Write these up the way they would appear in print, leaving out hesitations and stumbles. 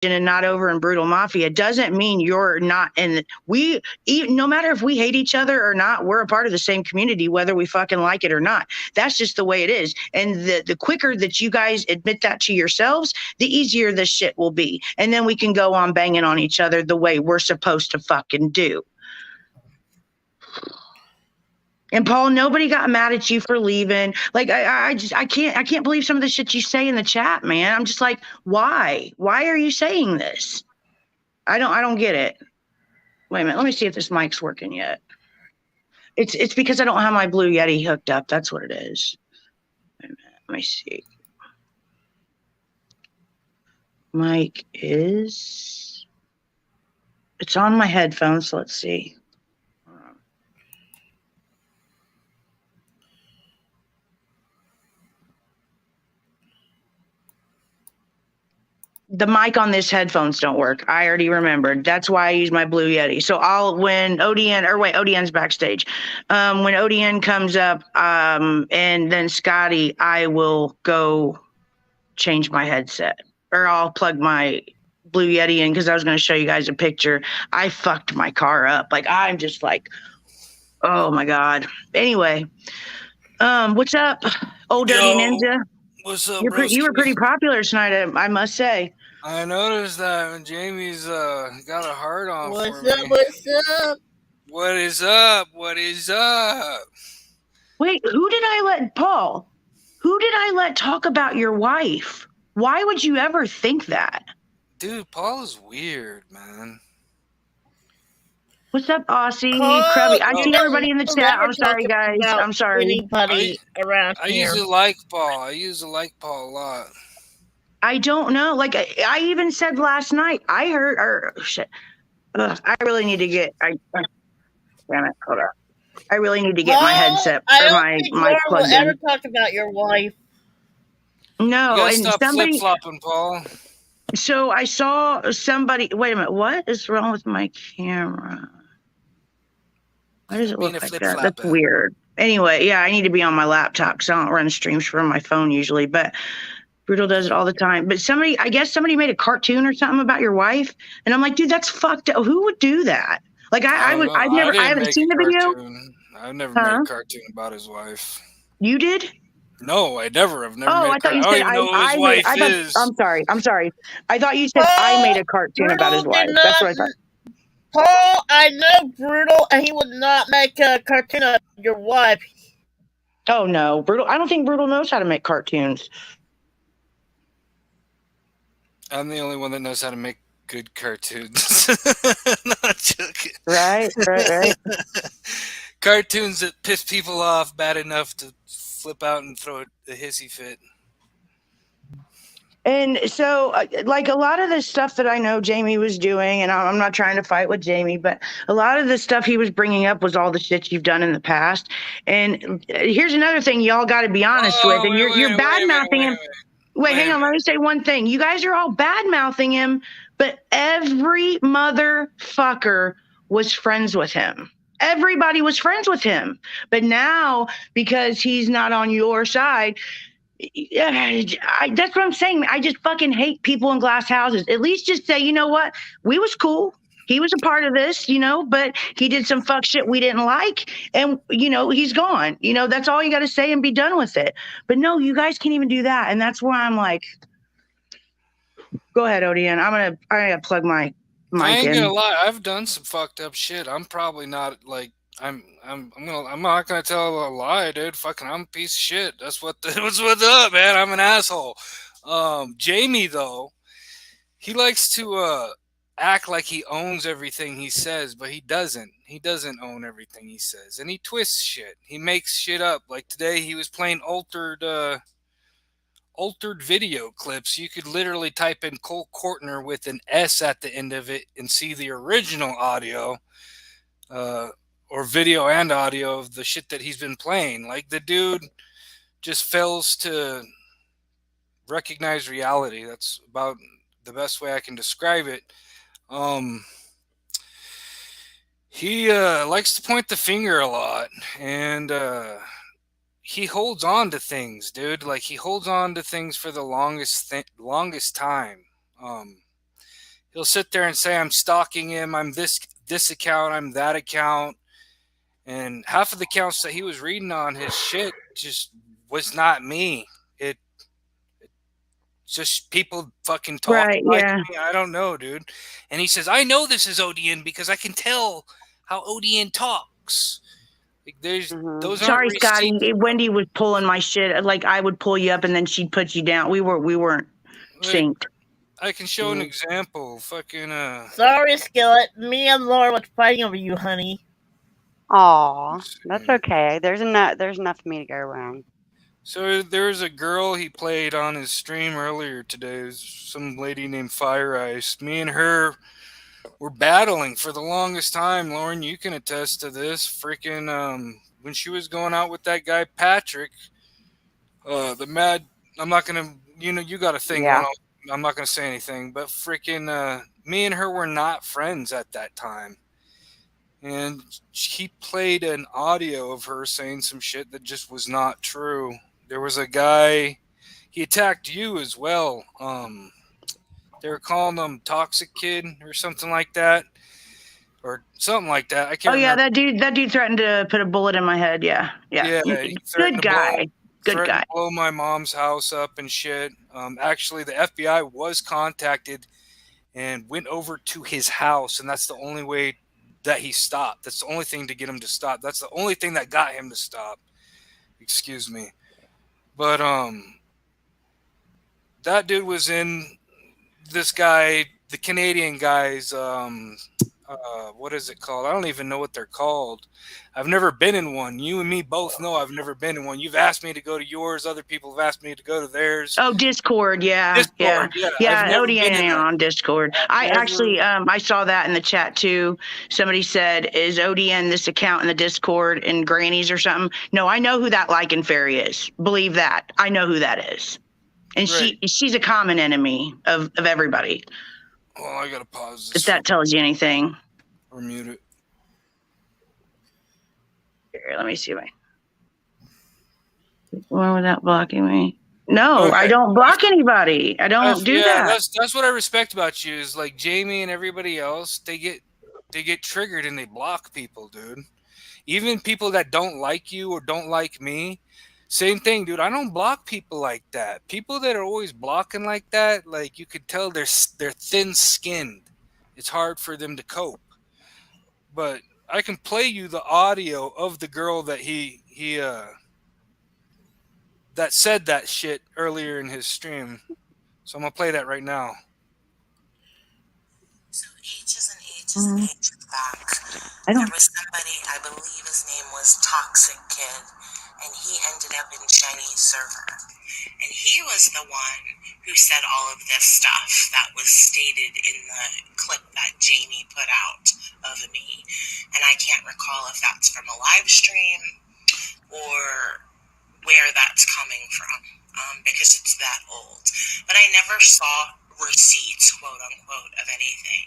and not over in Brutal Mafia doesn't mean you're not. And no matter if we hate each other or not, we're a part of the same community, whether we fucking like it or not. That's just the way it is. And the quicker that you guys admit that to yourselves, the easier this shit will be. And then we can go on banging on each other the way we're supposed to fucking do. And Paul, nobody got mad at you for leaving. Like I can't believe some of the shit you say in the chat, man. I'm just like, why? Why are you saying this? I don't get it. Wait a minute, let me see if this mic's working yet. It's because I don't have my Blue Yeti hooked up. That's what it is. Wait a minute, let me see. Mic is, it's on my headphones, so let's see. The mic on this headphones don't work. I already remembered. That's why I use my Blue Yeti. So when ODN's backstage. When ODN comes up, and then Skadi, I will go change my headset, or I'll plug my Blue Yeti in, because I was going to show you guys a picture. I fucked my car up. Like, I'm just like, oh my God. Anyway, what's up, old dirty ninja? What's up, you were pretty popular tonight, I must say. I noticed that when Jamie's got a heart on for me. What's up? What is up? What is up? Wait, who did I let talk about your wife? Why would you ever think that? Dude, Paul is weird, man. What's up, Aussie? Krubby. I see everybody in the chat. I'm sorry, guys. I'm sorry. Anybody around here. I usually like Paul. I a lot. I don't know. Like, I even said last night, I heard, shit. I really need to get, damn it, hold on. I really need to get my headset, or my plug in. I don't ever talk about your wife. No, you and stop flip-flopping, Paul. So I saw somebody, wait a minute, what is wrong with my camera? Why does it look like that? That's weird. Anyway, yeah, I need to be on my laptop because I don't run streams from my phone usually, but Brutal does it all the time. But I guess somebody made a cartoon or something about your wife, and I'm like, dude, that's fucked up. Who would do that? Like, I haven't seen the video. I've never made a cartoon about his wife. You did? No, I never. I've never made a cartoon. I don't even know who his wife is. I'm sorry. I thought you said I made a cartoon about his wife. That's what I thought. Paul, I know Brutal, and he would not make a cartoon of your wife. Oh, no. Brutal. I don't think Brutal knows how to make cartoons. I'm the only one that knows how to make good cartoons. Not joking. Right. Cartoons that piss people off bad enough to flip out and throw a hissy fit. And so, like, a lot of the stuff that I know Jamie was doing, and I'm not trying to fight with Jamie, but a lot of the stuff he was bringing up was all the shit you've done in the past. And here's another thing y'all got to be honest with, and you're bad-mouthing him. Wait, hang on. Let me say one thing. You guys are all bad-mouthing him, but every motherfucker was friends with him. Everybody was friends with him. But now, because he's not on your side, that's what I'm saying. I just fucking hate people in glass houses. At least just say, you know what? We was cool. He was a part of this, but he did some fuck shit we didn't like. And, he's gone. That's all you got to say and be done with it. But no, you guys can't even do that. And that's where I'm like, go ahead, ODN. I'm gonna plug my mic in. I ain't gonna lie. I've done some fucked up shit. I'm probably not like, I'm not gonna tell a lie, dude. Fucking, I'm a piece of shit. That's what's up, man. I'm an asshole. Jamie, though, he likes to act like he owns everything he says, but he doesn't. He doesn't own everything he says, and he twists shit. He makes shit up. Like today, he was playing altered video clips. You could literally type in Cole Kortner with an S at the end of it and see the original audio, or video and audio of the shit that he's been playing. Like, the dude just fails to recognize reality. That's about the best way I can describe it. He likes to point the finger a lot, and he holds on to things, dude. Like, he holds on to things for the longest time. He'll sit there and say, I'm stalking him. I'm this account. I'm that account. And half of the accounts that he was reading on his shit just was not me. It's just people fucking talking Right, like yeah. me. I don't know, dude. And he says, I know this is ODN because I can tell how ODN talks. Like, those aren't Sorry, Scotty. receipts. Wendy was pulling my shit. Like I would pull you up and then she'd put you down. We weren't Like, synced. I can show an example. Fucking Sorry, Skillet. Me and Laura was fighting over you, honey. Aw, that's okay. There's enough for me to go around. So there was a girl he played on his stream earlier today. It was some lady named Fire Ice. Me and her were battling for the longest time. Lauren, you can attest to this. Freaking when she was going out with that guy Patrick, the mad. I'm not gonna. You got a thing Yeah. going on. I'm not gonna say anything. But freaking me and her were not friends at that time. And he played an audio of her saying some shit that just was not true. There was a guy, he attacked you as well. They were calling him Toxic Kid or something like that. Or something like that. I can't Oh yeah, remember. that dude threatened to put a bullet in my head. Yeah. Yeah, he threatened Good guy. Good threatened guy. to blow my mom's house up and shit. Actually, the FBI was contacted and went over to his house, and that's the only way that he stopped. That's the only thing to get him to stop. That's the only thing that got him to stop. Excuse me. But that dude was in this guy, the Canadian guy's what is it called? I don't even know what they're called. I've never been in one. You and me both know I've never been in one. You've asked me to go to yours. Other people have asked me to go to theirs. Oh, Discord, yeah. Discord, yeah. I've never been in ODN that. on Discord. I actually I saw that in the chat too. Somebody said, is ODN this account in the Discord in Granny's or something? No, I know who that Lycan Fairy is. Believe that. I know who that is. And Right. she's a common enemy of everybody. Oh, I gotta pause this. If that tells you anything. Or mute it. Here, let me see my. Why without blocking me? No, Okay. I don't block anybody. I don't do that. That's what I respect about you is like Jamie and everybody else. They get triggered and they block people, dude. Even people that don't like you or don't like me. Same thing, dude. I don't block people like that. People that are always blocking like that, like you could tell they're thin-skinned. It's hard for them to cope. But I can play you the audio of the girl that he that said that shit earlier in his stream. So I'm gonna play that right now. So ages and ages and ages back, there was somebody, I believe his name was Toxic Kid, and he ended up in Chinese server. And he was the one who said all of this stuff that was stated in the clip that Jamie put out of me. And I can't recall if that's from a live stream or where that's coming from, because it's that old. But I never saw receipts, quote unquote, of anything.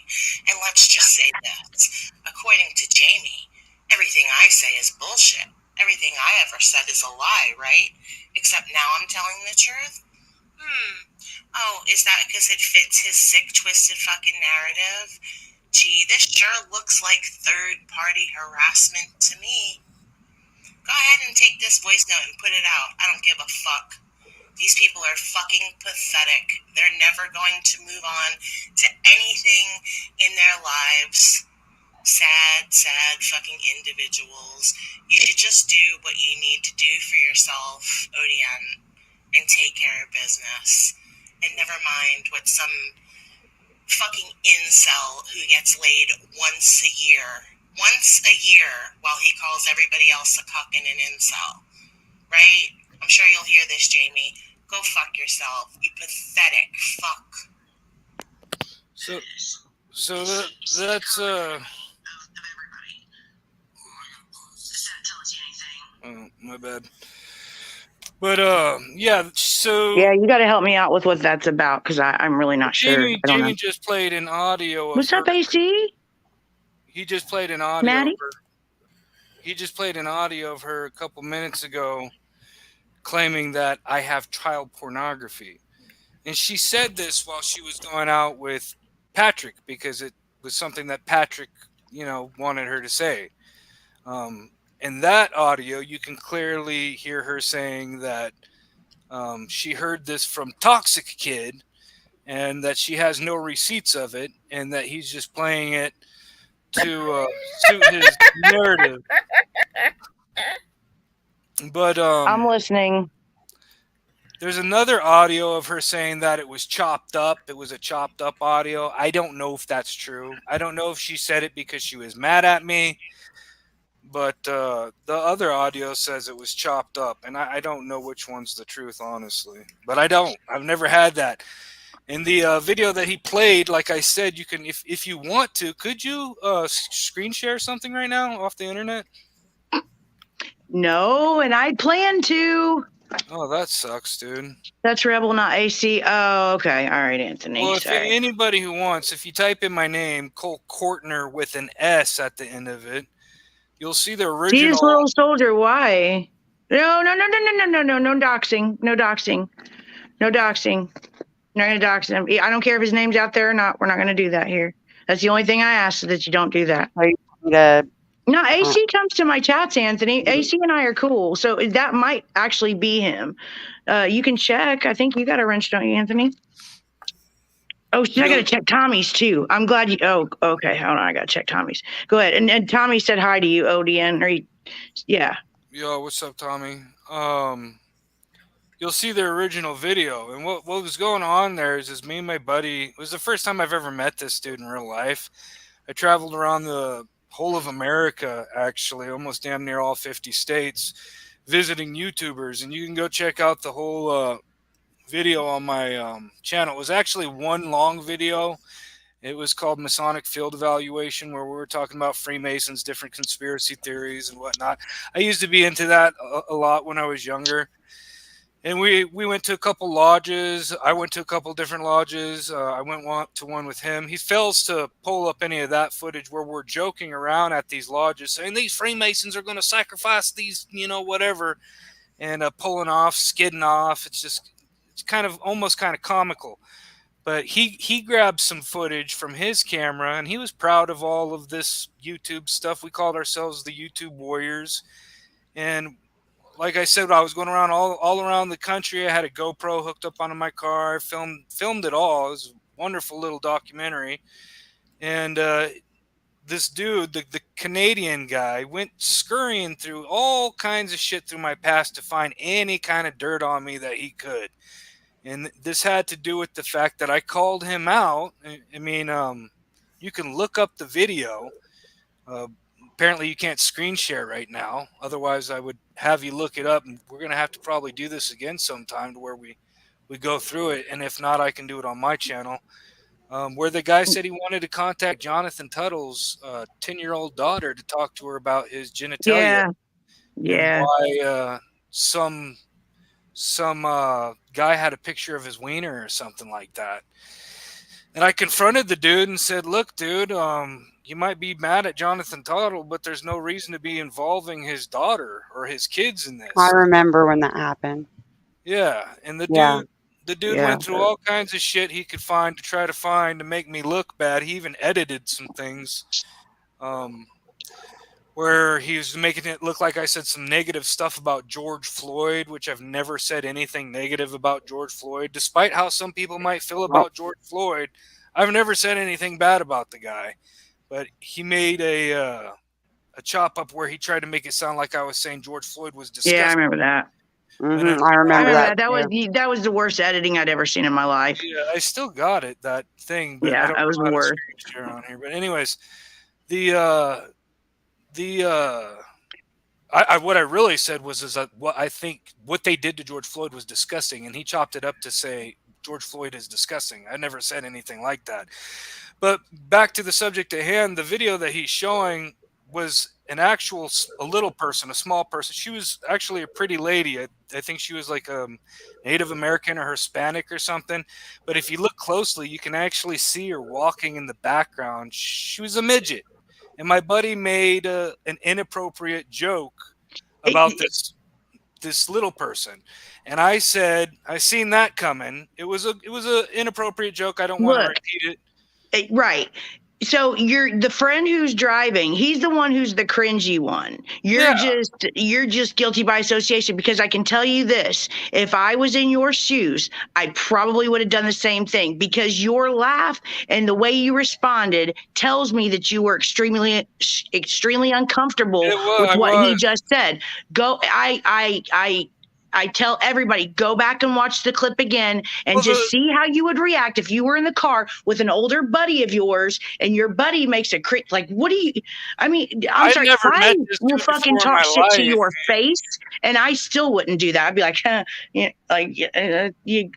And let's just say this. According to Jamie, everything I say is bullshit. Everything I ever said is a lie, right? Except now I'm telling the truth? Oh, is that because it fits his sick, twisted fucking narrative? Gee, this sure looks like third-party harassment to me. Go ahead and take this voice note and put it out. I don't give a fuck. These people are fucking pathetic. They're never going to move on to anything in their lives. Sad, sad fucking individuals. You should just do what you need to do for yourself, ODN, and take care of business. And never mind what some fucking incel who gets laid once a year while he calls everybody else a cuck and an incel. Right? I'm sure you'll hear this, Jamie. Go fuck yourself, you pathetic fuck. So that's oh, my bad. But yeah, so Yeah, you got to help me out with what that's about because I'm really not sure. I don't know. Jamie just played an audio of What's up, AC? He just played an audio Maddie? of her. He just played an audio of her a couple minutes ago claiming that I have child pornography. And she said this while she was going out with Patrick because it was something that Patrick, wanted her to say. In that audio, you can clearly hear her saying that she heard this from Toxic Kid and that she has no receipts of it and that he's just playing it to suit his narrative. But I'm listening. there's another audio of her saying that it was chopped up. It was a chopped up audio. I don't know if that's true. I don't know if she said it because she was mad at me. But the other audio says it was chopped up. And I don't know which one's the truth, honestly. But I don't. I've never had that. In the video that he played, like I said, you can, if you want to, could you screen share something right now off the internet? No, and I plan to. Oh, that sucks, dude. That's Rebel, not AC. Oh, okay. All right, Anthony. Well, if sorry. anybody who wants, if you type in my name, Cole Courtner with an S at the end of it, you'll see the original. See this little soldier? Why? No, no doxing. No doxing. No doxing. Not gonna dox him. I don't care if his name's out there or not. We're not gonna do that here. That's the only thing I ask, is that you don't do that. No, AC comes to my chats, Anthony. AC and I are cool, so that might actually be him. You can check. I think you got a wrench, don't you, Anthony? Oh, I got to check Tommy's too. I'm glad you. Oh, okay. Hold on, I got to check Tommy's. Go ahead. And Tommy said hi to you, ODN. Yeah. Yo, what's up, Tommy? You'll see the original video, and what was going on there is me and my buddy. It was the first time I've ever met this dude in real life. I traveled around the whole of America, actually, almost damn near all 50 states, visiting YouTubers, and you can go check out the whole video on my channel. It was actually one long video. It was called Masonic Field Evaluation, where we were talking about Freemasons, different conspiracy theories and whatnot. I used to be into that a lot when I was younger. And we went to a couple lodges. I went to a couple different lodges. I went to one with him. He fails to pull up any of that footage where we're joking around at these lodges saying these Freemasons are going to sacrifice these, whatever, and pulling off, skidding off. It's kind of almost kind of comical. But he grabbed some footage from his camera, and he was proud of all of this YouTube stuff. We called ourselves the YouTube Warriors. And like I said, I was going around all around the country. I had a GoPro hooked up onto my car, filmed it all. It was a wonderful little documentary. And this dude, the Canadian guy, went scurrying through all kinds of shit through my past to find any kind of dirt on me that he could. And this had to do with the fact that I called him out. I mean, you can look up the video. Apparently you can't screen share right now. Otherwise, I would have you look it up. And we're going to have to probably do this again sometime to where we go through it. And if not, I can do it on my channel. Where the guy said he wanted to contact Jonathan Tuttle's 10-year-old daughter to talk to her about his genitalia. Yeah. And why some guy had a picture of his wiener or something like that. And I confronted the dude and said, look, dude, you might be mad at Jonathan Tuttle, but there's no reason to be involving his daughter or his kids in this. I remember when that happened. Yeah. And the dude went through all kinds of shit he could find to make me look bad. He even edited some things where he was making it look like I said some negative stuff about George Floyd, which I've never said anything negative about George Floyd. Despite how some people might feel about George Floyd, I've never said anything bad about the guy. But he made a chop up where he tried to make it sound like I was saying George Floyd was disgusting. Yeah, I remember that. Mm-hmm. I remember that. That was the worst editing I'd ever seen in my life. Yeah, I still got it, that thing. But yeah, that was the worst. On here. But anyways, what I really said was that what they did to George Floyd was disgusting, and he chopped it up to say George Floyd is disgusting. I never said anything like that. But back to the subject at hand, the video that he's showing was a little person, a small person. She was actually a pretty lady. I think she was like a Native American or Hispanic or something. But if you look closely, you can actually see her walking in the background. She was a midget. And my buddy made an inappropriate joke about this little person. And I said, I seen that coming. It was a inappropriate joke. I don't want to repeat it. Right. So you're the friend who's driving. He's the one who's the cringy one. You're just guilty by association, because I can tell you this. If I was in your shoes, I probably would have done the same thing, because your laugh and the way you responded tells me that you were extremely uncomfortable with what he just said. I tell everybody, go back and watch the clip again and just see how you would react if you were in the car with an older buddy of yours and your buddy makes a crit. Like, what do you, I mean, I'm sorry, I will fucking talk shit to your face and I still wouldn't do that. I'd be like,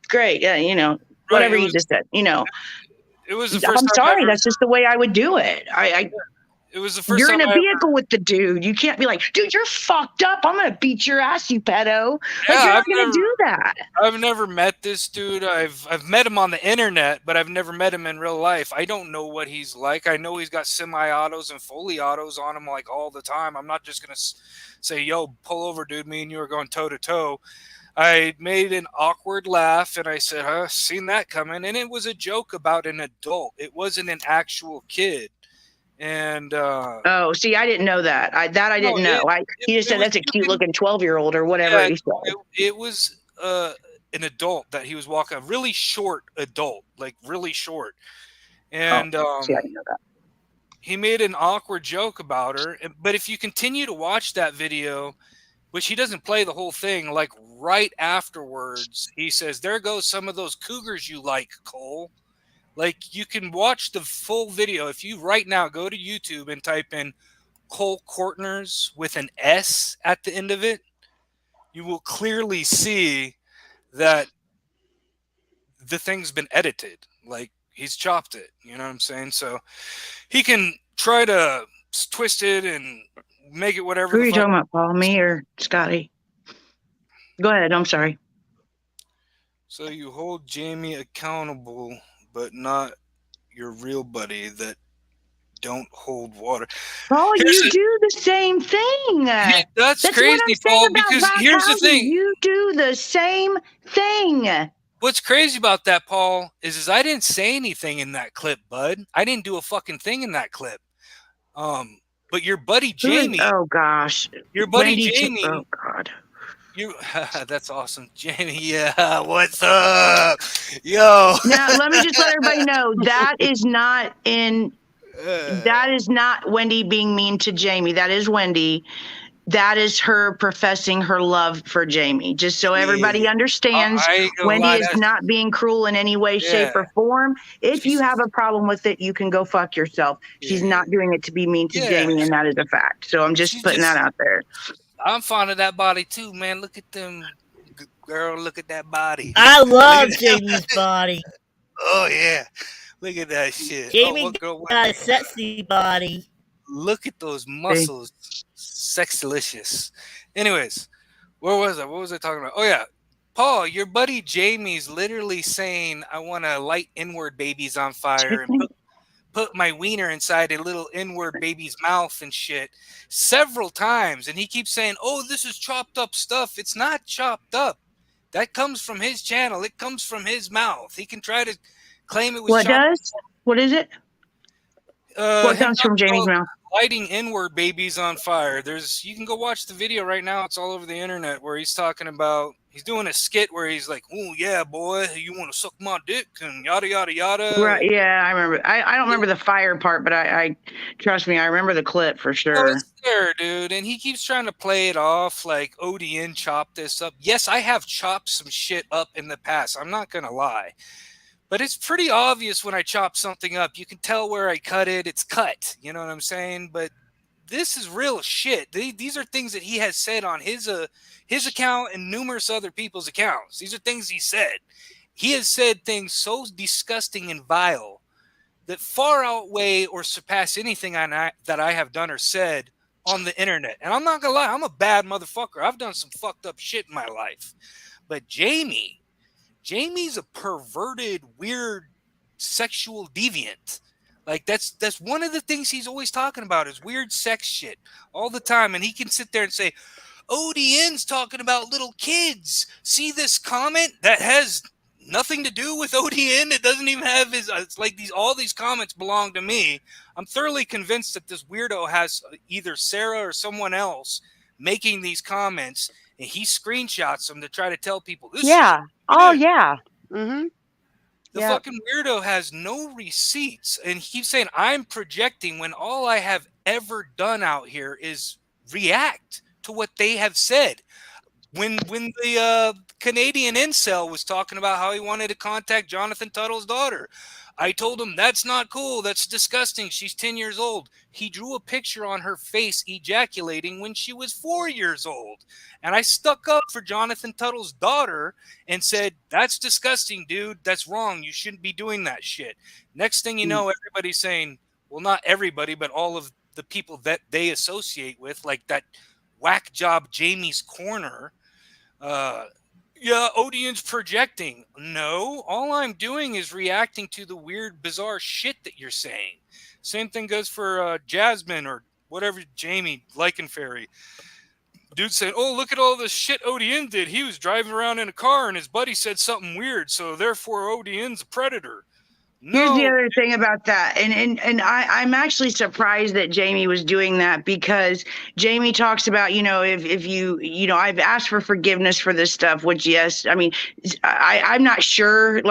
great. Yeah, you know, whatever you just said, you know. It was the first I'm sorry, that's just the way I would do it. It was the first You're time in a vehicle with the dude. You can't be like, dude, you're fucked up. I'm going to beat your ass, you pedo. Like, you're not going to do that. I've never met this dude. I've met him on the internet, but I've never met him in real life. I don't know what he's like. I know he's got semi-autos and fully autos on him like all the time. I'm not just going to say, yo, pull over, dude. Me and you are going toe to toe. I made an awkward laugh and I said, seen that coming. And it was a joke about an adult. It wasn't an actual kid. And see, I didn't know that. I didn't know. He just said that's a cute looking 12-year-old or whatever he said. It was an adult that he was walking, a really short adult, like really short. And I didn't know that. He made an awkward joke about her. But if you continue to watch that video, which he doesn't play the whole thing, like right afterwards, he says, "There goes some of those cougars you like, Cole." Like, you can watch the full video. If you right now go to YouTube and type in Cole Kortners with an S at the end of it, you will clearly see that the thing's been edited. Like, he's chopped it. You know what I'm saying? So he can try to twist it and make it whatever. Who are you talking about, Paul? Me or Skadi? Go ahead. I'm sorry. So you hold Jamie accountable, but not your real buddy that don't hold water. Paul, you do the same thing. That's crazy, Paul, because here's the thing. You do the same thing. What's crazy about that, Paul, is I didn't say anything in that clip, bud. I didn't do a fucking thing in that clip. But your buddy Jamie. Oh, gosh. Your buddy Wendy Jamie. Oh, God. That's awesome. Jamie, yeah, what's up? Yo. Now, let me just let everybody know, that is not Wendy being mean to Jamie. That is Wendy. That is her professing her love for Jamie. Just so everybody understands, Wendy is not being cruel in any way, shape, or form. If you have a problem with it, you can go fuck yourself. She's not doing it to be mean to Jamie, and that is a fact. So I'm just putting that out there. I'm fond of that body too, man. Look at them, girl. Look at that body. I love Jamie's body. Oh yeah, look at that shit. Jamie got a sexy body. Look at those muscles, sexylicious. Anyways, where was I? What was I talking about? Oh yeah, Paul, your buddy Jamie's literally saying, "I want to light inward babies on fire and put my wiener inside a little inward baby's mouth and shit," several times. And he keeps saying, "Oh, this is chopped up stuff." It's not chopped up. That comes from his channel. It comes from his mouth. He can try to claim it was What does? What is it? What comes from Jamie's mouth? Lighting inward babies on fire. You can go watch the video right now. It's all over the internet where he's talking about, he's doing a skit where he's like, "Oh yeah, boy, you want to suck my dick," and yada yada yada. Right? Yeah, I remember. I don't remember the fire part, but I trust me, I remember the clip for sure. It's there, dude. And he keeps trying to play it off like ODN chopped this up. Yes, I have chopped some shit up in the past. I'm not gonna lie. But it's pretty obvious when I chop something up. You can tell where I cut it. It's cut. You know what I'm saying? But this is real shit. These are things that he has said on his account and numerous other people's accounts. These are things he said. He has said things so disgusting and vile that far outweigh or surpass anything that I have done or said on the internet. And I'm not going to lie. I'm a bad motherfucker. I've done some fucked up shit in my life. But Jamie's a perverted, weird, sexual deviant. Like, that's one of the things he's always talking about is weird sex shit all the time. And he can sit there and say, ODN's talking about little kids. See this comment that has nothing to do with ODN. It doesn't even have his. It's like all these comments belong to me. I'm thoroughly convinced that this weirdo has either Sarah or someone else making these comments, and he screenshots them to try to tell people this. Yeah. Is Oh yeah. Mm-hmm. The Yep. fucking weirdo has no receipts, and he keeps saying I'm projecting when all I have ever done out here is react to what they have said. When the Canadian incel was talking about how he wanted to contact Jonathan Tuttle's daughter, I told him that's not cool. That's disgusting. She's 10 years old. He drew a picture on her face ejaculating when she was 4 years old. And I stuck up for Jonathan Tuttle's daughter and said, that's disgusting, dude. That's wrong. You shouldn't be doing that shit. Next thing you know, everybody's saying, well, not everybody, but all of the people that they associate with, like that whack job Jamie's Corner. Yeah, ODN's projecting. No, all I'm doing is reacting to the weird, bizarre shit that you're saying. Same thing goes for Jasmine or whatever, Jamie Lycanfairy. Dude said, oh, look at all the shit ODN did. He was driving around in a car and his buddy said something weird, so therefore ODN's a predator. No. Here's the other thing about that, and I'm actually surprised that Jamie was doing that, because Jamie talks about, if you I've asked for forgiveness for this stuff, which yes, I mean, I'm not sure,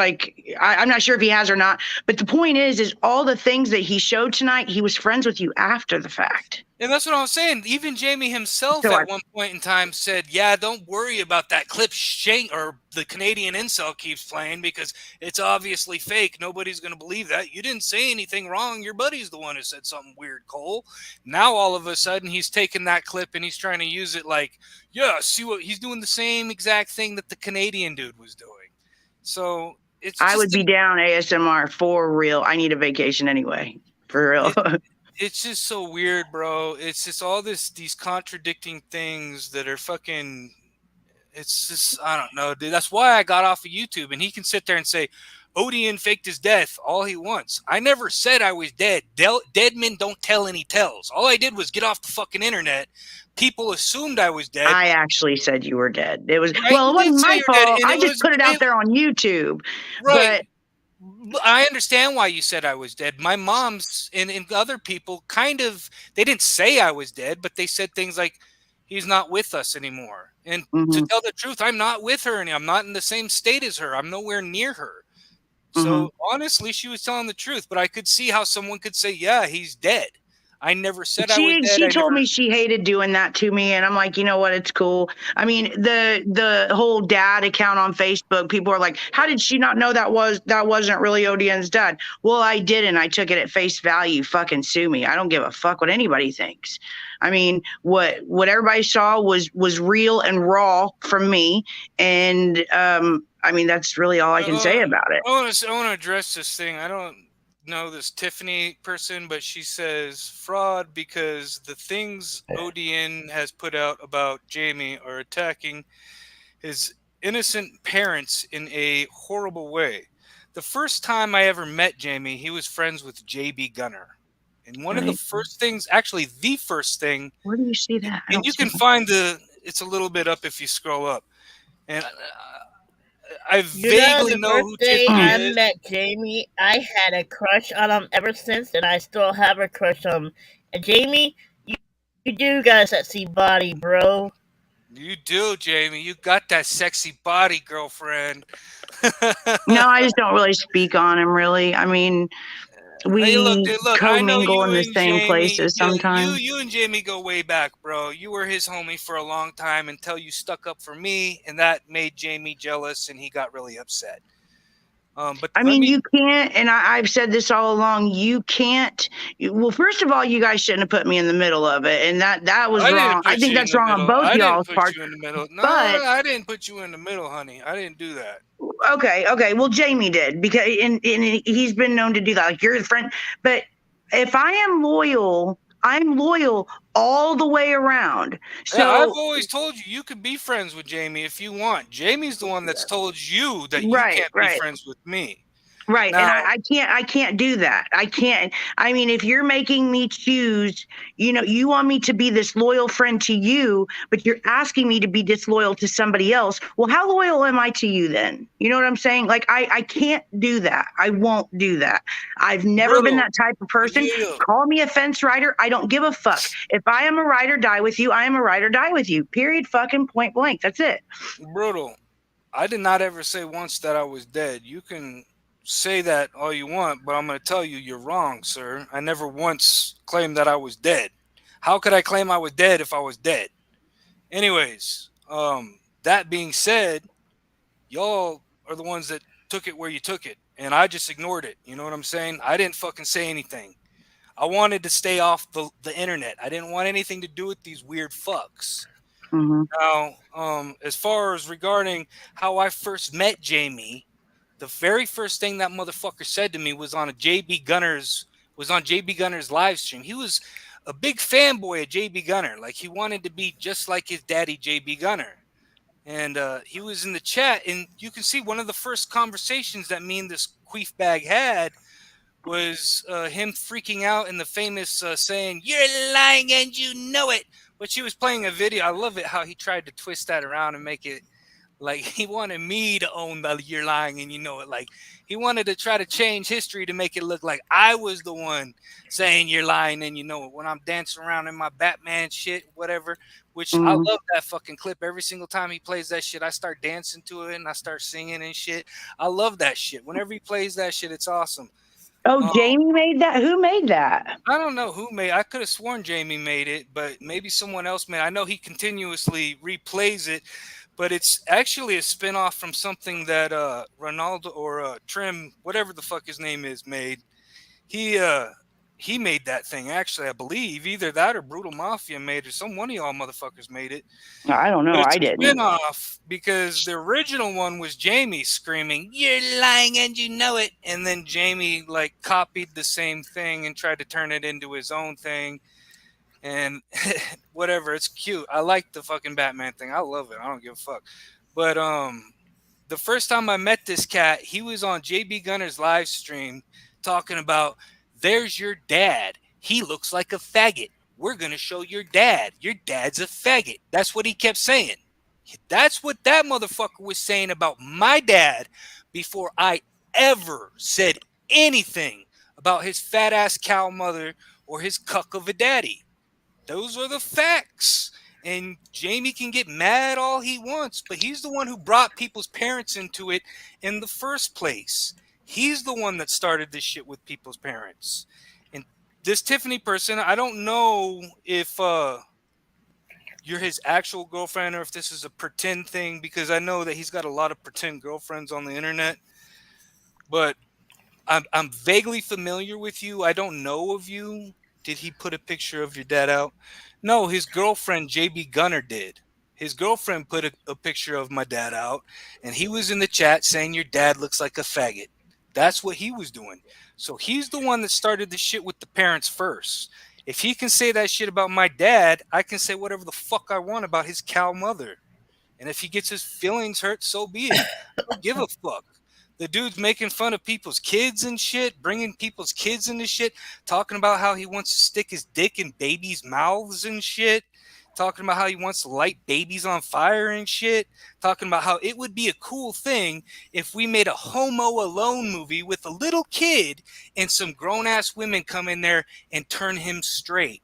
I'm not sure if he has or not, but the point is all the things that he showed tonight, he was friends with you after the fact. And that's what I was saying. Even Jamie himself at one point in time said, yeah, don't worry about that clip or the Canadian incel keeps playing because it's obviously fake. Nobody's going to believe that. You didn't say anything wrong. Your buddy's the one who said something weird, Cole. Now all of a sudden he's taking that clip and he's trying to use it like, yeah, see what he's doing, the same exact thing that the Canadian dude was doing. So it's I would be down ASMR for real. I need a vacation anyway, for real. It's just so weird, bro. It's just all these contradicting things that are fucking. It's just, I don't know, dude. That's why I got off of YouTube. And he can sit there and say, ODN faked his death all he wants. I never said I was dead. Dead men don't tell any tells. All I did was get off the fucking internet. People assumed I was dead. I actually said you were dead. It was, well, it wasn't my fault. I just put it out there on YouTube. Right. But I understand why you said I was dead. My mom's and other people they didn't say I was dead, but they said things like, he's not with us anymore. And to tell the truth, I'm not with her and I'm not in the same state as her. I'm nowhere near her. So honestly, she was telling the truth, but I could see how someone could say, yeah, he's dead. I never said I was dead. She told me she hated doing that to me, and I'm like, you know what? It's cool. I mean, the whole dad account on Facebook, people are like, how did she not know that wasn't really ODN's dad? Well, I didn't. I took it at face value. Fucking sue me. I don't give a fuck what anybody thinks. I mean, what everybody saw was real and raw from me, and I mean, that's really all I can say about it. I want to address this thing. I don't know this Tiffany person, but she says fraud because the things ODN has put out about Jamie are attacking his innocent parents in a horrible way. The first time I ever met Jamie, he was friends with JB Gunner. And one of the first things, actually the first thing. Where do you see that? And you can find it's a little bit up if you scroll up. And I vaguely know who Tiffany is. I met Jamie, I had a crush on him ever since, and I still have a crush on him. And Jamie, you do got a sexy body, bro. You do, Jamie. You got that sexy body, girlfriend. No, I just don't really speak on him, really. I mean, we commingle in the same places sometimes. You and Jamie go way back, bro. You were his homie for a long time until you stuck up for me, and that made Jamie jealous, and he got really upset. But I mean, you can't, and I've said this all along, you can't. Well, first of all, you guys shouldn't have put me in the middle of it, and that was wrong. I think that's wrong on both y'all's part. No, I didn't put you in the middle, honey. I didn't do that. Okay. Well, Jamie did, because and he's been known to do that. Like, you're the friend, but if I am loyal, I'm loyal all the way around. So yeah, I've always told you could be friends with Jamie if you want. Jamie's the one that's told you that you can't be friends with me. Right. And Now, I can't do that. I can't. I mean, if you're making me choose, you want me to be this loyal friend to you, but you're asking me to be disloyal to somebody else. Well, how loyal am I to you then? You know what I'm saying? Like, I can't do that. I won't do that. I've never been Brutal. that type of person. Yeah. Call me a fence rider. I don't give a fuck. If I am a ride or die with you, I am a ride or die with you. Period. Fucking point blank. That's it. Brutal. I did not ever say once that I was dead. You can say that all you want, but I'm going to tell you you're wrong, sir. I never once claimed that I was dead. How could I claim I was dead if I was dead? Anyways, that being said, y'all are the ones that took it where you took it, and I just ignored it. You know what I'm saying? I didn't fucking say anything. I wanted to stay off the internet. I didn't want anything to do with these weird fucks. Mm-hmm. Now, as far as regarding how I first met Jamie, the very first thing that motherfucker said to me was on JB Gunner's live stream. He was a big fanboy of JB Gunner. Like, he wanted to be just like his daddy, JB Gunner. And he was in the chat, and you can see one of the first conversations that me and this queef bag had was him freaking out in the famous saying, "You're lying and you know it." But she was playing a video. I love it how he tried to twist that around and make it like he wanted me to own the "you're lying and you know it." Like, he wanted to try to change history to make it look like I was the one saying "you're lying and you know it" when I'm dancing around in my Batman shit, whatever. Which I Mm-hmm. love that fucking clip. Every single time he plays that shit, I start dancing to it and I start singing and shit. I love that shit. Whenever he plays that shit, it's awesome. Oh, Jamie made that? Who made that? I don't know who made. I could have sworn Jamie made it, but maybe someone else made. I know he continuously replays it, but it's actually a spinoff from something that Ronaldo or Trim, whatever the fuck his name is, made. He made that thing. Actually, I believe either that or Brutal Mafia made it. Some one of y'all motherfuckers made it. I don't know. But it's I a didn't. spinoff because the original one was Jamie screaming, "You're lying and you know it." And then Jamie like copied the same thing and tried to turn it into his own thing. And whatever, it's cute. I like the fucking Batman thing. I love it. I don't give a fuck. But the first time I met this cat, he was on JB Gunner's live stream talking about, "There's your dad. He looks like a faggot. We're going to show your dad. Your dad's a faggot." That's what he kept saying. That's what that motherfucker was saying about my dad before I ever said anything about his fat ass cow mother or his cuck of a daddy. Those are the facts. And Jamie can get mad all he wants, but he's the one who brought people's parents into it in the first place. He's the one that started this shit with people's parents. And this Tiffany person, I don't know if you're his actual girlfriend or if this is a pretend thing, because I know that he's got a lot of pretend girlfriends on the internet. But I'm vaguely familiar with you. I don't know of you. Did he put a picture of your dad out? No, his girlfriend, JB Gunner, did. His girlfriend put a picture of my dad out, and he was in the chat saying your dad looks like a faggot. That's what he was doing. So he's the one that started the shit with the parents first. If he can say that shit about my dad, I can say whatever the fuck I want about his cow mother. And if he gets his feelings hurt, so be it. I don't give a fuck. The dude's making fun of people's kids and shit, bringing people's kids into shit, talking about how he wants to stick his dick in babies' mouths and shit, talking about how he wants to light babies on fire and shit, talking about how it would be a cool thing if we made a Homo Alone movie with a little kid and some grown-ass women come in there and turn him straight.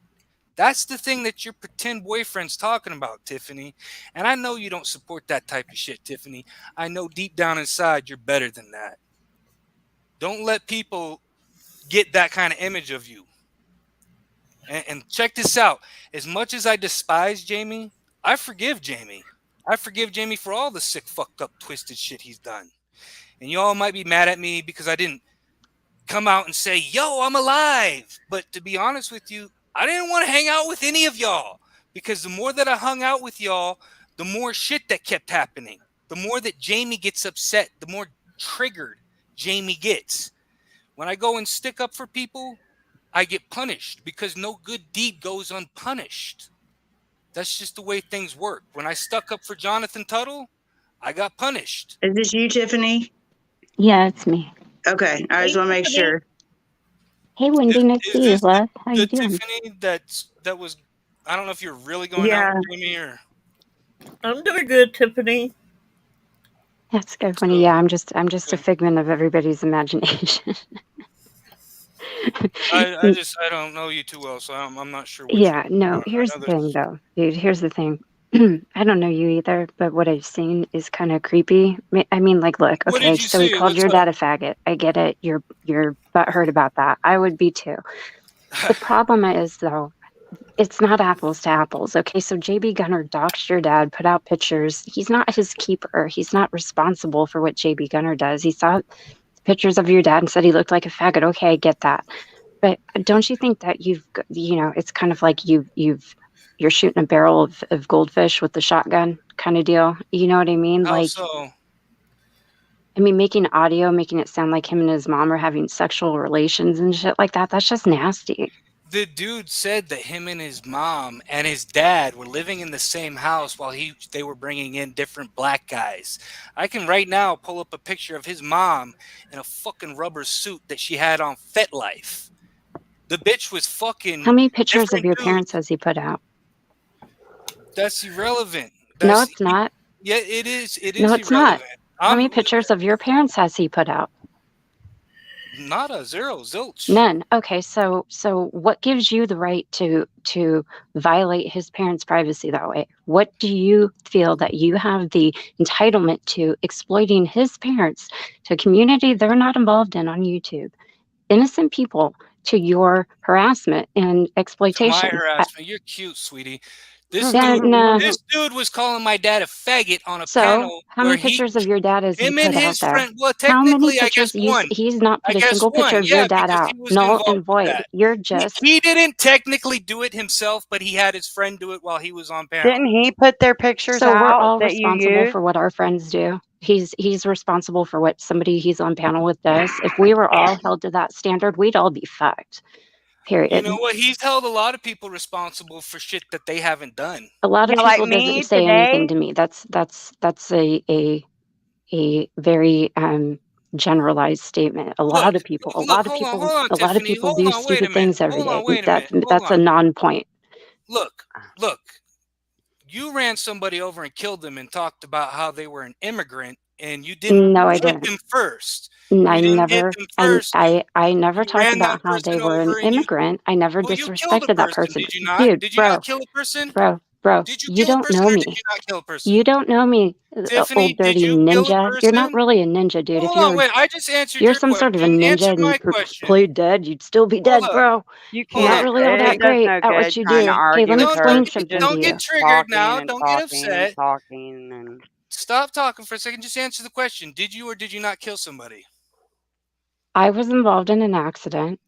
That's the thing that your pretend boyfriend's talking about, Tiffany. And I know you don't support that type of shit, Tiffany. I know deep down inside you're better than that. Don't let people get that kind of image of you. And check this out. As much as I despise Jamie, I forgive Jamie. I forgive Jamie for all the sick, fucked up, twisted shit he's done. And y'all might be mad at me because I didn't come out and say, "Yo, I'm alive." But to be honest with you, I didn't want to hang out with any of y'all, because the more that I hung out with y'all, the more shit that kept happening. The more that Jamie gets upset, the more triggered Jamie gets. When I go and stick up for people, I get punished because no good deed goes unpunished. That's just the way things work. When I stuck up for Jonathan Tuttle, I got punished. Is this you, Tiffany? Yeah, it's me. Okay, I just want to make sure. Hey, Wendy, nice to Is see you, this love. How you the doing? Tiffany that was? I don't know if you're really going out Yeah. with Jamie or. I'm doing good, Tiffany. That's good, Wendy. So Yeah, I'm just a good. figment of everybody's imagination. I don't know you too well, so I'm not sure what you. Yeah, no, I here's know the thing there's. though, dude. Here's the thing. I don't know you either, but what I've seen is kind of creepy. I mean, like, look, What okay, did you so he see? called What's your up? dad a faggot. I get it. You're butthurt about that. I would be too. The problem is though, it's not apples to apples. Okay, so JB Gunner doxed your dad, put out pictures. He's not his keeper. He's not responsible for what JB Gunner does. He saw pictures of your dad and said he looked like a faggot. Okay, I get that. But don't you think that it's kind of like you're shooting a barrel of goldfish with the shotgun kind of deal? You know what I mean? How Like, so? I mean, making audio, making it sound like him and his mom are having sexual relations and shit like that. That's just nasty. The dude said that him and his mom and his dad were living in the same house while they were bringing in different black guys. I can right now pull up a picture of his mom in a fucking rubber suit that she had on FetLife. The bitch was fucking How many pictures of different your dudes. parents has he put out? That's irrelevant. No, it's not. Yeah, it is. It No, is it's not. irrelevant. How many pictures of your parents has he put out? Not a zero, zilch. None. Okay, so what gives you the right to violate his parents' privacy that way? What do you feel that you have the entitlement to exploiting his parents to a community they're not involved in on YouTube? Innocent people to your harassment and To exploitation. my harassment. You're cute, sweetie. This dude was calling my dad a faggot on a So, panel how where many pictures of your dad has he him and put out his there? friend. Well, How many technically, I guess pictures? one. He's not put I a guess single picture one. of your Yeah, dad because out. he was Null involved and with void. that. You're just He didn't technically do it himself, but he had his friend do it while he was on panel. Didn't he put their pictures So we're out all that you responsible used? for what our friends do. He's responsible for what somebody he's on panel with does. If we were all held to that standard, we'd all be fucked. Period. You know what? He's held a lot of people responsible for shit that they haven't done. A lot of Yeah, like people me doesn't say anything today. to me. That's a very generalized statement. A lot of people, Hold on, a lot of Tiffany. people Hold do on, wait a stupid minute. things every Hold day. on, wait a minute. Hold That's a on. non-point. Look. You ran somebody over and killed them and talked about how they were an immigrant, and you didn't No, I hit didn't. them first. I You didn't hit never, them first. I never You talked ran that about how they person were an over and immigrant. I never Well, you killed a disrespected that person, person. did you not? Dude, Did you not kill a person? bro, Did you you kill a don't person know or did me. you not kill a person? You don't know me, Tiffany, old did dirty you kill a ninja. You're not person? really a ninja, dude. Hold on, wait. I just answered you're your some sort of a question. ninja Answer and my you question. played dead, you'd still be Hold dead, up. bro. You You're not can't. really all that It does great no at what good you trying to do. Okay, argue let me with her. explain She something just to Don't get you. keeps triggered now. talking and Don't get talking and upset. talking and. Stop talking for a second. Just answer the question. Did you or did you not kill somebody? I was involved in an accident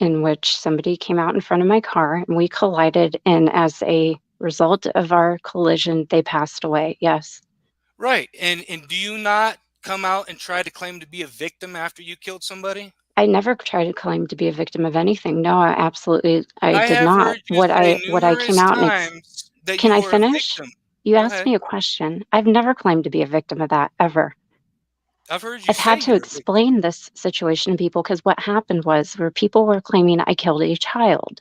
in which somebody came out in front of my car and we collided, and as a result of our collision, they passed away. Yes. Right. And do you not come out and try to claim to be a victim after you killed somebody? I never tried to claim to be a victim of anything. No, I did have not. heard you What say I came numerous out and times that can you I were a finish? victim. You Go asked ahead. me a question. I've never claimed to be a victim of that, ever. I've heard you I've say had to you're a victim. explain this situation to people because what happened was where people were claiming I killed a child.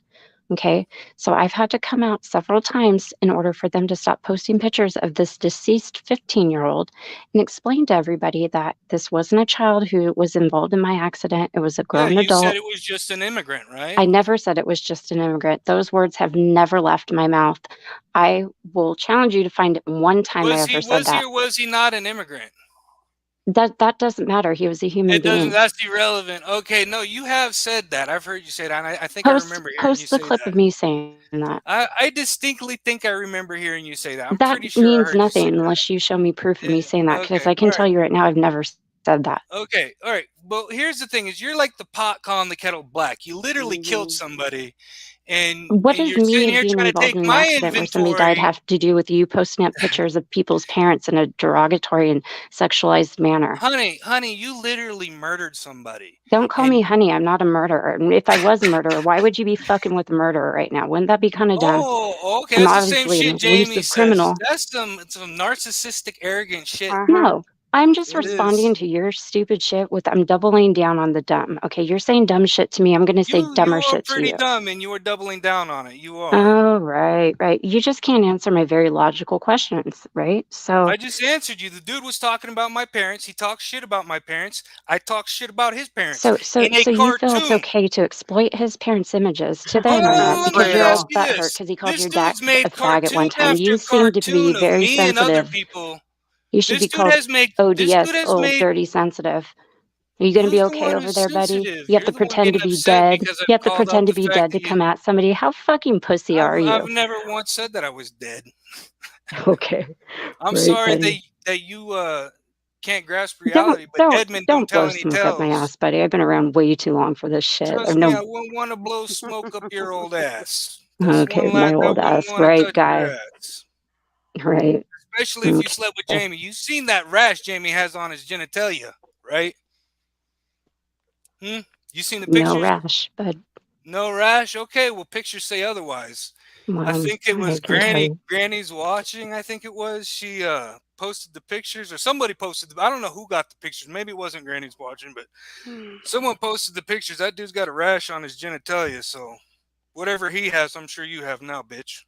Okay. So I've had to come out several times in order for them to stop posting pictures of this deceased 15-year-old and explain to everybody that this wasn't a child who was involved in my accident. It was a Yeah, grown you said adult. it was just an immigrant, right? I never said it was just an immigrant. Those words have never left my mouth. I will challenge you to find it one time I ever said that. Or was he not an immigrant? That doesn't matter. He was a human It doesn't. being. That's irrelevant. Okay, no, you have said that. I've heard you say that. And I think I remember hearing you Post the say clip that. of me saying that. I distinctly think I remember hearing you say that. I'm That pretty sure I means heard you say nothing that. unless you show me proof of me saying that, because Okay, I can all tell right. you right now I've never said that. Okay, all right. Well, here's the thing: is you're like the pot calling the kettle black. You literally killed somebody, and What and does you're sitting me here being trying to involved take in an my accident where somebody died inventory. have to do with you posting up pictures of people's parents in a derogatory and sexualized manner? Honey, you literally murdered somebody. Don't call me honey. I'm not a murderer. And if I was a murderer, why would you be fucking with a murderer right now? Wouldn't that be kind of dumb? Oh, okay. I'm That's the same obviously an shit Jamie elusive says. criminal. That's some narcissistic, arrogant shit. No, I'm just It responding is. to your stupid shit with I'm doubling down on the dumb. Okay, you're saying dumb shit to me. I'm going to say You dumber are shit to pretty you. dumb, and you are doubling down on it. You are. Oh, right, right. You just can't answer my very logical questions, right? So, I just answered you. The dude was talking about my parents. He talks shit about my parents. I talk shit about his parents in a so you feel it's cartoon. okay to exploit his parents' images to the Hold internet on, let me because you're all ask Real. you butthurt this. because he called This your dad dude's a made faggot cartoon one time. after You seem to be cartoon of very me and other sensitive. people. You should be This dude called has made this dude ODS, has old made dirty sensitive. Are you going to who's be the okay one over who's there, buddy? sensitive? You have You're to the one pretend to getting be upset dead. because You I've have to called out pretend to the be fact dead that to you come at somebody. How fucking pussy are I've you? never once said that I was dead. Okay, I'm right, sorry buddy. that you can't grasp reality, but dead men don't Don't tell blow any smoke up my tales. ass, buddy. I've been around way too long for this shit. Trust me, I wouldn't want to blow smoke up your old ass. That's Okay, one my lack I old wouldn't ass, want to right, touch your guy, ass. right? Especially if you Okay. slept with Jamie. You've seen that rash Jamie has on his genitalia, right? You seen the No pictures? rash, but No rash? Okay, well pictures say otherwise. I well, think it I was can tell you. Granny's watching, I think it was. She posted the pictures, or somebody posted I don't know who got the pictures. Maybe it wasn't Granny's watching, but someone posted the pictures. That dude's got a rash on his genitalia, so whatever he has, I'm sure you have now, bitch.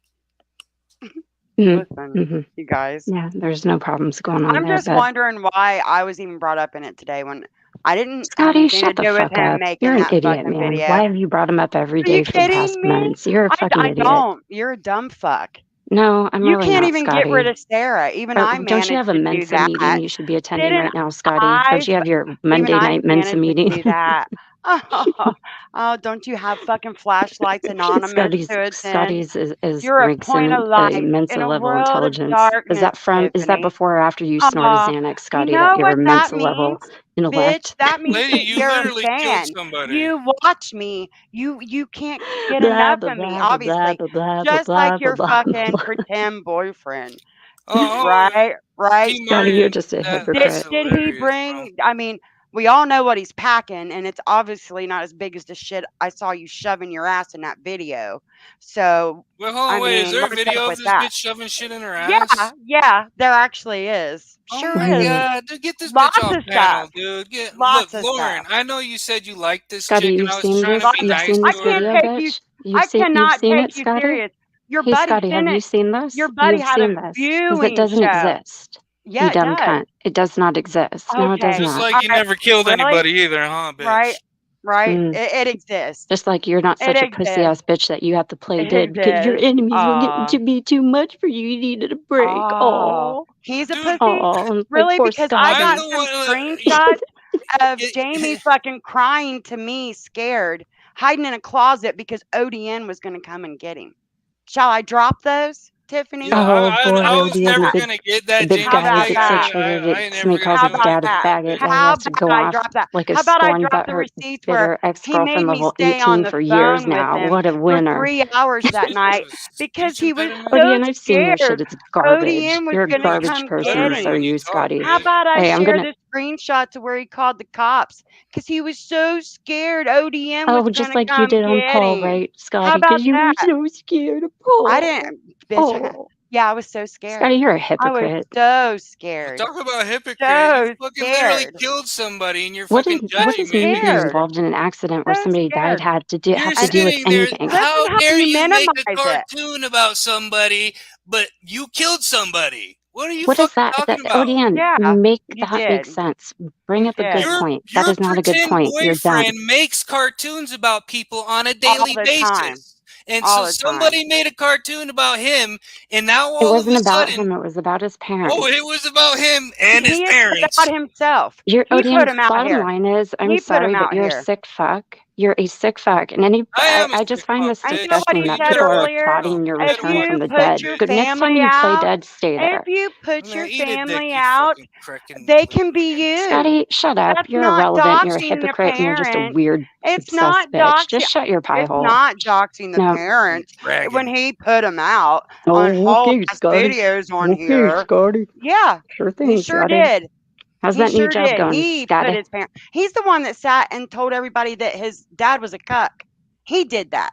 Listen, you guys. Yeah, there's no problems going on I'm there, just but wondering why I was even brought up in it today when I didn't have Scotty, anything to shut the do with fuck him up. You're making an that idiot, fucking man. video. Why have you brought him up every Are you day for the past kidding me? months? You're a fucking I idiot. don't. You're a dumb fuck. No, I'm You really can't not, even get rid Scotty. of Sarah. Even I Don't you managed have a to do Mensa meeting that. you should be attending Didn't right now, Scotty? I? Don't you have your Even Monday I night Mensa managed to meeting? do that. Oh, don't you have fucking flashlights anonymous to attend? Scotty's is You're a ranks point in of light Mensa in a level world of intelligence. darkness, Is that Tiffany. before or after you snorted Xanax, You Scotty, that know you're what a that Mensa level means? Bitch, intellect? that means Lady, that you you're a literally killed fan. somebody. You watch me. You can't get Blah enough blah of me, blah blah blah obviously. blah blah Just blah like blah your blah fucking blah. pretend boyfriend. Oh, Right? T Scotty, you're Marion, just a that's hypocrite. Did he hilarious, bro. bring I mean, we all know what he's packing, and it's obviously not as big as the shit I saw you shoving your ass in that video. So, Well, hold I on, wait. Is mean, there a what's up video of with this that? bitch shoving shit in her Yeah, ass? there actually is. Oh Sure my is. god, dude, get this bitch Lots off of panel, stuff. dude. Look, Lots of Lauren, stuff. I know you said you liked this Scotty, chick, and you've I was seen trying to this? be Lots of You've stuff. nice seen I this to her. video, can't take you bitch? I You've cannot seen take it, you Scotty? serious. Your Hey, buddy Scotty, have you Bennett, seen this? your buddy You've had a seen this because it viewing doesn't show. exist. You Yeah, it dumb does. cunt. It does not exist. No, it does Okay. Just not. like All you right. never killed Really? anybody either, huh, Right? bitch? Right? Mm. It exists. Just like you're not It such a pussy exists. ass bitch that you have to play It dead because your exists. enemies were getting to be too much for you. You needed a break. Oh, Oh, he's a Dude, pussy? oh, like Really? poor Because I I'm got Scotty. the some one. screenshots of Jamie It- fucking crying to me, scared, hiding in a closet because ODN was going to come and get him. Shall I drop those, Tiffany? yeah, Oh, poor I How was ODN, never about gonna get the that big How Jamie guy who about thing. gets so that? triggered I that ain't never somebody gonna calls How do his about dad a anything that? with that faggot. That he bitch. How has to about go I off drop that? like a How about I scorned, drop the butthurt, receipts where bitter ex he made girlfriend me level stay on 18 the for years phone with now. him What a for winner. 3 hours that Bitch night was because speech he was impediment. so ODN, I've seen your shit. scared It's garbage. ODN was You're a going to You get garbage come get person, stuttering so are him? when you you, talk, Scotty. How bitch. about I Hey, I'm share gonna. the screenshot to where he called the cops because he was so scared ODN was Oh, going just to like you come did on get Paul, him? right, How Scotty? about Because you were that? so scared of I Paul. didn't, bitch. Oh, Yeah, I was so scared. Scotty, you're a I was hypocrite. so Well, scared. talk about hypocrite. You So fucking literally scared. killed somebody, and you're What fucking did what judging does So me me being because scared. involved in an accident where So somebody died scared. you're have to And do with sitting there. anything? How listen how dare he you make a minimized it. cartoon about somebody, but you killed somebody? What are you What is fucking that? talking about? ODN, Yeah, make you that make did. sense. Bring You up a good did. point. That Your is not a good pretend point. You're dumb. boyfriend makes cartoons about people on a All daily the time. basis. And All so the time. somebody made a cartoon about him, and now It all of wasn't a about sudden, him. It was about his oh, it parents. was about him and his He is about parents. himself. Your He put ODN's him out bottom here. line is, I'm He put him sorry, but out you're a here. sick fuck. You're a sick fuck. And I am a I just sick find fuck, this And you bitch. know what disgusting he that You said better people are watch earlier? yourself. applauding your You If better return watch you from the yourself, put dead. your bitch. Good. Next time family you play out, dead, stay if there. you put Man, your eat a dick, family you out, fucking Kraken they can liver be bitch. used. Scotty, shut up. That's You're not irrelevant. You're a doxing the hypocrite and you're just a parent. weird, It's obsessed not bitch. doxing. Just shut your pie It's hole. not doxing the No. parent when Bragging. he put them out on Oh, whole okay, ass Scotty. videos on Okay, here. Scotty. Yeah, Sure he thing, sure Scotty. did. How's He that new sure job did. going, He put Scotty? his parent. He's the one that sat and told everybody that his dad was a cuck. He did that.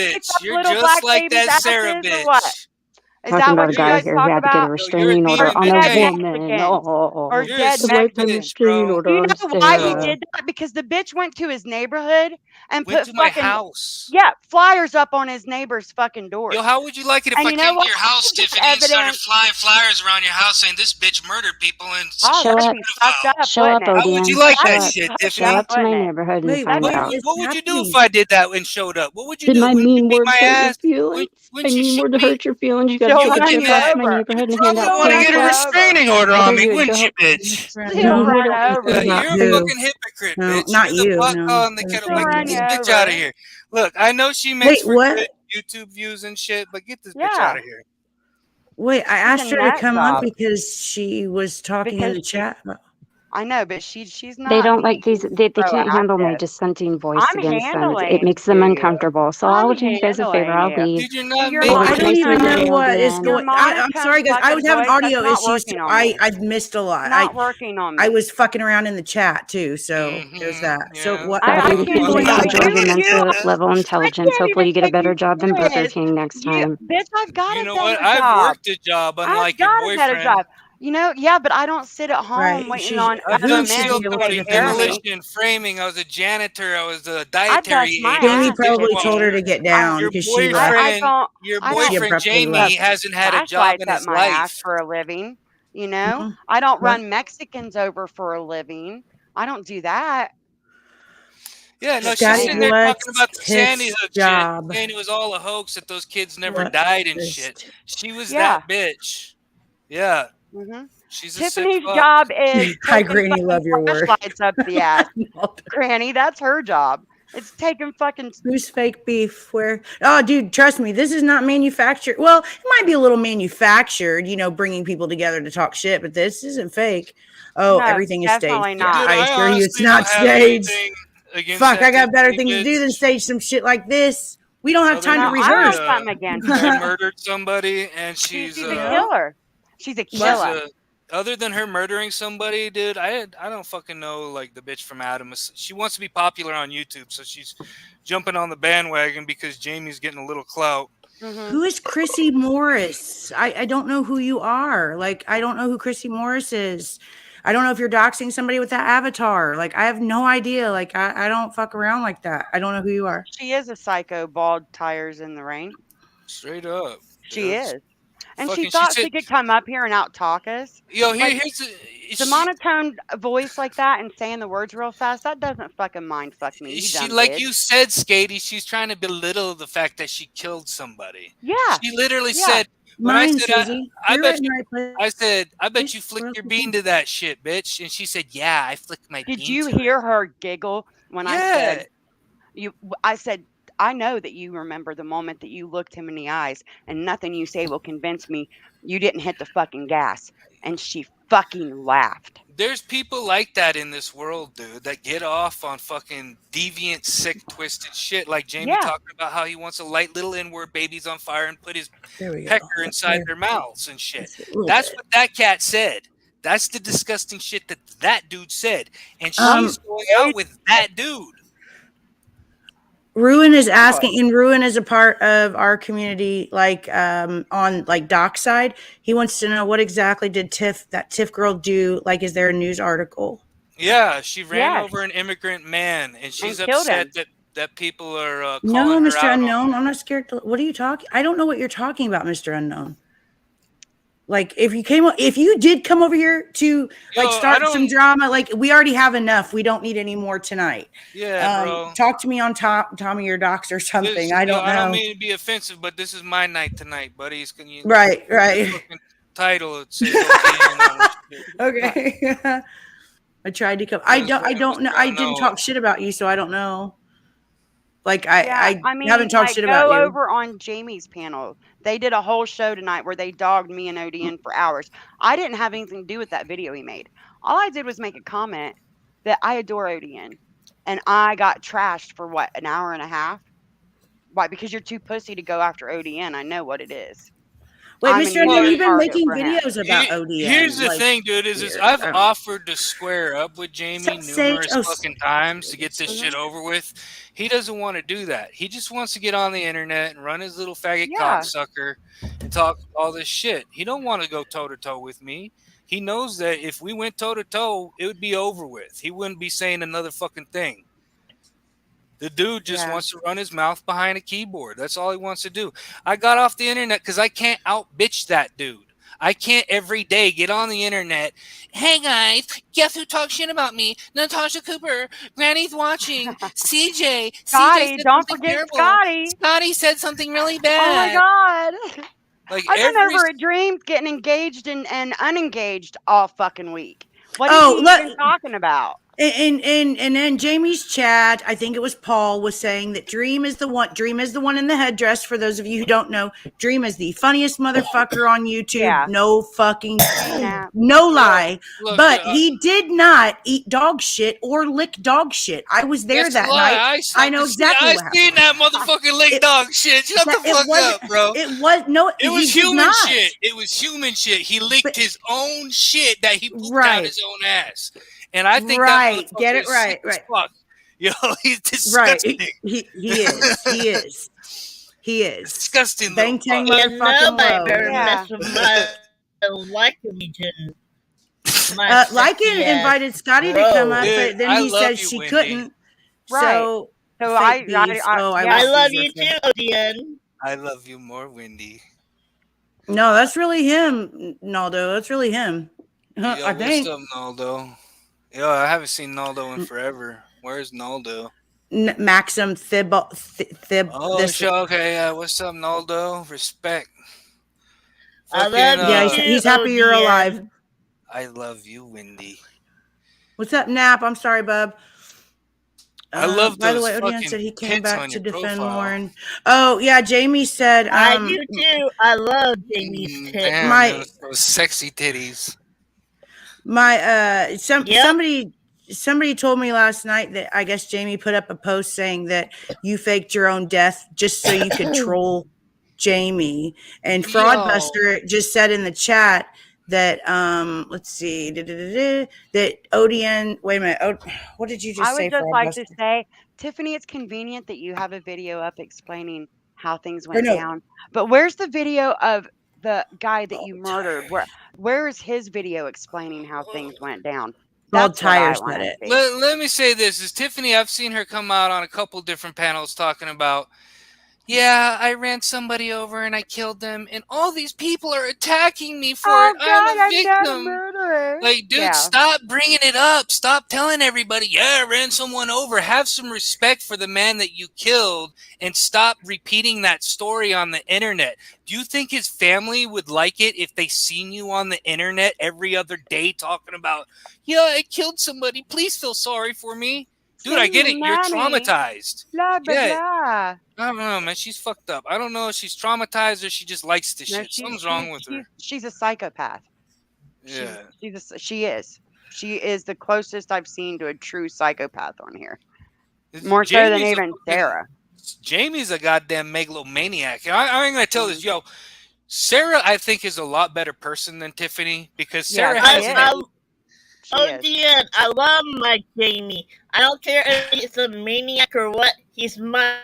bitch. You're little just black like babies' that Sarah asses or what? bitch. Is Talking that about what a you guy guys here who talk had to get a about? You're a restraining order demon on a Dead again. woman. Mexicans or Oh, You're a dead I'd like the stupid Mexicans. bitch, restraining bro. order You on know why he Sarah. did that? Because the bitch went to his neighborhood and Went put to my fucking house. flyers up on his neighbor's fucking doors. Yo, how would you like it if And I you know came to what? your house, There's Tiffany, and started evidence. flying flyers around your house saying this bitch murdered people and Oh, Show that'd up. be fucked up, Show wouldn't up, it? how would you ODN. like Show that That'd up. be shit, fucked Show Tiffany? up, up to my wouldn't it? neighborhood and Wait, find what out. is What would you do if happening? I did that and showed up? What would you Did do? my Wouldn't you mean beat words my hurt your ass? feelings? Wouldn't I you mean shoot more to me? hurt your feelings. You gotta She'll you run looking you at? my over. neighborhood and You hand probably out want to food get a stamps. restraining order What on are me, you? wouldn't Go. you, bitch? She'll No, we run don't over do you. You're a that. fucking hypocrite, No, bitch. not You're the you. pot No. calling the kettle She'll black. run Get you this bitch out of over. here. Look, I know she makes Wait, for what? good YouTube views and shit, but get this bitch Yeah. out of here. Wait, I She's a asked her to nut come up job. because she was talking in Because the she, chat. I know, but she's They not don't like these. being They can't handle my proactive. dissenting voice I'm against them. It handling makes them to you. uncomfortable. So I'm I'll do you guys a favor. handling I'll you. leave. Dude, you're But not your Well, I'll I wait till don't I making see even the know video what is again. your going. I'm monotone sorry, guys. I was fucking having voice, that's audio not issues, so working on me. I've missed a lot. Not working on I me. was fucking around in the chat too, so there's that. So Yeah. what? I Scotty, What if do you you can't do a want believe, to good do? but job of you, mental level I intelligence, can't hopefully even you get a take better you job than Burger serious. King next time. Bitch, I've got You a know what? better I've job. worked a job, I've unlike your got a better boyfriend. job. You know, yeah, but I don't sit at home Right? waiting She's on I've other done who should men steel be to able to coating, take get them care of out. me. demolition, framing. I was a janitor. I was a I'd dietary bust my aide. I was Jamie a ass if probably it, told her dishwasher. to get I, down Your because she I left. don't, your I She don't boyfriend abruptly Jamie left. hasn't had a job flashlights in up his my ass life. for a living. You know, Mhm. I don't What? run Mexicans over for a living. I don't do that. Yeah, no, Just she's Scotty, sitting saying. there talking what's about the Sandy Tiff's Hook shit, job? saying it was all a hoax, that those kids never What died and is? shit. She was Yeah. that bitch. Yeah, hmm she's a sick Tiffany's fuck. job is Hi, taking Granny. fucking Love your work. flashlights up the ass. Granny, that's her job. It's taking fucking. Who's fake beef? Where? Oh, dude, trust me, this is not manufactured. Well, it might be a little manufactured, bringing people together to talk shit, but this isn't fake. Oh, No, everything is staged. definitely Yeah, not. Dude, I I assure you, it's honestly not don't have staged. anything against Fuck, I that got better Tiffany things to do than bitch. stage some shit like this. We don't have Other time No, to than I she, have rehearse. something against she her. murdered somebody, and She's she's a Yeah. killer. She's a she's killer. a. Other than her murdering somebody, dude, I don't fucking know, like, the bitch from Adam. She wants to be popular on YouTube, so she's jumping on the bandwagon because Jamie's getting a little clout. Who is Chrissy Morris? I don't know who you are. Like, I don't know who Chrissy Morris is. I don't know if you're doxing somebody with that avatar. Like, I have no idea. Like, I don't fuck around like that. I don't know who you are. She is a psycho, bald tires in the rain. Straight up. She That's is. And she fucking. She thought said, she could come up here and out talk us. "Yo, Like, here's the monotone voice like that and saying the words real fast, that doesn't fucking mind fuck me, you she, dumb like bitch. you said, Skady. She's trying to belittle the fact that she killed somebody. Yeah. She literally Yeah. said, when I Mine, said, Susie. I You're bet right in you." the right place. I said, "I bet you Please, flicked where your else bean is to that shit, bitch." And she said, "Yeah, I flicked my Did bean you to hear it." her giggle when I Yeah. said I said, I know that you remember the moment that you looked him in the eyes and nothing you say will convince me you didn't hit the fucking gas. And she fucking laughed. There's people like that in this world, dude, that get off on fucking deviant, sick, twisted shit. Like Jamie Yeah. talking about how he wants to light little N-word babies on fire and put his There we go. pecker inside their mouths and shit. That's a little That's bit. what that cat said. That's the disgusting shit that dude said. And Um, she's going out with that dude. Ruin is asking, and Ruin is a part of our community, like on like Doc's side. He wants to know what exactly did that Tiff girl do? Like, is there a news article? Yeah, she ran Yes. over an immigrant man, and she's killed him. upset that people are No, calling her Mr. out on Unknown, I'm not scared. What are you talking? I don't know what you're talking about, Mr. Unknown. Like, if you did come over here to like Yo, I start some don't- drama, like we already have enough. We don't need any more tonight. Yeah, bro. Talk to me on Tommy or Docs or something. I don't know. I don't mean to be offensive, but this is my night tonight, buddies. Can you Right. fucking title it says ODN on this shit. Okay. I tried to come. I don't know. I didn't talk shit about you, so I don't know. Like I haven't talked shit about go you. over on Jamie's panel. They did a whole show tonight where they dogged me and ODN for hours. I didn't have anything to do with that video he made. All I did was make a comment that I adore ODN. And I got trashed for what, an hour and a half? Why? Because you're too pussy to go after ODN. I know what it is. Wait, I'm Mr. an Unknown, easy you've been target making for him. videos about ODN. Here's the like, thing, dude, is weird. I've Oh. offered to square up with Jamie numerous fucking times to get this shit over with. He doesn't want to do that. He just wants to get on the internet and run his little faggot cocksucker and talk all this shit. He don't want to go toe-to-toe with me. He knows that if we went toe-to-toe, it would be over with. He wouldn't be saying another fucking thing. The dude just wants to run his mouth behind a keyboard. That's all he wants to do. I got off the internet because I can't out-bitch that dude. I can't every day get on the internet. Hey, guys, guess who talks shit about me? Natasha Cooper. Granny's watching. CJ. Scotty, said don't something forget terrible. Scotty. Scotty said something really Oh, bad. my God. Like I've been every over at Dreams getting engaged and unengaged all fucking week. What is Oh, he look, even talking about? and then Jamie's chat, I think it was Paul, was saying that Dream is the one in the headdress. For those of you who don't know, Dream is the funniest motherfucker on YouTube. Yeah. No fucking Nah. no lie. look, But he did not eat dog shit or lick dog shit. I was there that's a that lie. night. I know exactly I what happened. seen that motherfucking lick It- dog shit. Shut the It fuck wasn't. up, bro. It was no. It was he did human not. shit. It was human shit. He licked But- his own shit that he pooped Right. out his own ass. And I think Right. that motherfucker Get it is right, sick as right. fuck. Yo, he's Right. disgusting. He is. He is. He is. Disgusting Bang little tang fuck. Yeah, motherfucking nobody low. better Yeah. mess with my like region. My Lycan sexy ass invited Skadi to bro. come up, Dude, but then I he love said you, she Wendy. couldn't. Right. So, So fake beef. I yeah. I wish love these you were fake. too, ODN. I love you more, Wendy. No, that's really him, Naldo. That's really him. Yo, I think. what's up, Naldo? Yo, I haven't seen Naldo in forever. Where's Naldo? Maxim Thib. Oh, This. sure, okay, yeah. What's up, Naldo? Respect. I Fucking, love Yeah, you too, he's happy you're ODN. alive. I love you, Wendy. What's up, Nap? I'm sorry, bub. I love By the those way, Odion fucking said he came tits back on to your defend profile. Lauren. Oh yeah, Jamie said. I do too. I love Jamie's tits. Damn, My- those sexy titties. My Yep. somebody told me last night that I guess Jamie put up a post saying that you faked your own death just so you could troll Jamie. And Fraudbuster just said in the chat that let's see that ODN. Wait a minute. What did you just I say? would just like to Fraudbuster? say, Tiffany, it's convenient that you have a video up explaining how things went no. down. But where's the video of the guy that you Oh, murdered? Where is his video explaining how things went down? Bald That's what I Tires want said to it. see. Let me say this. Is Tiffany, I've seen her come out on a couple different panels talking about, yeah, I ran somebody over and I killed them, and all these people are attacking me for Oh it. God, I'm a I'm not a victim. murderer. Like, dude, Yeah. stop bringing it up. Stop telling everybody, yeah, I ran someone over. Have some respect for the man that you killed and stop repeating that story on the internet. Do you think his family would like it if they seen you on the internet every other day talking about, yeah, I killed somebody. Please feel sorry for me. Dude, I Send get me it. You're money. traumatized. Blah blah Yeah. blah. I don't know, man. She's fucked up. I don't know if she's traumatized or she just likes the No, shit. Something's wrong with her. She's a psychopath. Yeah. She is. She is the closest I've seen to a true psychopath on here. More so than Jamie's a even fucking- Sarah. Jamie's a goddamn megalomaniac. And I ain't gonna tell this, yo. Sarah, I think, is a lot better person than Tiffany because Yeah, Sarah she has is. an She is. ODN, I love my Jamie. I don't care if he's a maniac or what. He's my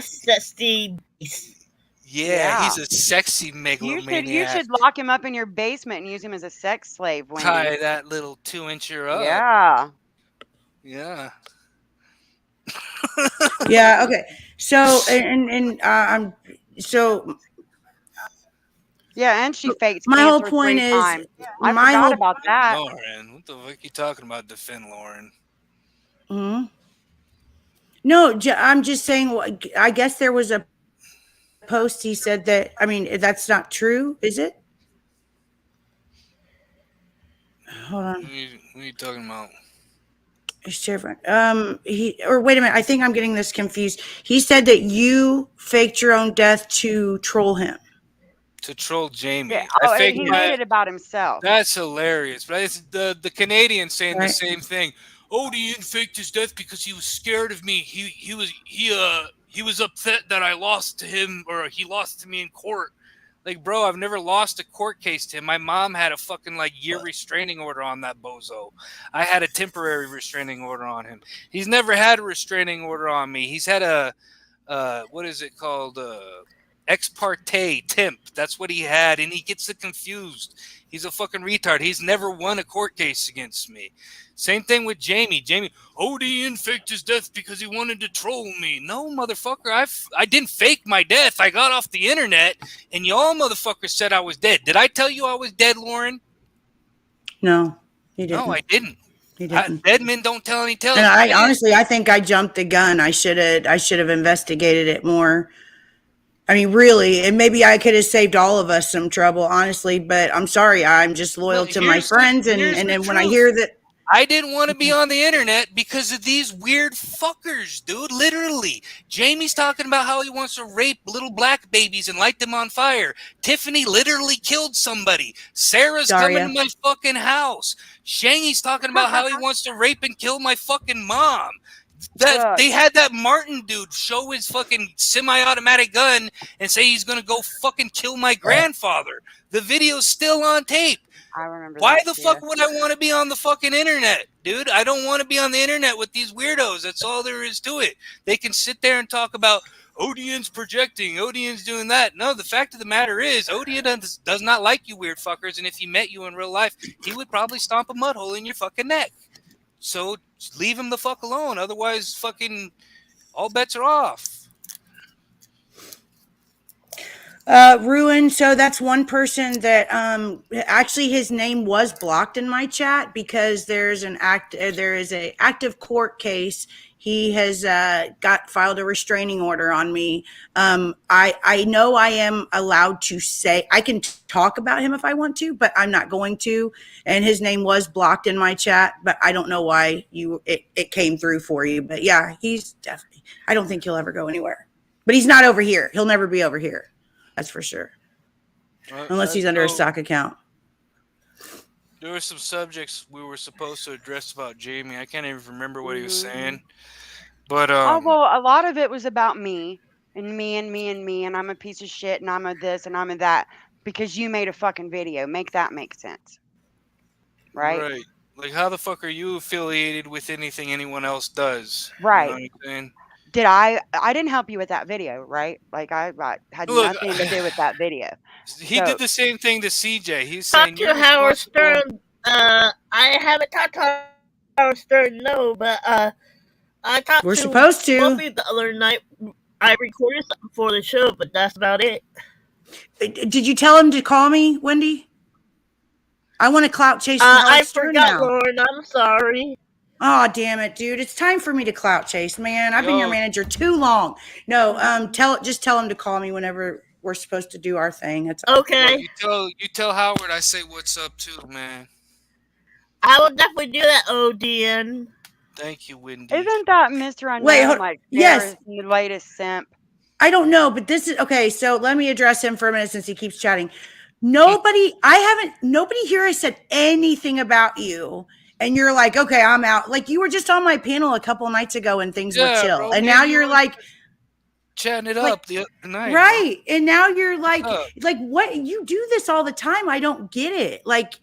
sexy beast. yeah, he's a sexy megalomaniac. You should lock him up in your basement and use him as a sex slave, Wendy. tie that little 2-incher up. Yeah. Yeah. Yeah. Okay. So I'm so Yeah, and she faked my whole cancer point 3 is times. I my forgot whole about that. Lauren, what the fuck you talking about? Defend Lauren. Hmm? No, I'm just saying. I guess there was a post. He said that. I mean, that's not true, is it? Hold on. What are you talking about? It's different. Wait a minute. I think I'm getting this confused. He said that you faked your own death to troll him. To troll Jamie. Yeah. I Oh, faked he my- made it about himself. That's hilarious. But it's the Canadian saying the Right. same thing. ODN faked his death because he was scared of me. He was upset that I lost to him or he lost to me in court. Like, bro, I've never lost a court case to him. My mom had a fucking year restraining order on that bozo. I had a temporary restraining order on him. He's never had a restraining order on me. He's had a what is it called? Ex parte temp. That's what he had, and he gets it confused. He's a fucking retard. He's never won a court case against me. Same thing with Jamie. ODN faked his death because he wanted to troll me. No, motherfucker. I didn't fake my death. I got off the internet, and y'all motherfuckers said I was dead. Did I tell you I was dead, Lauren? No, he didn't. No, I didn't. He didn't. Dead men don't tell any tales. And I honestly think I jumped the gun. I should have investigated it more. I mean, really, and maybe I could have saved all of us some trouble, honestly. But I'm sorry, I'm just loyal to my friends, and then when I hear that, I didn't want to be on the internet because of these weird fuckers, dude. Literally. Jamie's talking about how he wants to rape little black babies and light them on fire. Tiffany literally killed somebody. Sarah's coming to my fucking house. Shangy's talking about how he wants to rape and kill my fucking mom. That they had that Martin dude show his fucking semi-automatic gun and say he's gonna go fucking kill my grandfather. The video's still on tape. I remember. Why the fuck would I want to be on the fucking internet, dude? I don't want to be on the internet with these weirdos. That's all there is to it. They can sit there and talk about ODN's projecting, ODN's doing that. No, the fact of the matter is ODN does not like you weird fuckers, and if he met you in real life, he would probably stomp a mud hole in your fucking neck. So leave him the fuck alone. Otherwise, fucking all bets are off. Ruin. So that's one person that actually his name was blocked in my chat because there is a active court case. He has filed a restraining order on me. I know I am allowed to say I can talk about him if I want to, but I'm not going to. And his name was blocked in my chat, but I don't know why it came through for you. But yeah, he's definitely. I don't think he'll ever go anywhere. But he's not over here. He'll never be over here. That's for sure. Unless he's under a stock account. There were some subjects we were supposed to address about Jamie. I can't even remember what he was saying. But well, a lot of it was about me and me and me and me, and I'm a piece of shit and I'm a this and I'm a that because you made a fucking video. Make that make sense. Right? Right. Like, how the fuck are you affiliated with anything anyone else does? Right. You know what I'm saying? Did I didn't help you with that video, right? Like I had nothing to do with that video. He did the same thing to CJ. He's saying to Howard Stern. I haven't talked to Howard Stern, no, but I talked We're to supposed to. Buffy the other night. I recorded something for the show, but that's about it. Did you tell him to call me, Wendy? I want to clout chase Howard Stern now. I forgot, Lauren. I'm sorry. Oh, damn it, dude. It's time for me to clout chase, man. I've been your manager too long. No, just tell him to call me whenever we're supposed to do our thing. That's okay. Well, you tell Howard I say what's up too, man. I will definitely do that, ODN. Thank you, Wendy. Isn't that Mr. Unknown? Wait, like yes, the latest simp. I don't know, but this is okay. So let me address him for a minute since he keeps chatting. Nobody here has said anything about you. And you're like, okay, I'm out. Like you were just on my panel a couple of nights ago and things were chill. Bro, and now you're like chatting it up the night. Right. Bro. And now you're like what? You do this all the time. I don't get it. Like,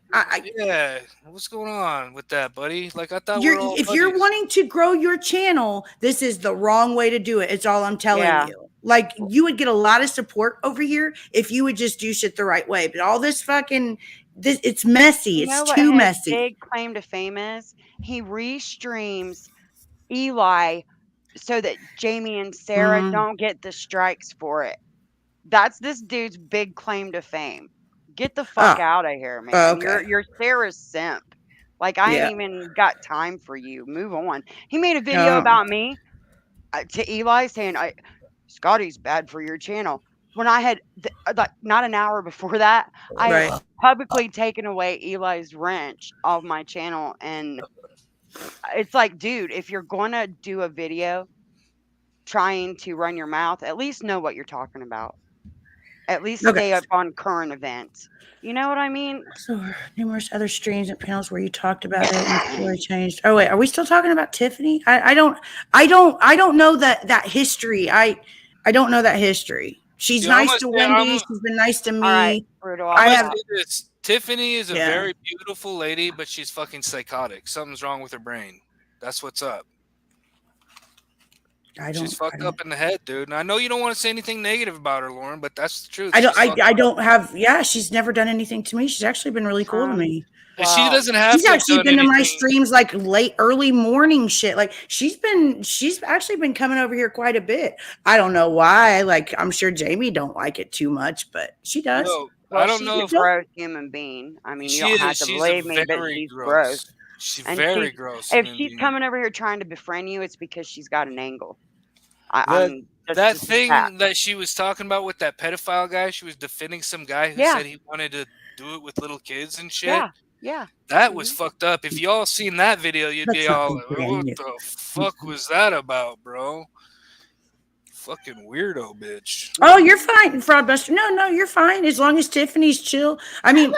yeah. What's going on with that, buddy? Like, I thought if you're wanting to grow your channel, this is the wrong way to do it. It's all I'm telling you. Like, you would get a lot of support over here if you would just do shit the right way. But all this fucking... it's messy. It's too messy. His big claim to fame is he restreams Eli so that Jamie and Sarah don't get the strikes for it. That's this dude's big claim to fame. Get the fuck out of here, man. You're Sarah's simp. Like, I ain't even got time for you. Move on. He made a video about me to Eli saying, Skadi's bad for your channel. When I had, not an hour before that, I had publicly taken away Eli's wrench off my channel. And it's like, dude, if you're going to do a video trying to run your mouth, at least know what you're talking about. At least stay up on current events. You know what I mean? So numerous other streams and panels where you talked about it and really changed. Oh wait, are we still talking about Tiffany? I don't know that history. I don't know that history. She's nice to Wendy. She's been nice to me. Tiffany is a very beautiful lady, but she's fucking psychotic. Something's wrong with her brain. That's what's up. She's fucked up in the head, dude. And I know you don't want to say anything negative about her, Lauren, but that's the truth. I don't have. Yeah, she's never done anything to me. She's actually been really cool to me. Wow. She doesn't have. She's actually been to my streams like early morning shit. Like she's actually been coming over here quite a bit. I don't know why. Like I'm sure Jamie don't like it too much, but she does. No, I don't know. She's a gross human being. I mean, you don't have to believe me, but she's gross. She's very gross. If she's coming over here trying to befriend you, it's because she's got an angle. I'm That just thing that she was talking about with that pedophile guy, she was defending some guy who Yeah. said he wanted to do it with little kids and shit. Yeah, yeah. That was fucked up. If y'all seen that video, you'd Let's be not all go like, there. what the fuck was that about, bro? Fucking weirdo bitch. Oh, you're fine, Fraudbuster. No, you're fine as long as Tiffany's chill. I mean,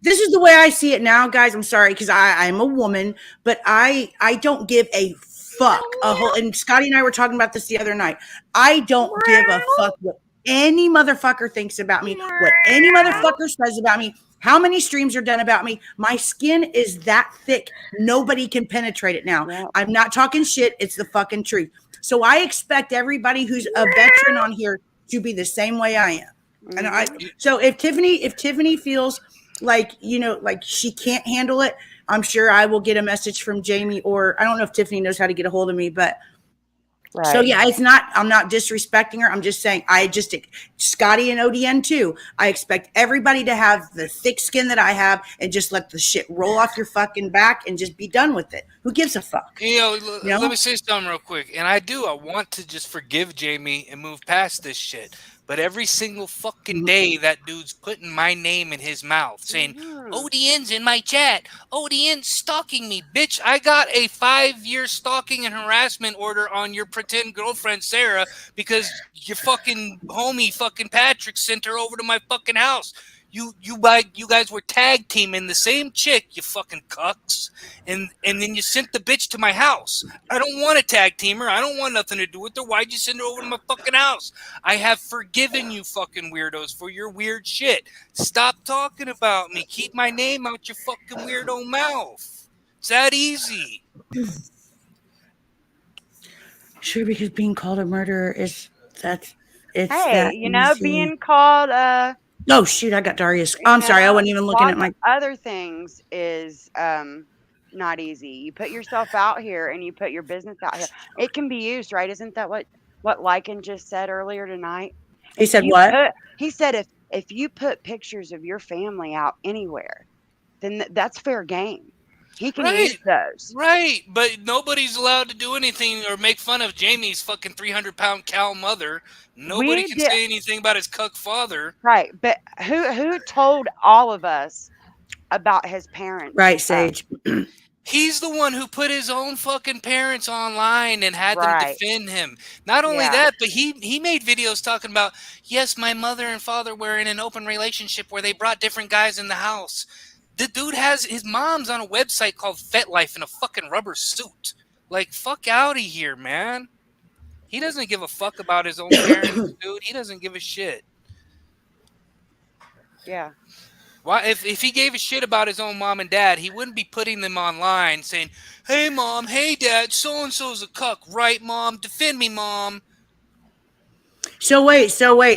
this is the way I see it now, guys. I'm sorry because I'm a woman, but I don't give a fuck a whole. And Scotty and I were talking about this the other night. I don't give a fuck what any motherfucker thinks about me, what any motherfucker says about me. How many streams are done about me? My skin is that thick. Nobody can penetrate it now. Yeah. I'm not talking shit. It's the fucking truth. So I expect everybody who's a veteran on here to be the same way I am. And so if Tiffany feels like, like she can't handle it, I'm sure I will get a message from Jamie, or I don't know if Tiffany knows how to get a hold of me, but so yeah, I'm not disrespecting her. I'm just saying, Scotty and ODN too. I expect everybody to have the thick skin that I have and just let the shit roll off your fucking back and just be done with it. Who gives a fuck? Let me say something real quick. And I want to just forgive Jamie and move past this shit. But every single fucking day, that dude's putting my name in his mouth, saying, ODN's in my chat. ODN's stalking me. Bitch, I got a 5-year stalking and harassment order on your pretend girlfriend, Sarah, because your fucking homie, fucking Patrick, sent her over to my fucking house. You guys were tag teaming the same chick, you fucking cucks, and then you sent the bitch to my house. I don't want to tag team her. I don't want nothing to do with her. Why'd you send her over to my fucking house? I have forgiven you fucking weirdos for your weird shit. Stop talking about me. Keep my name out your fucking weirdo mouth. It's that easy. Sure, because being called a murderer it's Hey, that easy. being called oh shoot, I got Darius. I'm sorry, I wasn't even looking at my other things is not easy. You put yourself out here and you put your business out here. It can be used, right? Isn't that what Lycan just said earlier tonight? He said what? He said if you put pictures of your family out anywhere, then that's fair game. He can use those. Right, but nobody's allowed to do anything or make fun of Jamie's fucking 300-pound cow mother. Nobody can say anything about his cuck father. Right, but who told all of us about his parents? Right, Sage. He's the one who put his own fucking parents online and had them defend him. Not only that, but he made videos talking about, yes, my mother and father were in an open relationship where they brought different guys in the house. The dude has his mom's on a website called FetLife in a fucking rubber suit. Like, fuck out of here, man. He doesn't give a fuck about his own parents, dude. He doesn't give a shit. Yeah. Why, if he gave a shit about his own mom and dad, he wouldn't be putting them online saying, hey, mom, hey, dad, so-and-so's a cuck, right, mom? Defend me, mom. So wait.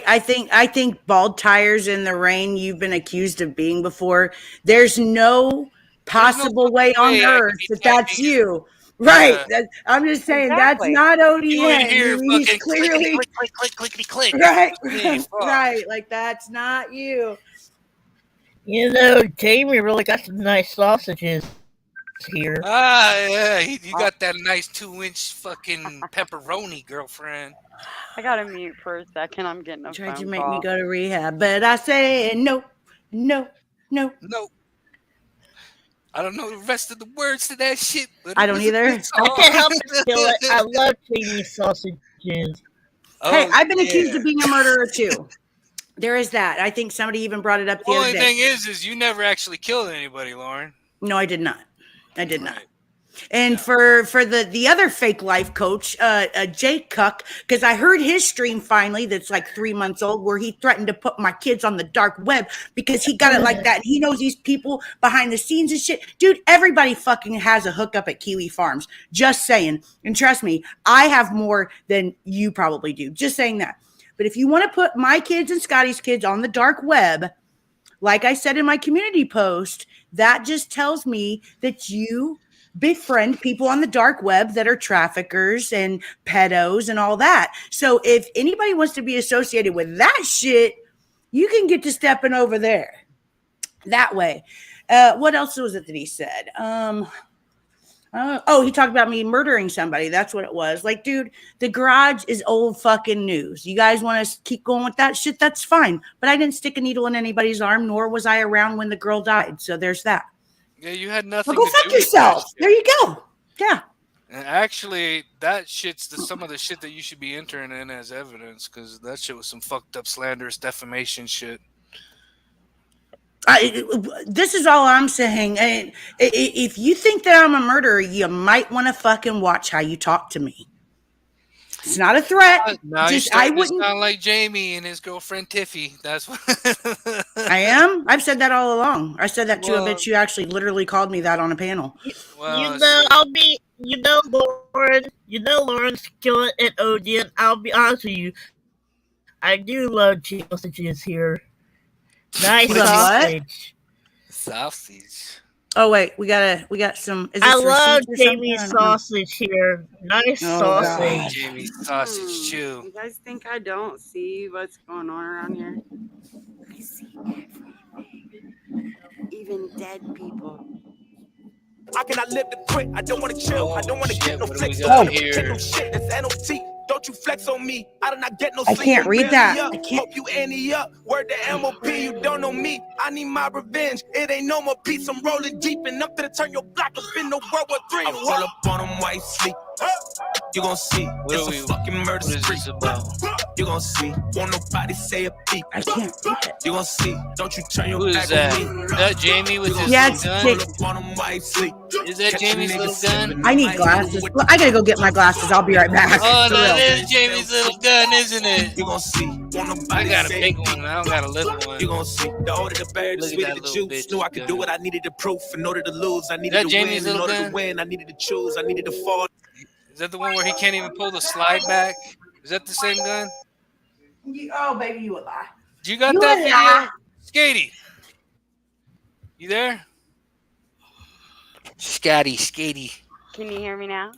I think bald tires in the rain you've been accused of being before. There's no possible way on earth that's you. Right. I'm just saying that's not ODN. He's clearly click. Right. Right. Like that's not you. Jamie really got some nice sausages here. Yeah, he got that nice 2-inch fucking pepperoni, girlfriend. I gotta mute for a second. I'm getting a tried phone to make call. me go to rehab, but I said no. I don't know the rest of the words to that shit, but I don't either. I can't help but feel it. I love Jamie's sausages. Hey, I've been accused of being a murderer too. There is that. I think somebody even brought it up the other day. The only thing is you never actually killed anybody, Lauren. No, I did not. Not. And for the other fake life coach, Jake Cuck, because I heard his stream finally that's like 3 months old where he threatened to put my kids on the dark web because he got it like that. And he knows these people behind the scenes and shit. Dude, everybody fucking has a hookup at Kiwi Farms. Just saying. And trust me, I have more than you probably do. Just saying that. But if you want to put my kids and Scotty's kids on the dark web, like I said in my community post, that just tells me that you befriend people on the dark web that are traffickers and pedos and all that. So if anybody wants to be associated with that shit, you can get to stepping over there that way. What else was it that he said? Oh, he talked about me murdering somebody. That's what it was. Like, dude, the garage is old fucking news. You guys want to keep going with that shit? That's fine. But I didn't stick a needle in anybody's arm, nor was I around when the girl died. So there's that. Yeah, you had nothing Well, go to fuck do with yourself. that There shit. you go. Yeah. And actually, that shit's some of the shit that you should be entering in as evidence, because that shit was some fucked up slanderous defamation shit. This is all I'm saying. And if you think that I'm a murderer, you might want to fucking watch how you talk to me. It's not a threat. Now you're Just I starting to wouldn't. sound like Jamie and his girlfriend Tiffy. That's what I am. I've said that all along. I said that to a Well- bitch. You actually literally called me that on a panel. Well, You know, Lauren's killing and ODN. I'll be honest with you. I do love cheese sausages here. Nice You love what? sausage. sausage. Oh wait, we got some. Is this I love receipts or something? Jamie's I don't know. sausage here. Nice Oh, sausage. God. Jamie's sausage chew. You guys think I don't see what's going on around here? I see everything. Even dead people. I cannot live to quit. I don't want to chill. I don't want to shit, get no what do we flicks. got Don't here? take no shit. That's NOT. Don't you flex on me. I do not get no I sleep. can't I'm read barely that. up. I can't- Hope you ante up. Word to MOP. You don't know me. I need my revenge. It ain't no more peace. I'm rolling deep and I'm gonna turn your block up in the World War III. I roll up on them white sleep. You gon' see. What It's are a we- fucking murder What is spree. this about? You gon' see. Won't nobody say a peep. I can't read it. You gon' see. Don't you turn your Who is back that? on me. Is that Jamie with his Yeah, little it's gun? Jake. Roll up on them white sleep. Is that Jamie's little gun? I need glasses. Look, I gotta go get my glasses. I'll be right back. Oh, For that real. is Jamie's little gun, isn't it? You gon' see. Won't nobody I got a say big a peep. one. I don't got a little one. You gon' see. The older the better, the Look at sweeter that the little juice. bitch Knew I could do gun. it. I needed the proof. In order to lose, I needed That to Jamie's win. In little order gun? to win, I needed to choose. I needed to fall. Is that the one where he can't even pull the slide back? Is that the same gun? Oh, baby, you a lie. You got You that a video? lie. Skady. You there? Skady. Can you hear me now?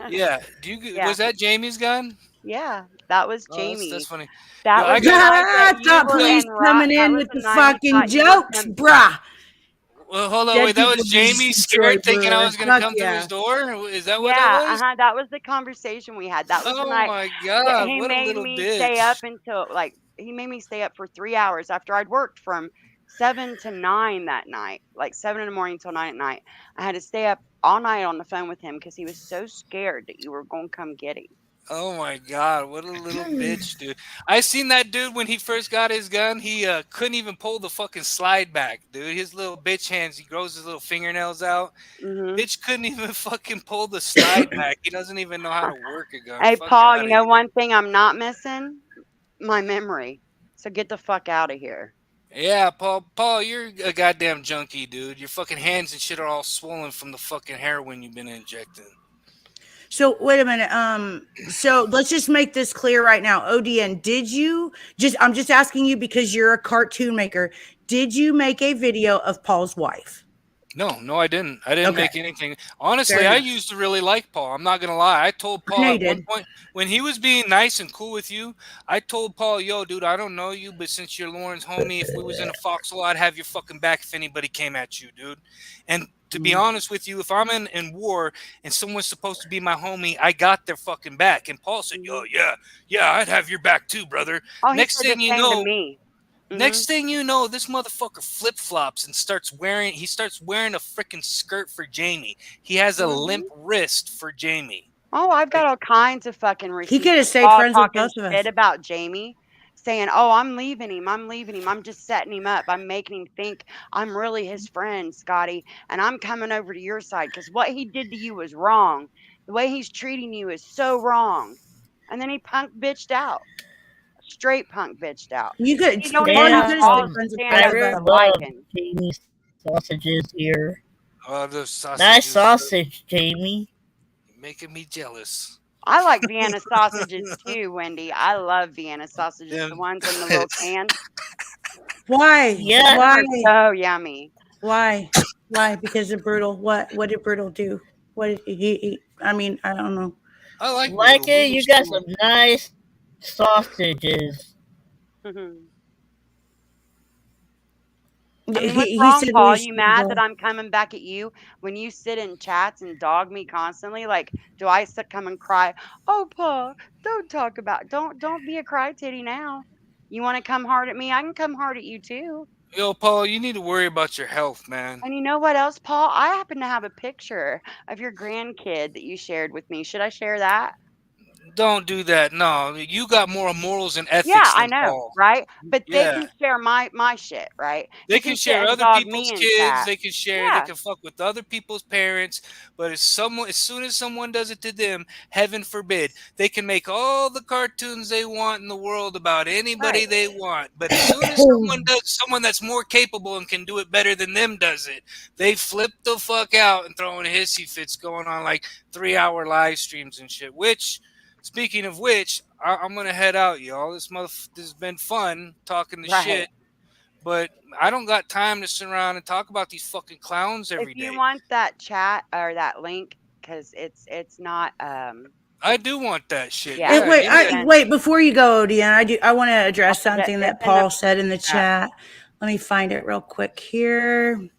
Yeah. Yeah. Was that Jamie's gun? Yeah, that was Oh, Jamie. that's funny. That Yo, I was got- the night that I you thought were police in coming that in was with the night you fucking thought you were jokes, tempted. bruh. Well, hold on. Dead Wait, that was people Jamie need scared, Detroit, thinking I bro. was gonna Fuck come through yeah. his door. Is that what Yeah, that was? that was the conversation we had. That was the Oh night my that god! he What a made little me bitch. stay up until he made me stay up for 3 hours after I'd worked from 7 to 9 that night, like 7 in the morning till 9 at night. I had to stay up all night on the phone with him because he was so scared that you were going to come get him. Oh my god! What a little bitch, dude. I seen that dude when he first got his gun. He couldn't even pull the fucking slide back, dude. His little bitch hands. He grows his little fingernails out. Hmm Bitch couldn't even fucking pull the slide back. He doesn't even know how to work a gun. Hey, Fuck Paul, outta you know here. one thing I'm not missing? My memory. So get the fuck out of here. Yeah, Paul, you're a goddamn junkie, dude. Your fucking hands and shit are all swollen from the fucking heroin you've been injecting. So wait a minute. So let's just make this clear right now. ODN, did you I'm just asking you because you're a cartoon maker. Did you make a video of Paul's wife? No, I didn't. I didn't Okay. make anything. Honestly, Fair I enough. used to really like Paul. I'm not gonna lie. I told Paul know at you one did. point when he was being nice and cool with you, I told Paul, "Yo, dude, I don't know you, but since you're Lauren's homie, if we was in a foxhole, I'd have your fucking back if anybody came at you, dude." And to be honest with you, if I'm in war and someone's supposed to be my homie, I got their fucking back. And Paul said, "Yo, yeah, I'd have your back too, brother." Oh, he Next said the thing you same know, to me. Mhm. Next thing you know, this motherfucker flip flops and starts wearing a freaking skirt for Jamie. He has a limp wrist for Jamie. Oh, I've got all kinds of fucking He receipts. could have of stayed Paul friends with talking both of us. shit about Jamie, saying, "Oh, I'm leaving him. I'm just setting him up. I'm making him think I'm really his friend, Skadi, and I'm coming over to your side because what he did to you was wrong. The way he's treating you is so wrong." And then he punk bitched out. Straight punk bitched out. You could You don't Paul, even you have could have Paul's stayed friends with stand both I up of really us. to love liking. Jamie's sausages here. Oh, those sausages. Nice sausage, Jamie. You're making me jealous. I like Vienna sausages too, Wendy. I love Vienna sausages, the Them- ones in the little can. Why? Yeah. Why? So yummy. Why? Why? Because of Brutal. What did Brutal do? What did he I mean, I don't know. I like Like Brutal. it, you got some nice sausages. I mean, what's he wrong, said Paul? we You should mad go. that I'm coming back at you when you sit in chats and dog me constantly? Like, do I come and cry? Oh, Paul, don't talk about. Don't be a cry titty now. You want to come hard at me? I can come hard at you too. Yo, Paul, you need to worry about your health, man. And you know what else, Paul? I happen to have a picture of your grandkid that you shared with me. Should I share that? Don't do that. No, you got more morals and Yeah, ethics I than know, Paul. right? But they Yeah. can share my shit, right? They He can can sit share and other dog people's me in kids. chat. They can share. They Yeah, can fuck with other people's parents. But as soon as someone does it to them, heaven forbid, they can make all the cartoons they want in the world about anybody right. they want. But as soon as someone that's more capable and can do it better than them does it, they flip the fuck out and throwing hissy fits, going on like 3-hour live streams and shit. Which, speaking of which, I'm gonna head out, y'all. This has been fun talking the Right. shit. But I don't got time to sit around and talk about these fucking clowns If every you day. want that chat or that link, because it's not I do want that shit. yeah, Yeah, give me that. Wait, before you go, ODN, I want to address I'll put something it's that in the Paul said in the chat. Let me find it real quick here.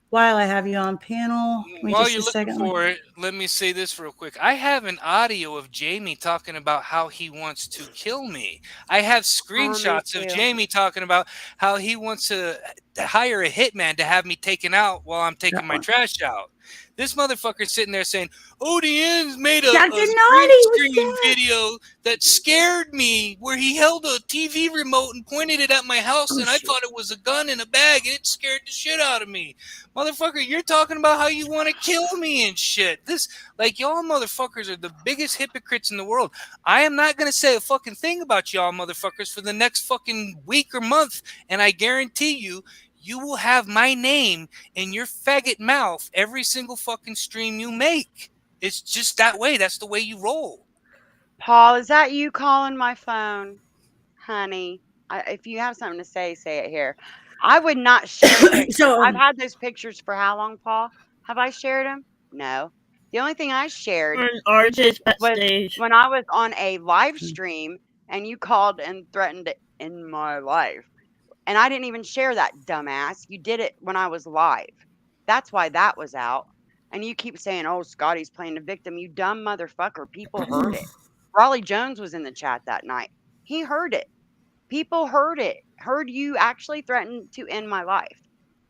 While I have you on panel, give me While just you're a looking second. for it, let me say this real quick. I have an audio of Jamie talking about how he wants to kill me. I have me screenshots of too. Jamie talking about how he wants to hire a hitman to have me taken out while I'm taking That my one. trash out. This motherfucker's sitting there saying, ODN's made a Dr. green Naughty was screen there. video that scared me where he held a TV remote and pointed it at my house and I thought it was a gun in a bag and it scared the shit out of me. Motherfucker, you're talking about how you want to kill me and shit. Y'all motherfuckers are the biggest hypocrites in the world. I am not going to say a fucking thing about y'all motherfuckers for the next fucking week or month. And I guarantee you, you will have my name in your faggot mouth every single fucking stream you make. It's just that way. That's the way you roll. Paul, is that you calling my phone? Honey, if you have something to say it here. I would not share the pictures. So, I've had those pictures for how long, Paul? Have I shared them? No. The only thing I shared RJ's was backstage. when I was on a live stream and you called and threatened to end my life. And I didn't even share that, dumbass. You did it when I was live. That's why that was out. And you keep saying, oh, Scotty's playing the victim. You dumb motherfucker. People heard it. Raleigh Jones was in the chat that night. He heard it. People heard it. Heard you actually threaten to end my life.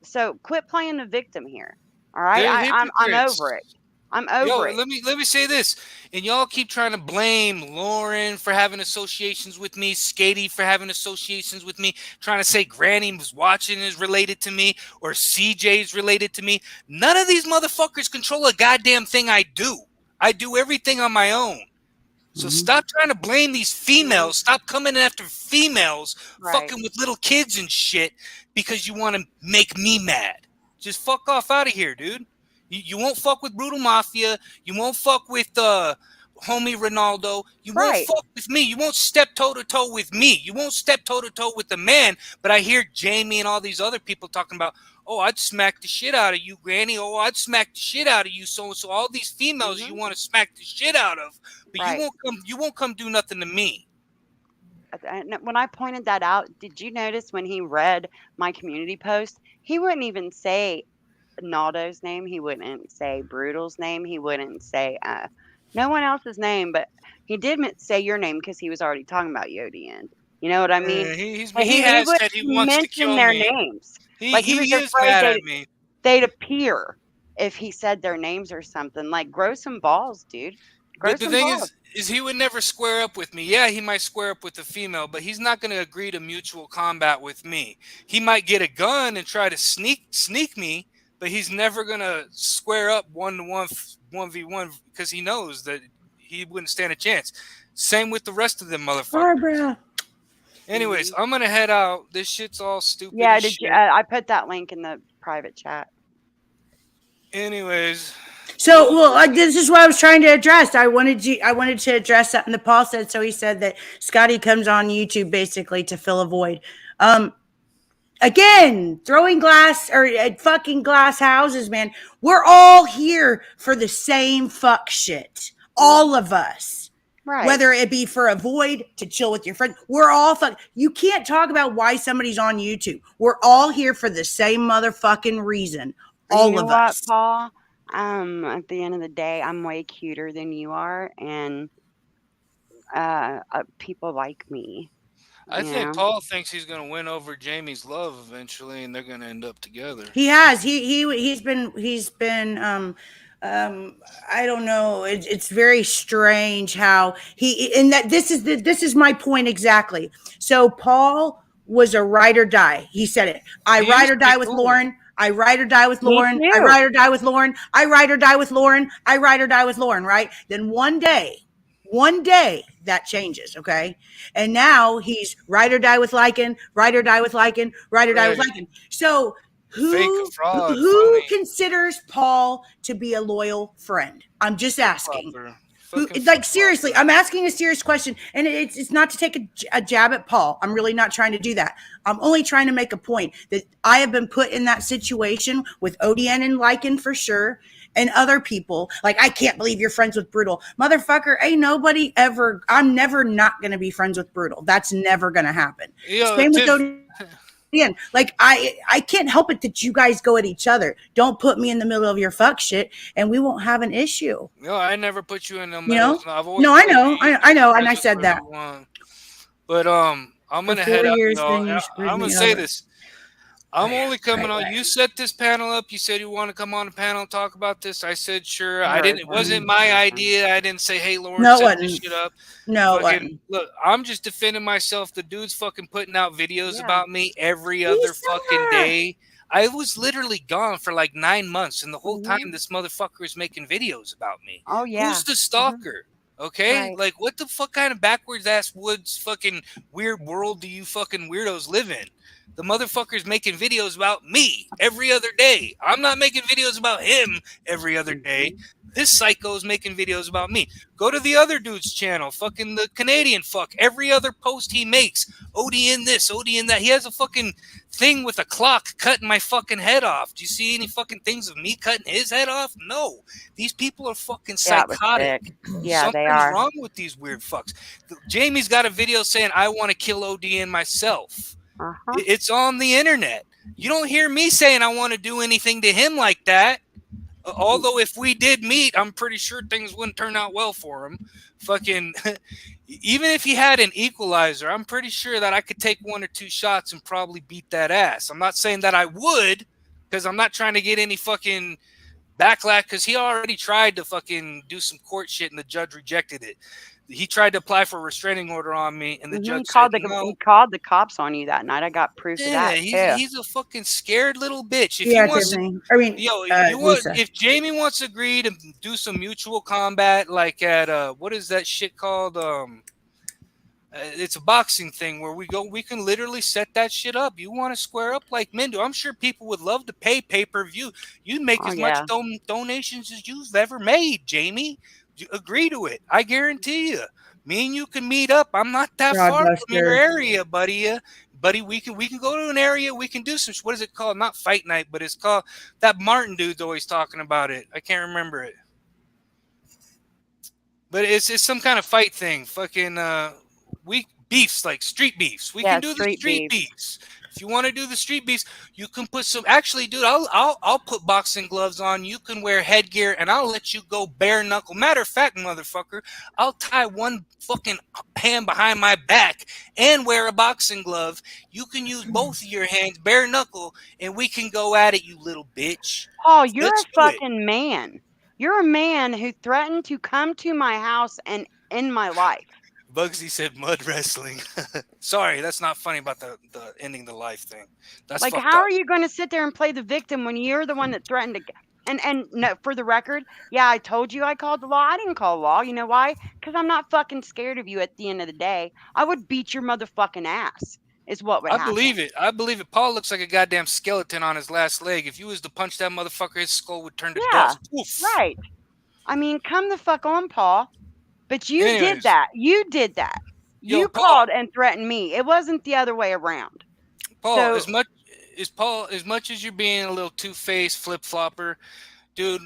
So quit playing the victim here. All right? They're I'm hypocrites. over it. I'm Yo, over it. let me say this, and y'all keep trying to blame Lauren for having associations with me, Skadi for having associations with me, trying to say Granny was watching is related to me, or CJ's related to me. None of these motherfuckers control a goddamn thing I do. I do everything on my own. So stop trying to blame these females. Stop coming after females, Right. fucking with little kids and shit, because you want to make me mad. Just fuck off out of here, dude. You won't fuck with Brutal Mafia. You won't fuck with homie Ronaldo. You won't Right. fuck with me. You won't step toe to toe with me. You won't step toe to toe with the man. But I hear Jamie and all these other people talking about, oh, I'd smack the shit out of you, Granny. Oh, I'd smack the shit out of you. So all these females you want to smack the shit out of, but Right. you won't come do nothing to me. And when I pointed that out, did you notice when he read my community post, he wouldn't even say Naldo's name. He wouldn't say Brutal's name. He wouldn't say no one else's name, but he did say your name because he was already talking about you, ODN. You know what I mean? He He has wouldn't said he wants to mention kill their me. names. He Like he was is afraid mad at me. they'd appear if he said their names or something. Like, grow some balls, dude. Grow The some thing balls. is he would never square up with me. Yeah, he might square up with the female, but he's not going to agree to mutual combat with me. He might get a gun and try to sneak me, but he's never going to square up 1-to-1, 1v1, because he knows that he wouldn't stand a chance. Same with the rest of them motherfuckers. Barbara. Anyways, I'm going to head out. This shit's all stupid. Yeah, as did shit. you? I put that link in the private chat. Anyways. So, this is what I was trying to address. I wanted to address something that Paul said. So he said that Scotty comes on YouTube basically to fill a void. Again, throwing glass or fucking glass houses, man. We're all here for the same fuck shit. All of us. Right. Whether it be for a void, to chill with your friend. We're all you can't talk about why somebody's on YouTube. We're all here for the same motherfucking reason. All you know of what, us. Paul? At the end of the day, I'm way cuter than you are, and people like me. I You think know? Paul thinks he's gonna win over Jamie's love eventually, and they're gonna end up together. He has. He's been I don't know. It's very strange how he and that this is my point exactly. So Paul was a ride or die. He said it. I He ride used or to be die with cool. Lauren. I ride or die with Me Lauren. I too. ride or die with Lauren. I ride or die with Lauren. I ride or die with Lauren, right? Then one day that changes, okay? And now he's ride or die with Lycan, ride or die with Lycan, ride or die with Right. Lycan. So Fake, who fraud, who phony, considers Paul to be a loyal friend? I'm just asking. flipper, Who, fucking like seriously, flip-flopper. I'm asking a serious question, and it's not to take a jab at Paul. I'm really not trying to do that. I'm only trying to make a point that I have been put in that situation with ODN and Lycan for sure, and other people. Like, I can't believe you're friends with Brutal. Motherfucker, ain't nobody ever, I'm never not going to be friends with Brutal. That's never going to happen. Yo, Same with Tiff, ODN. Like, I can't help it that you guys go at each other. Don't put me in the middle of your fuck shit, and we won't have an issue. no, I never put you in the You middle. know? I've always No, I told know. you I can be know. And friends I with said whoever that. you want. But I'm For gonna 4 head out. years, then you screwed I'm gonna me say over. this. I'm only coming Right. on. You set this panel up. You said you want to come on the panel and talk about this. I said sure. You're I didn't. It open. wasn't my idea. I didn't say, "Hey, Lauren, No, it set this wasn't. shit up." No, it Fucking wasn't. look. I'm just defending myself. The dude's fucking putting out videos Yeah. about me every He's other fucking somewhere. day. I was literally gone for like 9 months, and the whole Mhm. time this motherfucker is making videos about me. Oh yeah. Who's the stalker? Okay, Right. like what the fuck kind of backwards ass woods fucking weird world do you fucking weirdos live in? The motherfucker's making videos about me every other day. I'm not making videos about him every other day. This psycho's making videos about me. Go to the other dude's channel, fucking the Canadian fuck. Every other post he makes, ODN this, ODN that. He has a fucking thing with a clock cutting my fucking head off. Do you see any fucking things of me cutting his head off? No. These people are fucking Yeah, it was psychotic. sick. Yeah, they Something's are. wrong with these weird fucks. Jamie's got a video saying, I want to kill ODN myself. Uh-huh. It's on the internet. You don't hear me saying I want to do anything to him like that. Although if we did meet, I'm pretty sure things wouldn't turn out well for him. Fucking, even if he had an equalizer, I'm pretty sure that I could take 1 or 2 shots and probably beat that ass. I'm not saying that I would, because I'm not trying to get any fucking backlash, because he already tried to fucking do some court shit and the judge rejected it. He tried to apply for a restraining order on me, and the He judge called said the no. he called the cops on you that night. I got proof of Yeah, that too. he's a fucking scared little bitch. If Yeah, he wants to, Tiffany. I mean, yo, you want Lisa. if Jamie wants to agree to do some mutual combat, like at what is that shit called? It's a boxing thing where we can literally set that shit up. You want to square up like men do? I'm sure people would love to pay per view. You'd make Oh as yeah. much donations as you've ever made, Jamie. You agree to it? I guarantee you. Me and you can meet up. I'm not that far from your Broadbuster. area, buddy. We can go to an area. We can do some. What is it called? Not fight night, but it's called that Martin dude's always talking about it. I can't remember it, but it's some kind of fight thing. Fucking we beefs like street beefs. We Yeah, can do the street street beef. beefs. If you want to do the street beefs, you can put some. Actually, dude, I'll put boxing gloves on. You can wear headgear, and I'll let you go bare knuckle. Matter of fact, motherfucker, I'll tie one fucking hand behind my back and wear a boxing glove. You can use both of your hands bare knuckle, and we can go at it, you little bitch. Paul, you're Let's a do it. fucking man. You're a man who threatened to come to my house and end my life. Bugsy said mud wrestling. Sorry, that's not funny about the ending the life thing. That's Like, fucked how up. are you going to sit there and play the victim when you're the one that threatened to? And no, for the record, yeah, I told you I called the law. I didn't call the law. You know why? Because I'm not fucking scared of you. At the end of the day, I would beat your motherfucking ass. Is what would I happen. believe it. I believe it. Paul looks like a goddamn skeleton on his last leg. If you was to punch that motherfucker, his skull would turn to Yeah, dust. Oof. right. I mean, come the fuck on, Paul. But you Anyways. did that. You did that. Yo, You Paul. called and threatened me. It wasn't the other way around. Paul, So- as much as you're being a little two-faced flip-flopper, dude,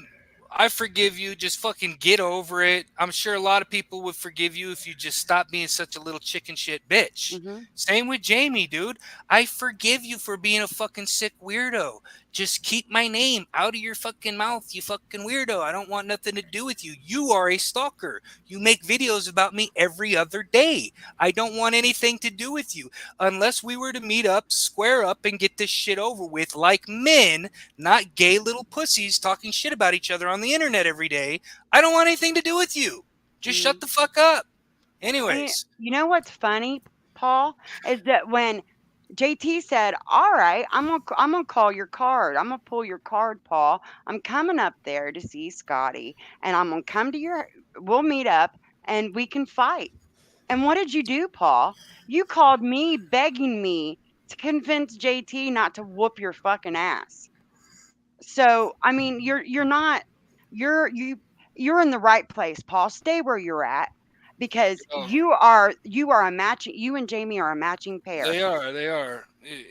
I forgive you. Just fucking get over it. I'm sure a lot of people would forgive you if you just stop being such a little chicken shit bitch. Mm-hmm. Same with Jamie, dude. I forgive you for being a fucking sick weirdo. Just keep my name out of your fucking mouth, you fucking weirdo. I don't want nothing to do with you. You are a stalker. You make videos about me every other day. I don't want anything to do with you. Unless we were to meet up, square up, and get this shit over with like men, not gay little pussies talking shit about each other on the internet every day. I don't want anything to do with you. Just shut the fuck up. Anyways. You know what's funny, Paul, is that when JT said, "All right, I'm gonna call your card. I'm gonna pull your card, Paul. I'm coming up there to see Scotty, and I'm gonna come to your. We'll meet up, and we can fight." And what did you do, Paul? You called me begging me to convince JT not to whoop your fucking ass. So, I mean, you're not you're in the right place, Paul. Stay where you're at because Oh, you are a matching you and Jamie are a matching pair. they are. They are.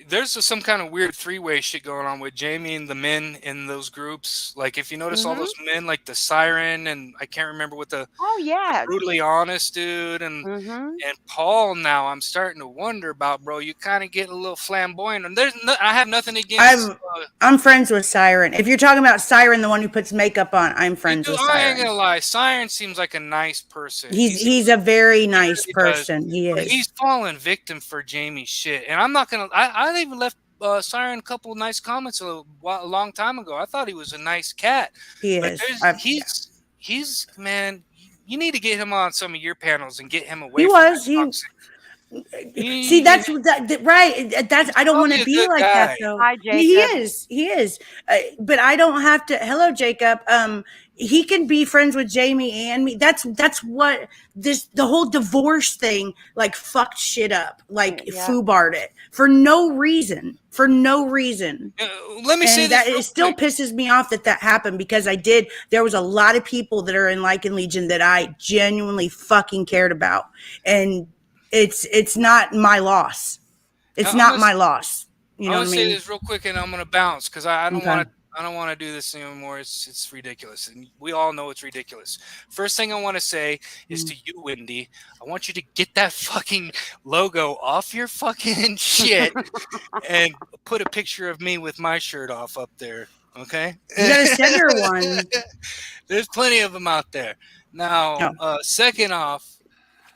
There's some kind of weird three-way shit going on with Jamie and the men in those groups. Like, if you notice all Mhm. those men, like the Siren, and I can't remember what the Oh yeah. Brutally Honest dude, and Mhm. Paul. Now I'm starting to wonder about, bro. You kind of get a little flamboyant, and I have nothing against. I'm friends with Siren. If you're talking about Siren, the one who puts makeup on, I'm friends with I ain't Siren. gonna lie. Siren seems like a nice person. He's a very nice really person. He But is. he's fallen victim for Jamie's shit, and I'm not gonna. I even left Siren a couple of nice comments a long time ago. I thought he was a nice cat. He But is. he's man. You need to get him on some of your panels and get him away He from was. that He toxic. see that's right. That's I don't want probably to a be good like guy. that though. Hi, He Jacob. is. He is. But I don't have to. Hello, Jacob. He can be friends with Jamie and me. That's what the whole divorce thing like fucked shit up. Like Yeah. foobarred it for no reason. For no reason. Let me say And this that real it still quick. pisses me off that happened because there was a lot of people that are in Lycan Legion that I genuinely fucking cared about. And it's not my loss. It's I'm not gonna, my loss. You I'm know gonna what I say mean? this real quick, and I'm gonna bounce because I don't Okay. want to. I don't want to do this anymore. It's ridiculous, and we all know it's ridiculous. First thing I want to say is to you, Wendy. I want you to get that fucking logo off your fucking shit and put a picture of me with my shirt off up there. Okay. You gotta send her one. There's plenty of them out there. Now, No. second off,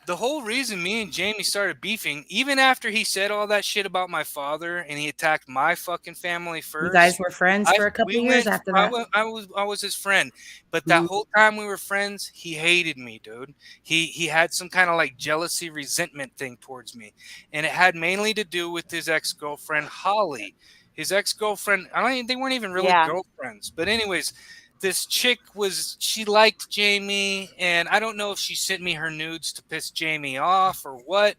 the whole reason me and Jamie started beefing, even after he said all that shit about my father and he attacked my fucking family You guys first, were friends for a couple we of years went. after that. I was his friend, but that Mhm. whole time we were friends, he hated me, dude. He had some kind of like jealousy, resentment thing towards me, and it had mainly to do with his ex girlfriend Holly. His ex girlfriend. They weren't even really Yeah. girlfriends, but anyways. This chick she liked Jamie, and I don't know if she sent me her nudes to piss Jamie off or what,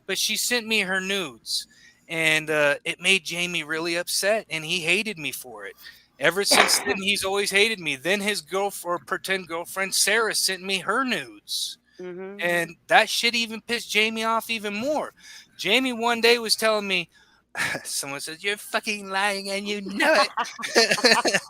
but she sent me her nudes, and it made Jamie really upset, and he hated me for it. Ever since then, he's always hated me. Then his girlfriend, or pretend girlfriend, Sarah, sent me her nudes, Mhm. and that shit even pissed Jamie off even more. Jamie one day was telling me, someone says, "You're fucking lying and you know it."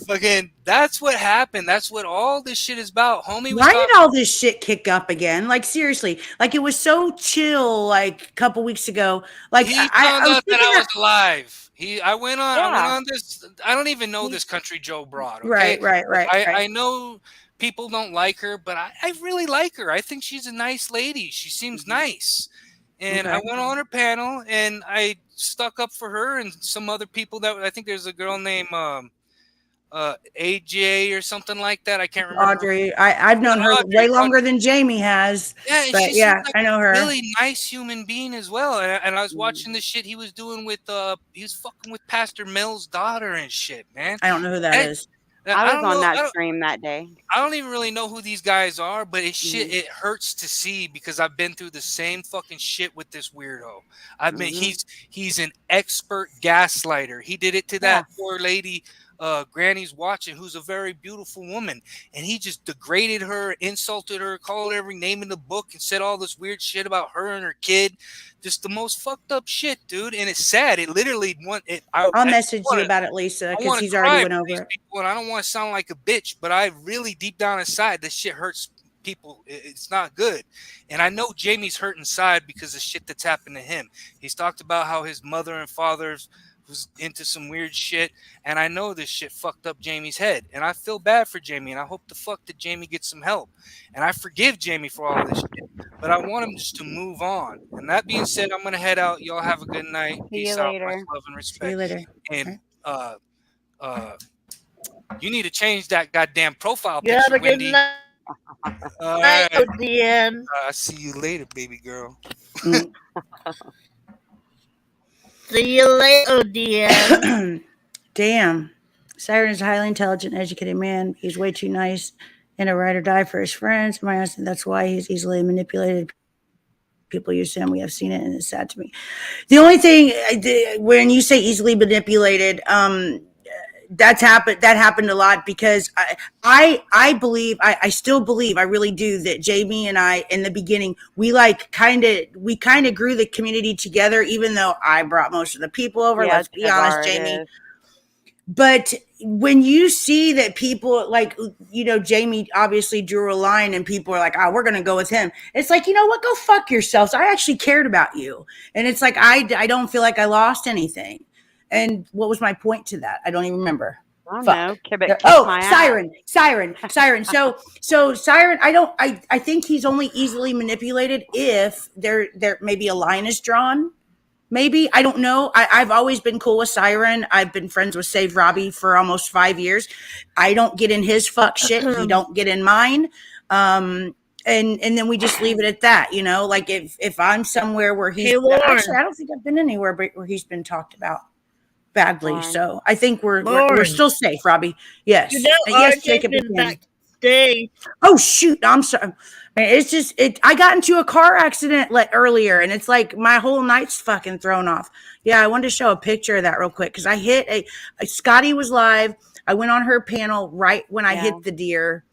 Fucking, that's what happened. That's what all this shit is about. Homie was Why talking. did all this shit kick up again? Like seriously, like it was so chill like a couple weeks ago. Like He I found was out that thinking I was alive. I went Yeah. on this. I don't even know this country Joe Broad. Okay, right. I know people don't like her, but I really like her. I think she's a nice lady. She seems nice. And I Okay. went on her panel and I stuck up for her and some other people that I think there's a girl named AJ or something like that. I can't remember. Audrey, I've known her Audrey, way longer than Jamie has. yeah, and But she seems yeah, like I know a her. really nice human being as well. And I was watching the shit he was doing with he was fucking with Pastor Mel's daughter and shit, man. I don't know who that And is. I was don't on know. that stream that day. I don't even really know who these guys are, but it hurts to see because I've been through the same fucking shit with this weirdo. I've been he's an expert gaslighter. He did it to that poor lady Granny's watching, who's a very beautiful woman, and he just degraded her, insulted her, called her every name in the book, and said all this weird shit about her and her kid. Just the most fucked up shit, dude. And it's sad. It literally I'll message you about it, Lisa, I because want he's to already cry went for over these it. people, and I don't want to sound like a bitch, but I really deep down inside, this shit hurts people. It's not good. And I know Jamie's hurt inside because of shit that's happened to him. He's talked about how his mother and father's was into some weird shit, and I know this shit fucked up Jamie's head, and I feel bad for Jamie, and I hope the fuck that Jamie gets some help, and I forgive Jamie for all this shit, but I want him just to move on. And that being said, I'm gonna head out. Y'all have a good night. See Peace you out. later. Much love and See you respect. later. And you need to change that goddamn profile You picture, have a good Wendy. night, All right. ODN. I'll see you later, baby girl. Mm. See you later, ODN. Damn. Siren is a highly intelligent, educated man. He's way too nice and a ride or die for his friends. My husband, that's why he's easily manipulated. People use him. We have seen it, and it's sad to me. The only thing when you say easily manipulated, that happened a lot, because I believe, I still believe, I really do, that Jamie and I in the beginning, we kind of grew the community together, even though I brought most of the people over. Yeah, Let's it's be honest, bizarre, it Jamie. is. But when you see that people Jamie obviously drew a line, and people are like, oh, we're going to go with him. It's like, you know what? Go fuck yourselves. I actually cared about you. And it's like, I don't feel like I lost anything. And what was my point to that? I don't even remember. I don't Fuck. know. Kibbit kicked Oh, my ass. Siren. So Siren, I think he's only easily manipulated if there maybe a line is drawn. Maybe, I don't know. I've always been cool with Siren. I've been friends with Save Robbie for almost 5 years. I don't get in his fuck shit. He don't get in mine. And then we just leave it at that, like if I'm somewhere where he's, Hey, Lauren. actually, I don't think I've been anywhere where he's been talked about badly. Lauren. So I think we're Lauren. still safe, Robbie. Yes. You know, Yes, RJ's Jacob. been backstage. Oh shoot, I'm sorry. Man, it's just I got into a car accident earlier, and it's like my whole night's fucking thrown off. Yeah, I wanted to show a picture of that real quick, because I hit a Skadi was live. I went on her panel right when I hit the deer.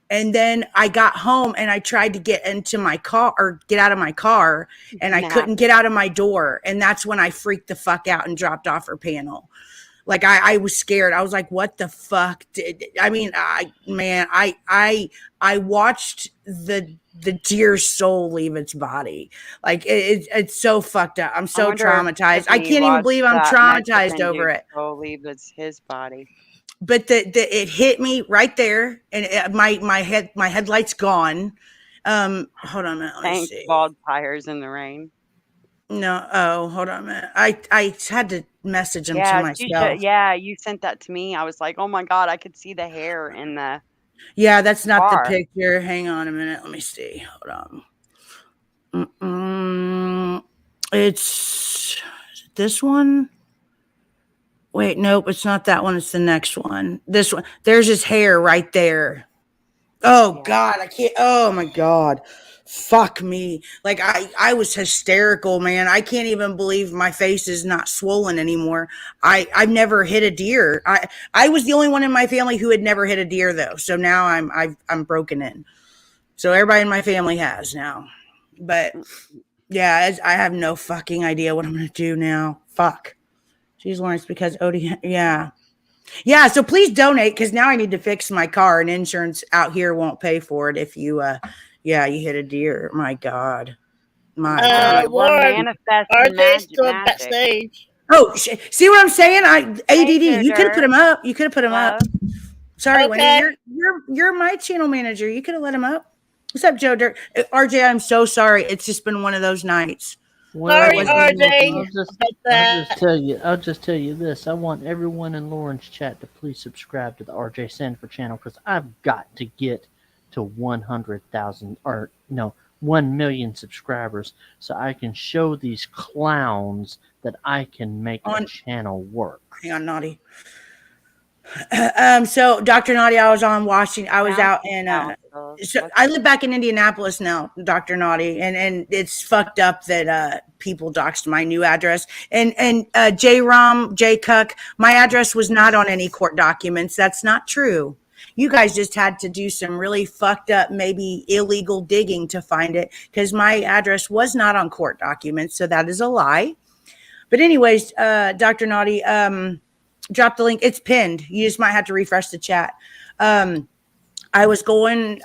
And then I got home, and I tried to get into my car, or get out of my car, and I couldn't get out of my door. And that's when I freaked the fuck out and dropped off her panel. Like I was scared. I was like, what the fuck? I watched the deer's soul leave its body. Like it's so fucked up. I'm so traumatized. I can't even believe I'm traumatized over it. Soul leave his body. But it hit me right there, and my headlight's gone. Hold on a minute. Let me see. Bald tires in the rain. No. Oh, hold on a minute. I had to message him to myself. You sent that to me. I was like, oh my God, I could see the hair in the. Yeah, that's not car. the picture. Hang on a minute. Let me see. Hold on. It's this one. Wait, nope, it's not that one. It's the next one. This one. There's his hair right there. Oh God, I can't. Oh my God. Fuck me. Like I was hysterical, man. I can't even believe my face is not swollen anymore. I've never hit a deer. I was the only one in my family who had never hit a deer though. So now I'm broken in. So everybody in my family has now. But yeah, I have no fucking idea what I'm gonna do now. Fuck. Jeez, Lawrence, because ODN, yeah. So please donate, because now I need to fix my car, and insurance out here won't pay for it if you you hit a deer. My God. God. Lauren, RJ's still backstage. Oh, see what I'm saying? ADD. You could have put him up. You could have put him up. Sorry, Okay. Wendy. You're my channel manager. You could have let him up. What's up, Joe Dirt? RJ, I'm so sorry. It's just been one of those nights. Sorry, RJ. I'll just tell you this. I want everyone in Lauren's chat to please subscribe to the RJ Sanford channel, because I've got to get to 100,000 or no 1 million subscribers so I can show these clowns that I can make the channel work. Hang on, Naughty. So Dr. Naughty, I was out in so I live back in Indianapolis now, Dr. Naughty, and it's fucked up that people doxed my new address. And J Cuck, my address was not on any court documents. That's not true. You guys just had to do some really fucked up, maybe illegal digging to find it, because my address was not on court documents. So that is a lie. But anyways, Dr. Naughty, drop the link. It's pinned. You just might have to refresh the chat. I was going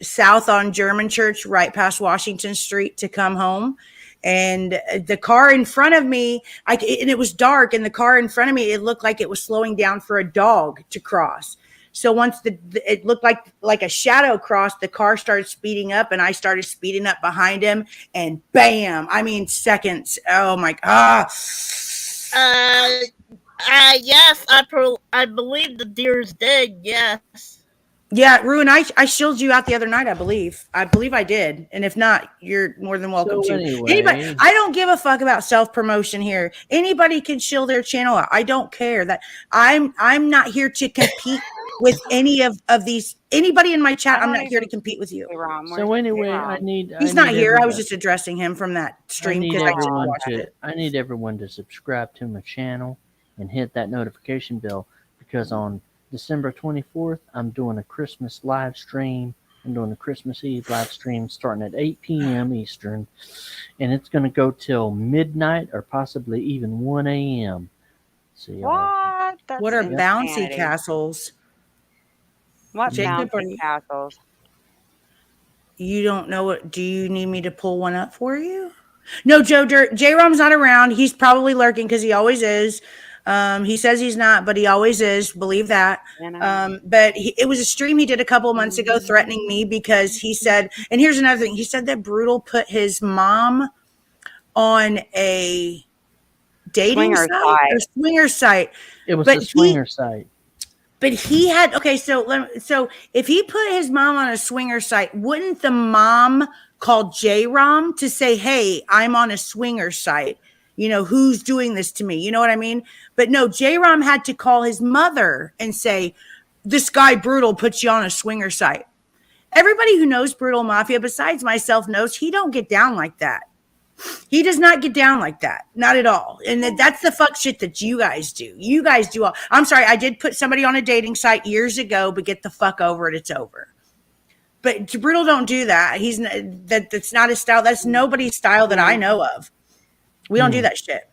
south on German Church, right past Washington Street to come home. And the car in front of me, and it was dark, and the car in front of me, it looked like it was slowing down for a dog to cross. So once it looked like a shadow crossed, the car started speeding up, and I started speeding up behind him, and bam! I mean, seconds. Oh my God. Yes, I believe the deer is dead. Yes. Yeah, Ruin, I shielded you out the other night, I believe. I did. And if not, you're more than welcome to. Anyway, Anybody, I don't give a fuck about self-promotion here. Anybody can shield their channel out. I don't care. That I'm not here to compete with any of these. Anybody in my chat, I'm not here to compete with you. So anyway, I need. He's not here. I was just addressing him from that stream because I need everyone to subscribe to my channel and hit that notification bell, because on December 24th, I'm doing a Christmas live stream. I'm doing a Christmas Eve live stream starting at 8 p.m. Eastern, and it's going to go till midnight or possibly even 1 a.m. So, what are bouncy castles? What bouncy castles? You don't know what? Do you need me to pull one up for you? No, Joe Dirt. J-Rom's not around. He's probably lurking because he always is. He says he's not, but he always is. Believe that. But it was a stream he did a couple of months ago threatening me because he said, and here's another thing. He said that Brutal put his mom on a dating swinger site. It was a swinger site. But he had, okay, so if he put his mom on a swinger site, wouldn't the mom call J-Rom to say, hey, I'm on a swinger site? You know, who's doing this to me? You know what I mean? But no, J-Rom had to call his mother and say, this guy Brutal puts you on a swinger site. Everybody who knows Brutal Mafia, besides myself, knows he don't get down like that. He does not get down like that. Not at all. And that's the fuck shit that you guys do. You guys do all. I'm sorry, I did put somebody on a dating site years ago, but get the fuck over it. It's over. But Brutal don't do that. That's not his style. That's nobody's style that I know of. We don't do that shit.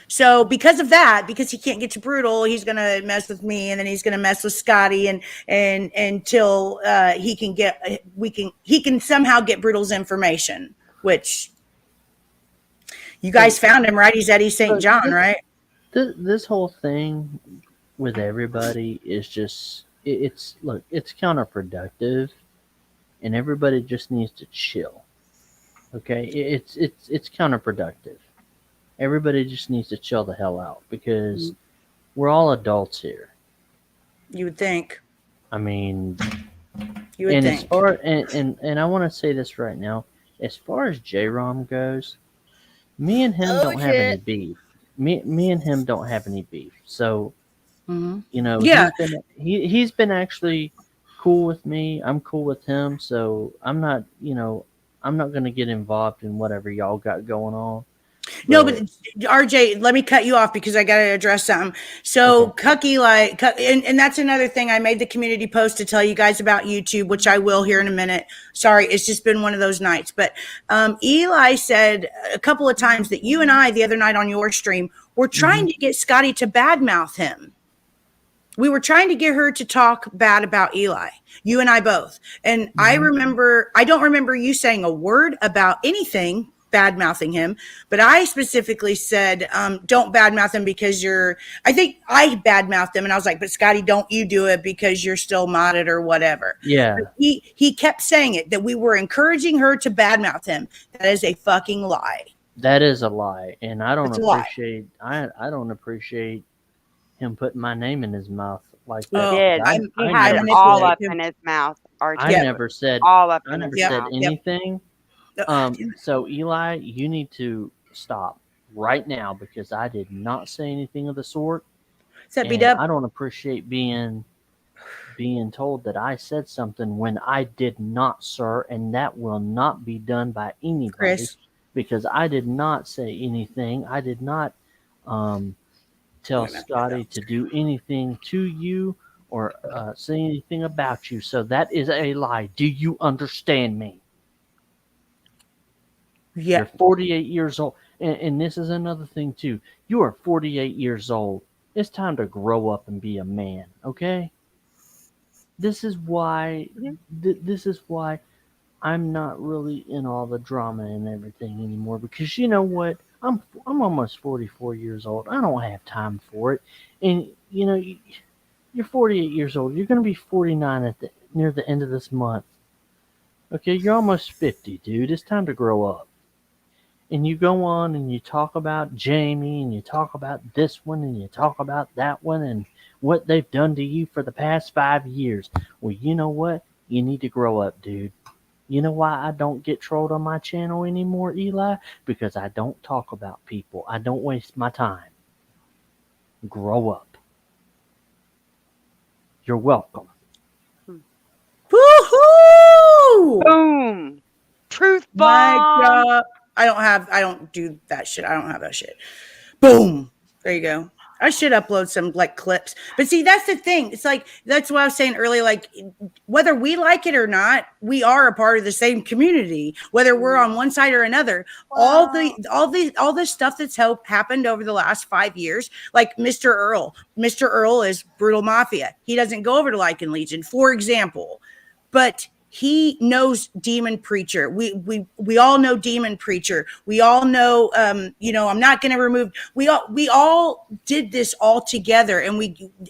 So because of that, because he can't get to Brutal, he's gonna mess with me, and then he's gonna mess with Skadi, and until he can somehow get Brutal's information, which you guys found him, right? He's at East St. John, right? This whole thing with everybody is just it's counterproductive, and everybody just needs to chill. Okay, it's counterproductive. Everybody just needs to chill the hell out, because we're all adults here. You would think. I mean, you would think. As far and I want to say this right now, as far as J-Rom goes, me and him don't have any beef. Me and him don't have any beef. So, you know, he's been actually cool with me. I'm cool with him. So I'm not going to get involved in whatever y'all got going on. No, but RJ, let me cut you off because I got to address something. So Cucky, and that's another thing. I made the community post to tell you guys about YouTube, which I will here in a minute. Sorry, it's just been one of those nights. But Eli said a couple of times that you and I the other night on your stream were trying to get Skadi to badmouth him. We were trying to get her to talk bad about Eli, you and I both. And I don't remember you saying a word about anything bad-mouthing him, but I specifically said, don't bad-mouth him because I think I bad-mouthed him, and I was like, but Skadi, don't you do it because you're still modded or whatever. Yeah. But he kept saying it, that we were encouraging her to bad-mouth him. That is a fucking lie. That is a lie, and I don't appreciate I don't appreciate him putting my name in his mouth like that. He had it all up in his mouth. I never said anything. So Eli, you need to stop right now, because I did not say anything of the sort. I don't appreciate being being told that I said something when I did not, sir, and that will not be done by anybody. Chris. Because I did not say anything. I did not tell Skadi to do anything to you or say anything about you. So that is a lie. Do you understand me? Yeah. You're 48 years old. And this is another thing, too. You are 48 years old. It's time to grow up and be a man, okay? This is why this is why I'm not really in all the drama and everything anymore, because you know what? I'm almost 44 years old. I don't have time for it. And you know, you're 48 years old. You're going to be 49 near the end of this month. Okay, you're almost 50, dude. It's time to grow up. And you go on and you talk about Jamie and you talk about this one and you talk about that one and what they've done to you for the past 5 years. Well, you know what? You need to grow up, dude. You know why I don't get trolled on my channel anymore, Eli? Because I don't talk about people. I don't waste my time. Grow up. You're welcome. Woohoo! Boom. Truth My bomb. God. I don't do that shit. I don't have that shit. Boom. There you go. I should upload some like clips. But see, that's the thing. It's like, that's what I was saying earlier. Like, whether we like it or not, we are a part of the same community, whether we're on one side or another. Wow. All the stuff that's happened over the last 5 years, like Mr. Earl. Mr. Earl is Brutal Mafia. He doesn't go over to Lycan Legion, for example. But he knows Demon Preacher. We all know Demon Preacher. We all know, you know, I'm not going to remove, we all did this all together, and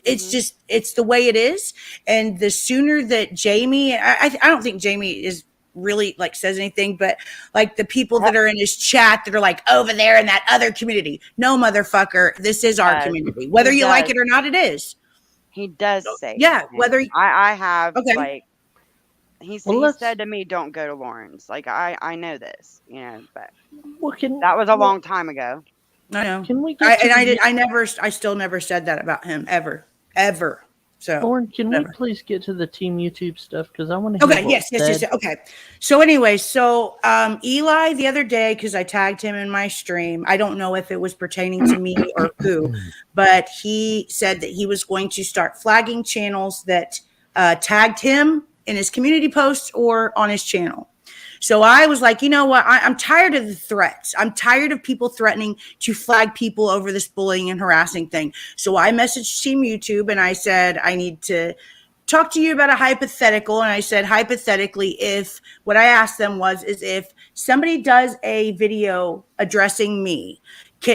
it's just, it's the way it is. And the sooner that Jamie, I don't think Jamie is really like says anything, but like the people that are in his chat that are like over there in that other community. No, motherfucker, this is our community. Whether you like it or not, it is. He does say. Yeah, whether I have like, he Well, said to me, "Don't go to Lawrence." Like I know this, you know, but well, that was a long time ago. I know. Can we I still never said that about him ever. So, Lauren, can we please get to the Team YouTube stuff? Because I want to hear yes. Okay. So anyway, Eli the other day, because I tagged him in my stream, I don't know if it was pertaining to me or who, but he said that he was going to start flagging channels that tagged him in his community posts or on his channel. So I was like, you know what? I'm tired of the threats. I'm tired of people threatening to flag people over this bullying and harassing thing. So I messaged Team YouTube and I said, I need to talk to you about a hypothetical. And I said, hypothetically, if what I asked them is if somebody does a video addressing me,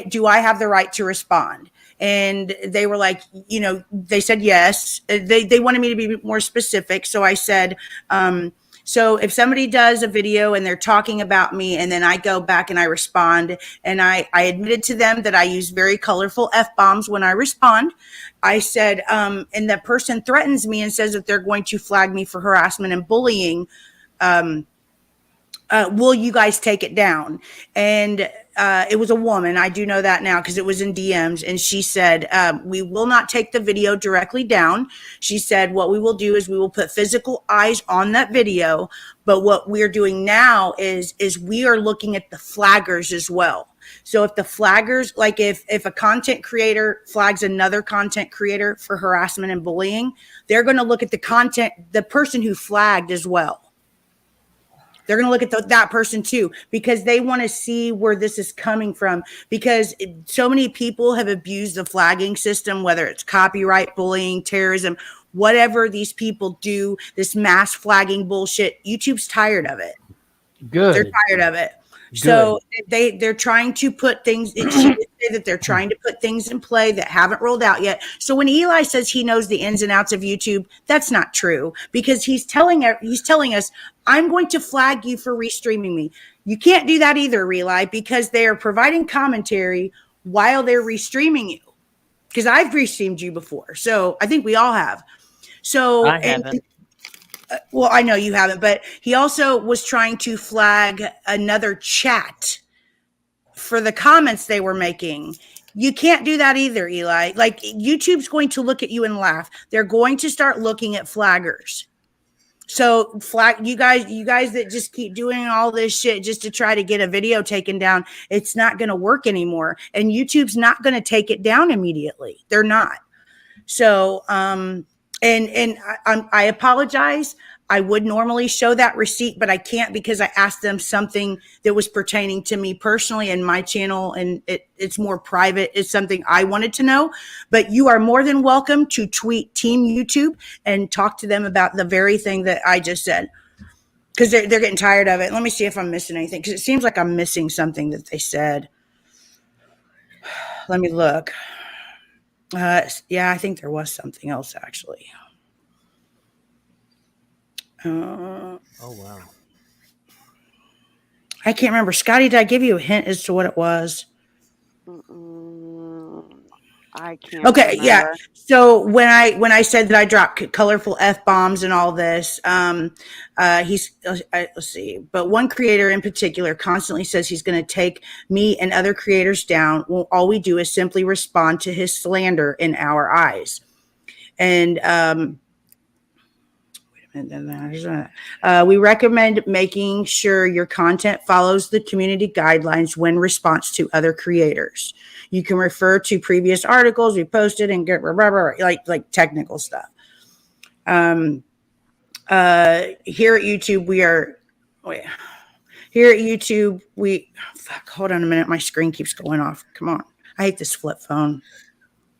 do I have the right to respond? And they were like, you know, they said yes. They wanted me to be more specific. So I said, so if somebody does a video and they're talking about me and then I go back and I respond, and I admitted to them that I use very colorful F-bombs when I respond. I said, and that person threatens me and says that they're going to flag me for harassment and bullying. Will you guys take it down? And it was a woman. I do know that now because it was in DMs. And she said, we will not take the video directly down. She said, what we will do is we will put physical eyes on that video. But what we're doing now is we are looking at the flaggers as well. So if the flaggers, like if a content creator flags another content creator for harassment and bullying, they're going to look at the person who flagged as well. They're going to look at that person too, because they want to see where this is coming from, because so many people have abused the flagging system, whether it's copyright, bullying, terrorism, whatever these people do, this mass flagging bullshit. YouTube's tired of it. Good. They're tired of it. Good. So they're trying to put things, she did say that they're trying to put things in play that haven't rolled out yet. So when Eli says he knows the ins and outs of YouTube, that's not true, because he's telling us, I'm going to flag you for restreaming me. You can't do that either, Eli, because they are providing commentary while they're restreaming you. Because I've restreamed you before. So I think we all have. So I haven't. Well, I know you haven't, but he also was trying to flag another chat for the comments they were making. You can't do that either, Eli. Like YouTube's going to look at you and laugh. They're going to start looking at flaggers. So you guys that just keep doing all this shit just to try to get a video taken down, it's not going to work anymore. And YouTube's not going to take it down immediately. They're not. So, I apologize. I would normally show that receipt, but I can't because I asked them something that was pertaining to me personally and my channel, and it's more private. It's something I wanted to know. But you are more than welcome to tweet Team YouTube and talk to them about the very thing that I just said, because they're getting tired of it. Let me see if I'm missing anything, because it seems like I'm missing something that they said. Let me look. Yeah, I think there was something else actually. Oh wow. I can't remember. Skadi, did I give you a hint as to what it was? I can't. Okay, remember. yeah. So when I said that I dropped colorful F-bombs and all this, let's see. But one creator in particular constantly says he's going to take me and other creators down. Well, all we do is simply respond to his slander in our eyes. And we recommend making sure your content follows the community guidelines when response to other creators. You can refer to previous articles we posted and get like technical stuff. Here at YouTube, hold on a minute. My screen keeps going off. Come on. I hate this flip phone.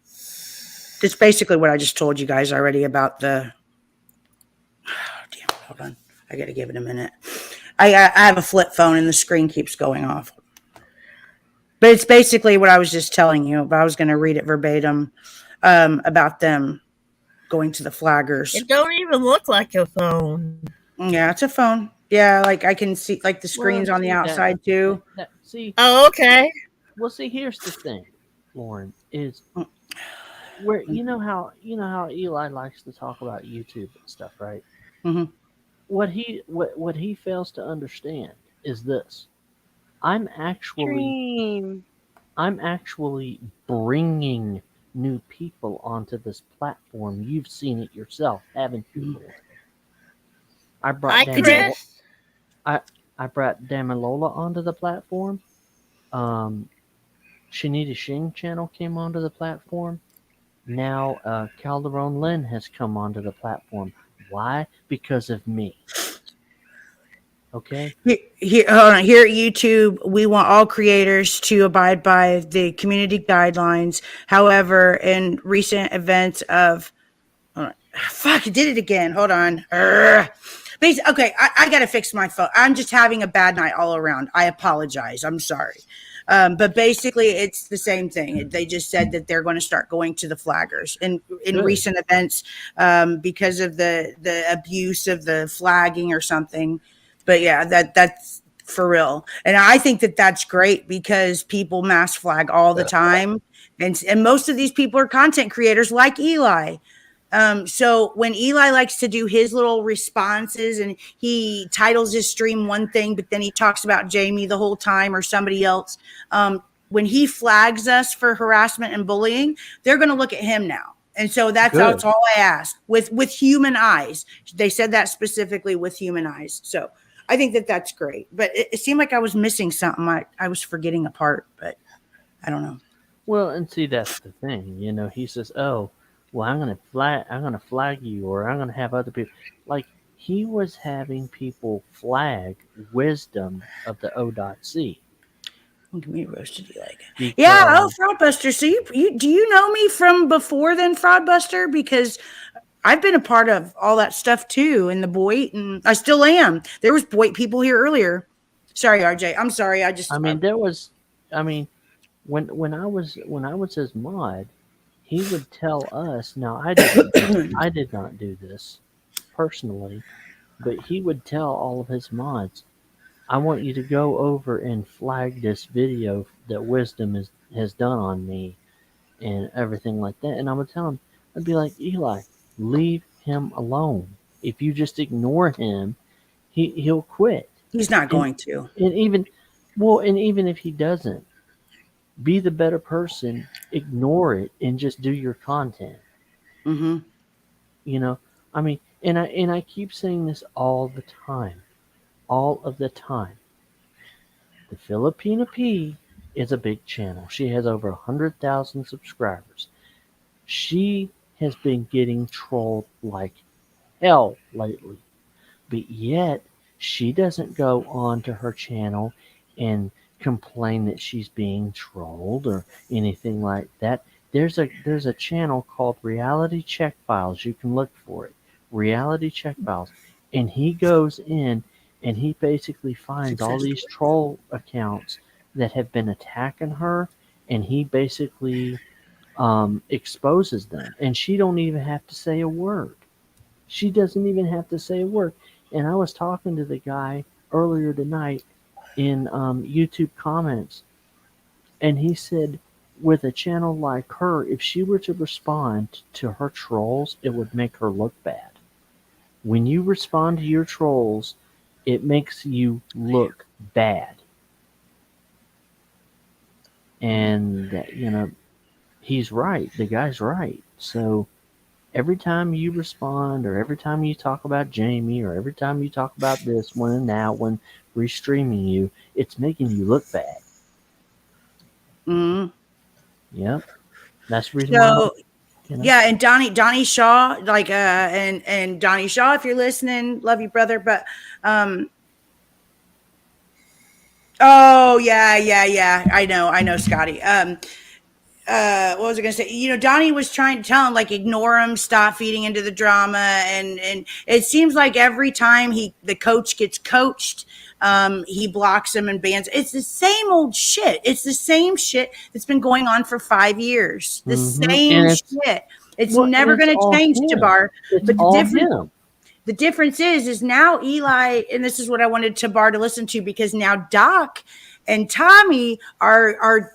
It's basically what I just told you guys already about the... Hold on. I got to give it a minute. I have a flip phone and the screen keeps going off. But it's basically what I was just telling you. But I was going to read it verbatim about them going to the flaggers. It don't even look like a phone. Yeah, it's a phone. Yeah, like I can see like the screen's on the outside too. See. Oh, okay. Well, see, here's the thing, Lauren, is where you know how Eli likes to talk about YouTube and stuff, right? Mm-hmm. What he fails to understand is this: I'm actually bringing new people onto this platform. You've seen it yourself, haven't you? I brought Damilola onto the platform. Shanita Shing channel came onto the platform. Now Calderon Lynn has come onto the platform. Why? Because of me. Okay. Here at YouTube, we want all creators to abide by the community guidelines. However, in recent events of, fuck, I did it again. Hold on. Okay, I got to fix my phone. I'm just having a bad night all around. I apologize. I'm sorry. But basically, it's the same thing. They just said that they're going to start going to the flaggers in recent events because of the abuse of the flagging or something. But yeah, that's for real. And I think that that's great because people mass flag all the time. And most of these people are content creators like Eli. So when Eli likes to do his little responses and he titles his stream one thing, but then he talks about Jamie the whole time or somebody else, when he flags us for harassment and bullying, they're going to look at him now. And so that's all I ask with human eyes. They said that specifically with human eyes. So I think that that's great, but it seemed like I was missing something. I was forgetting a part, but I don't know. Well, and see, that's the thing, you know, he says, oh, well, I'm going to flag you, or I'm going to have other people. Like, he was having people flag Wisdom of the O.C. Look at me roasted you like it. Yeah, Fraudbuster. So you do you know me from before then, Fraudbuster? Because I've been a part of all that stuff too, in the Boyd, and I still am. There was Boyd people here earlier. Sorry, RJ. I'm sorry. When I was his mod, he would tell us. Now I did not do this personally, but he would tell all of his mods, I want you to go over and flag this video that Wisdom has done on me and everything like that. And I would tell him, I'd be like, Eli, leave him alone. If you just ignore him, he'll quit. He's not going to. And even if he doesn't, Be the better person. Ignore it and just do your content. Mm-hmm. You know, I mean, and I keep saying this all the time, all of the time. The Filipina P is a big channel. She has over 100,000 subscribers. She has been getting trolled like hell lately, but yet she doesn't go on to her channel and complain that she's being trolled or anything like that. There's a channel called Reality Check Files. You can look for it. Reality Check Files. And he goes in and he basically finds all these troll accounts that have been attacking her, and he basically exposes them. And she don't even have to say a word. She doesn't even have to say a word. And I was talking to the guy earlier tonight in YouTube comments, and he said, with a channel like her, if she were to respond to her trolls, it would make her look bad. When you respond to your trolls, it makes you look bad. And, he's right. The guy's right. So every time you respond, or every time you talk about Jamie, or every time you talk about this one and that one, restreaming you, it's making you look bad. Mm-hmm. Yep. That's the reason why. So, yeah, and Donnie Shaw, like, and Donnie Shaw, if you're listening, love you, brother. But, oh yeah, I know, Skadi. What was I going to say? Donnie was trying to tell him, like, ignore him, stop feeding into the drama. And it seems like every time the coach gets coached, he blocks him and bans. It's the same old shit. It's the same shit that's been going on for 5 years. The same shit. It's never going to change, Tabar. But the difference is now Eli, and this is what I wanted Tabar to listen to, because now Doc and Tommy are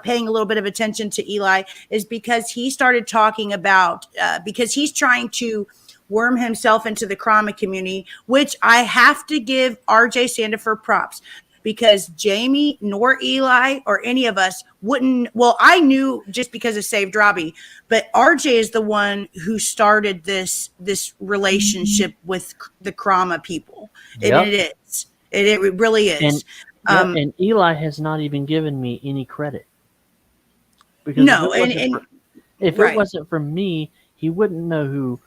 paying a little bit of attention to Eli, is because he started talking about, because he's trying to worm himself into the Krama community, which I have to give RJ Sandifer props, because Jamie nor Eli or any of us wouldn't. Well, I knew just because of Saved Robbie, but RJ is the one who started this relationship with the Krama people. Yep. And it is. It really is. And Eli has not even given me any credit. Because no, if it wasn't for me, he wouldn't know who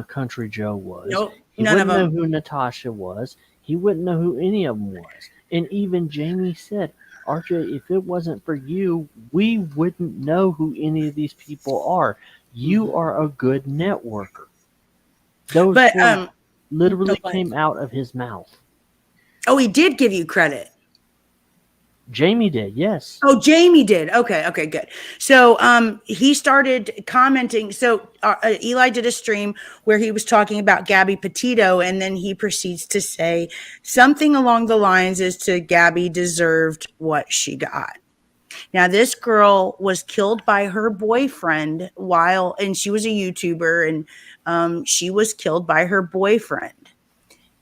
Country Joe was. Nope, he wouldn't know who Natasha was. He wouldn't know who any of them was. And even Jamie said, RJ, if it wasn't for you, we wouldn't know who any of these people are. You are a good networker. Those words literally came out of his mouth. Oh, he did give you credit. Jamie did, yes. Oh, Jamie did. Okay, good. So he started commenting. So Eli did a stream where he was talking about Gabby Petito, and then he proceeds to say something along the lines as to Gabby deserved what she got. Now, this girl was killed by her boyfriend and she was a YouTuber, and she was killed by her boyfriend.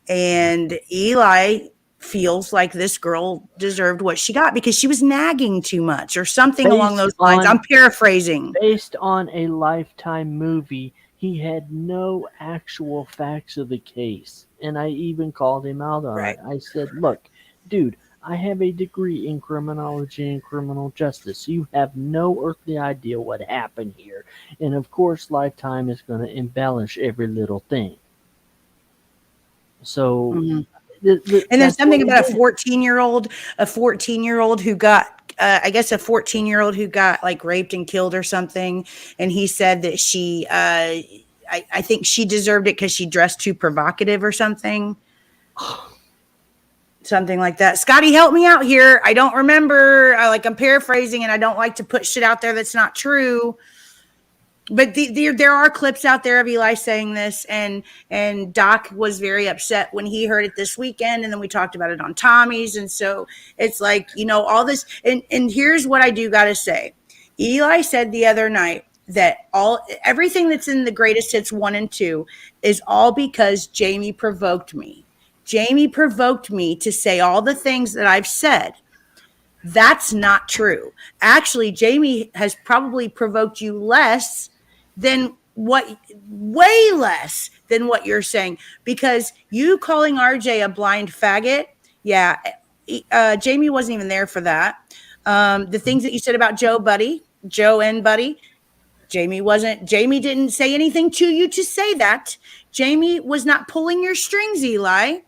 And Eli feels like this girl deserved what she got because she was nagging too much or something along those lines. I'm paraphrasing. Based on a Lifetime movie, he had no actual facts of the case. And I even called him out on it. I said, look, dude, I have a degree in criminology and criminal justice. You have no earthly idea what happened here. And of course, Lifetime is going to embellish every little thing. So... Mm-hmm. And then something about a 14-year-old who got, I guess a 14-year-old who got like raped and killed or something. And he said that she, I think she deserved it because she dressed too provocative or something. Something like that. Skadi, help me out here. I don't remember. I'm paraphrasing, and I don't like to put shit out there that's not true. But there are clips out there of Eli saying this, and Doc was very upset when he heard it this weekend, and then we talked about it on Tommy's, and so it's like, all this, and here's what I do got to say. Eli said the other night that everything that's in the Greatest Hits 1 and 2 is all because Jamie provoked me. Jamie provoked me to say all the things that I've said. That's not true. Actually, Jamie has probably provoked you less than way less than what you're saying, because you calling RJ a blind faggot. Yeah. Jamie wasn't even there for that. The things that you said about Joe and Buddy, Jamie didn't say anything to you to say that. Jamie was not pulling your strings, Eli.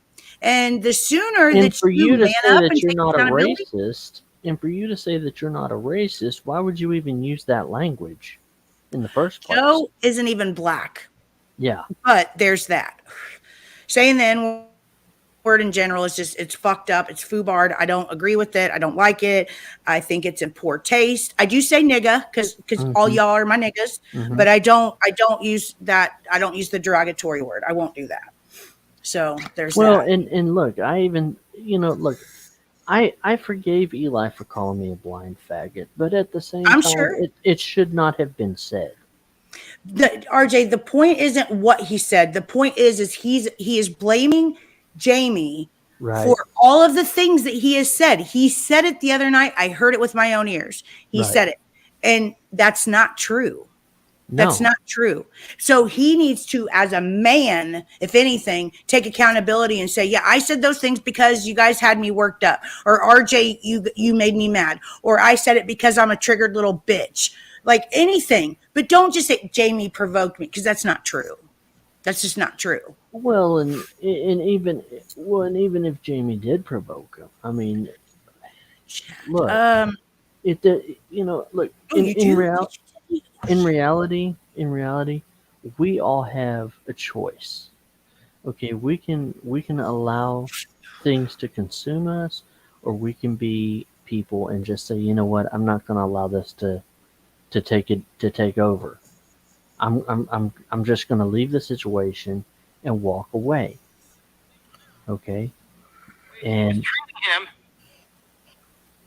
And the sooner And that for you you to man say up that and you're take not a accountability, racist, and for you to say that you're not a racist, why would you even use that language in the first place? Joe isn't even black. Yeah. But there's that. Saying the N word in general is just, it's fucked up. It's foobarred. I don't agree with it. I don't like it. I think it's in poor taste. I do say nigga because all y'all are my niggas, but I don't use that. I don't use the derogatory word. I won't do that. So there's that. Well, and look, I even, look, I forgave Eli for calling me a blind faggot, but at the same I'm time, sure it should not have been said. RJ, the point isn't what he said. The point is he is blaming Jamie for all of the things that he has said. He said it the other night. I heard it with my own ears. He said it. And that's not true. That's not true. So he needs to, as a man, if anything, take accountability and say, yeah, I said those things because you guys had me worked up. Or RJ, you made me mad. Or I said it because I'm a triggered little bitch. Like anything. But don't just say Jamie provoked me, because that's not true. That's just not true. Well, and even if Jamie did provoke him, I mean, look, look, in reality, we all have a choice. Okay, we can allow things to consume us, or we can be people and just say, you know what, I'm not going to allow this to take over. I'm just going to leave the situation and walk away. Okay, and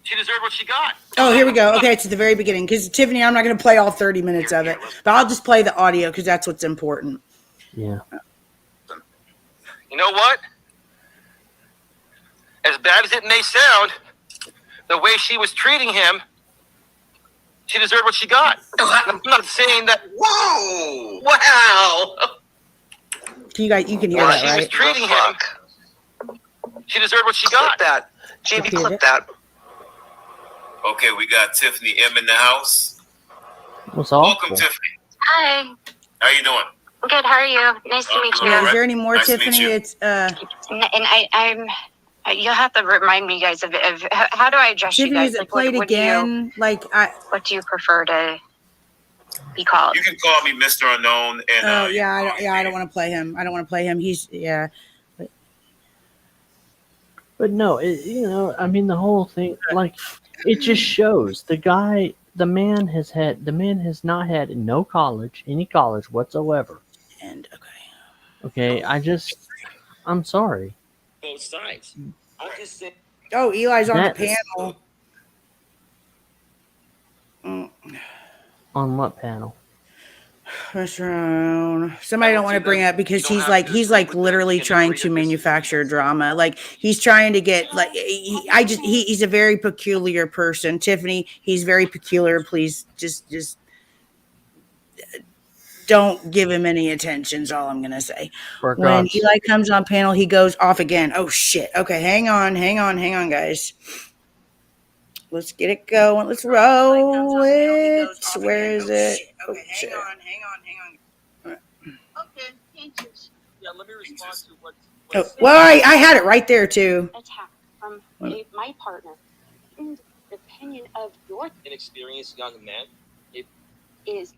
she deserved what she got. Oh, here we go. Okay, it's at the very beginning, because Tiffany, I'm not going to play all 30 minutes of it, but I'll just play the audio because that's what's important. Yeah. You know what? As bad as it may sound, the way she was treating him, she deserved what she got. I'm not saying that. Whoa! Wow! You can hear that, she right? was treating him. She deserved what she got. Clip that. Jamie, clip that. Okay, we got Tiffany M in the house. What's awful? Welcome, Tiffany. Hi. How you doing? Good. How are you? Nice to meet you. Is there any more, Nice to Tiffany? meet you. It's And I'm. You'll have to remind me, guys, of how do I address Tiffany, you guys? is it Like, played what again? What do you prefer to be called? You can call me Mr. Unknown. And I don't want to play him. I don't want to play him. But no, I mean, the whole thing, like, it just shows the man has not had any college whatsoever. And okay, I'm sorry. Both sides. I'm just saying. Oh, Eli's on the panel. On what panel? Somebody don't want to bring up, because he's like literally trying to manufacture drama. Like, he's trying to get, like, he's a very peculiar person. Tiffany, he's very peculiar. Please just don't give him any attention is all I'm gonna say. When Eli comes on panel, he goes off again. Oh shit. Okay, hang on, guys. Let's get it going. Let's roll it. Where is it? Okay, hang on. Okay, pages. Yeah, let me respond to what. Well, I had it right there too. Attack from my partner. In the opinion of your Inexperienced young man. is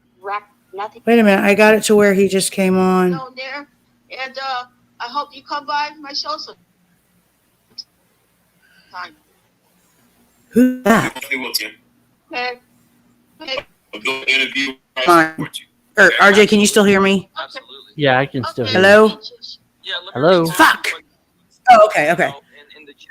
nothing. Wait a minute, I got it to where he just came on. Down there, and I hope you come by my show sometime. Who's that? Okay. We'll go interview. RJ, can you still hear me? Absolutely. Yeah, I can still hear Hello? you. Yeah, let me Hello? respond to Fuck. Oh, okay. In the chat,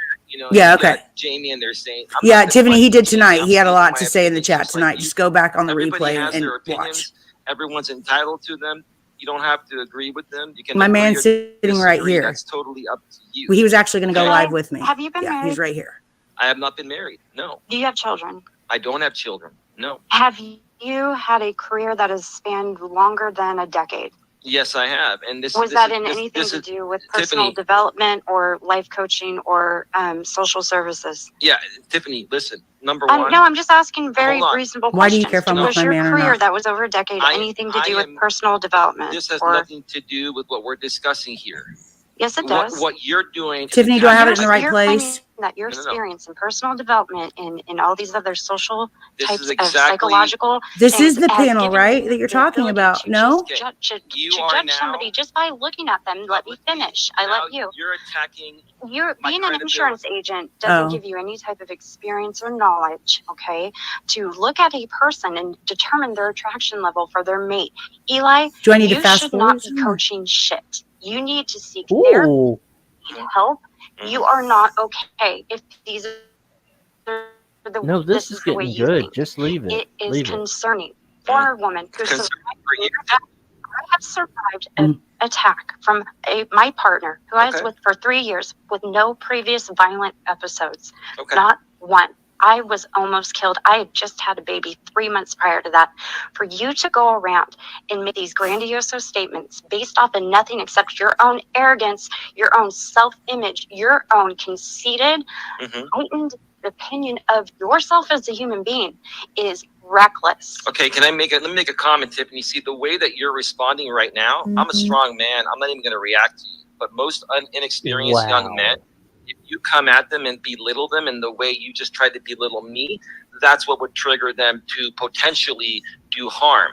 Yeah, you okay. got Jamie, and they're saying. Yeah, Tiffany, he did tonight. He had a lot to say in the chat tonight. Just go back on the Everybody replay has and their watch. opinions. Everyone's entitled to them. You don't have to agree with them. You can. My agree man's or sitting right disagree. here. That's totally up to you. He was actually going to go live with me. Have you been Yeah, married? he's right here. I have not been married. No. Do you have children? I don't have children. No. Have you had a career that has spanned longer than a decade? Yes, I have. And was that in anything to do with personal Tiffany, development or life coaching or social services? Yeah, Tiffany, listen. Number one. No, I'm just asking very reasonable questions. Why do you care if I'm Was with my your man or career not? that was over a decade anything to do with personal development? This has nothing to do with what we're discussing here. Yes, it does. What you're doing. Tiffany, do I have it in the right place? That your experience in personal development and all these other social types exactly, of psychological. This is the panel, right? That you're talking about. No? To judge somebody just by looking at them. Let me finish. I let you. You're attacking. Being an insurance agent doesn't give you any type of experience or knowledge, okay? To look at a person and determine their attraction level for their mate. Eli, do I need to you fast should forward? not be coaching shit. You need to seek therapy, help. You are not okay if these are the. No, this is getting good. Just leave it. It is leave concerning for a woman who survived. I have survived an attack from my partner who I was with for 3 years with no previous violent episodes. Not one. I was almost killed. I had just had a baby 3 months prior to that. For you to go around and make these grandiose statements based off of nothing except your own arrogance, your own self-image, your own conceited, heightened opinion of yourself as a human being is reckless. Okay, let me make a comment, Tiffany. See, the way that you're responding right now, I'm a strong man. I'm not even going to react to you. But most inexperienced young men, if you come at them and belittle them in the way you just tried to belittle me, that's what would trigger them to potentially do harm.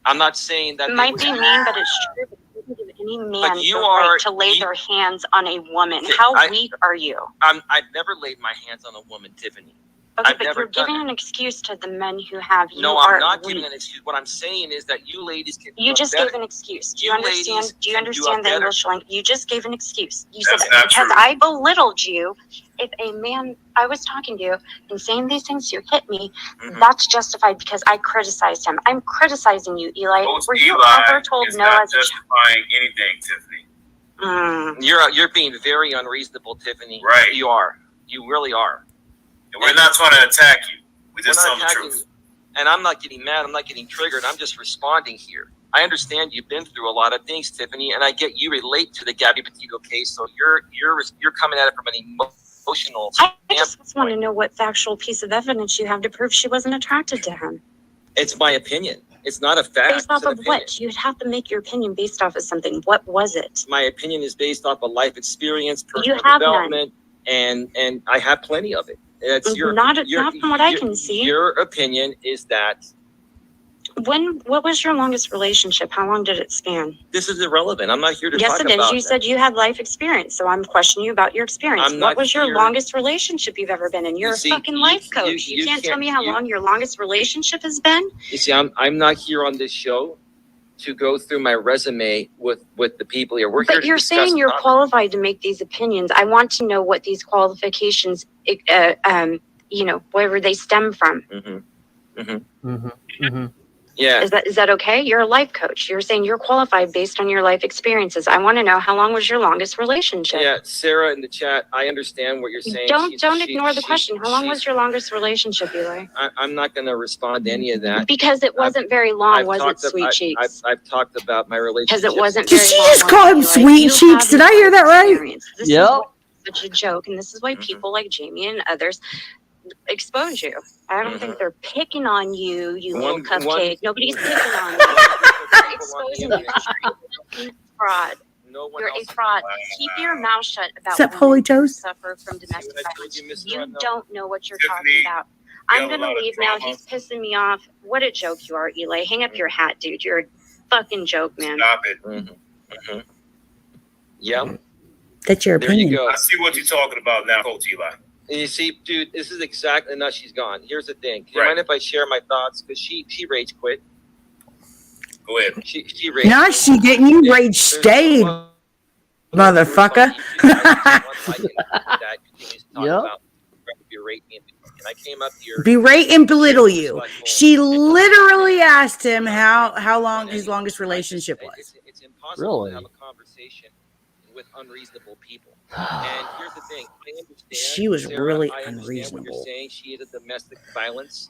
I'm not saying that it might be mean, but it's true. You can give any man the right to lay their hands on a woman. How weak are you? I've never laid my hands on a woman, Tiffany. Okay, but you're giving an excuse to the men who have. No, I'm not giving an excuse. What I'm saying is that you ladies can. You just gave an excuse. Do you understand? Do you understand the English language? You just gave an excuse. You said because I belittled you. If a man I was talking to you and saying these things, you hit me. That's justified because I criticized him. I'm criticizing you, Eli. Were you ever told no as a justifying anything, Tiffany? You're being very unreasonable, Tiffany. Right. You are. You really are. We're not trying to attack you. We just tell the truth. And I'm not getting mad. I'm not getting triggered. I'm just responding here. I understand you've been through a lot of things, Tiffany, and I get you relate to the Gabby Petito case. So you're coming at it from an emotional. I just want to know what factual piece of evidence you have to prove she wasn't attracted to him. It's my opinion. It's not a fact. Based off of what? You'd have to make your opinion based off of something. What was it? My opinion is based off of life experience, personal development, and I have plenty of it. It's not from what I can see. Your opinion is that. What was your longest relationship? How long did it span? This is irrelevant. I'm not here to talk about that. Yes, it is. You said you had life experience, so I'm questioning you about your experience. What was your longest relationship you've ever been in? You're a fucking life coach. You can't tell me how long your longest relationship has been? You see, I'm not here on this show to go through my resume with the people here. We're here to discuss. But you're saying you're qualified to make these opinions. I want to know what these qualifications, wherever they stem from. Yeah. Is that okay? You're a life coach. You're saying you're qualified based on your life experiences. I want to know how long was your longest relationship? Yeah, Sarah in the chat, I understand what you're saying. Don't ignore the question. How long was your longest relationship, Eli? I'm not going to respond to any of that. Because it wasn't very long, was it, Sweet Cheeks? I've talked about my relationship. Because it wasn't very long. Did she just call him Sweet Cheeks? Did I hear that right? Yep. Such a joke, and this is why people like Jamie and others expose you. I don't think they're picking on you, you little cupcake. Nobody's picking on you. They're exposing you. You're a fraud. You're a fraud. Keep your mouth shut about women who suffer from domestic violence. You don't know what you're talking about. I'm going to leave now. He's pissing me off. What a joke you are, Eli. Hang up your hat, dude. You're a fucking joke, man. Stop it. Yeah. That's your opinion. There you go. I see what you're talking about now, Coach Eli. And you see, dude, this is exactly, now she's gone. Here's the thing. Do you mind if I share my thoughts? Because she rage quit. Go ahead. She rage. Now she didn't. You rage stayed, motherfucker. Berate and belittle you. She literally asked him how long his longest relationship was. It's impossible to have a conversation with unreasonable people. And here's the thing: I understand. She was Sarah, really I understand what you're unreasonable. saying. She is a domestic violence,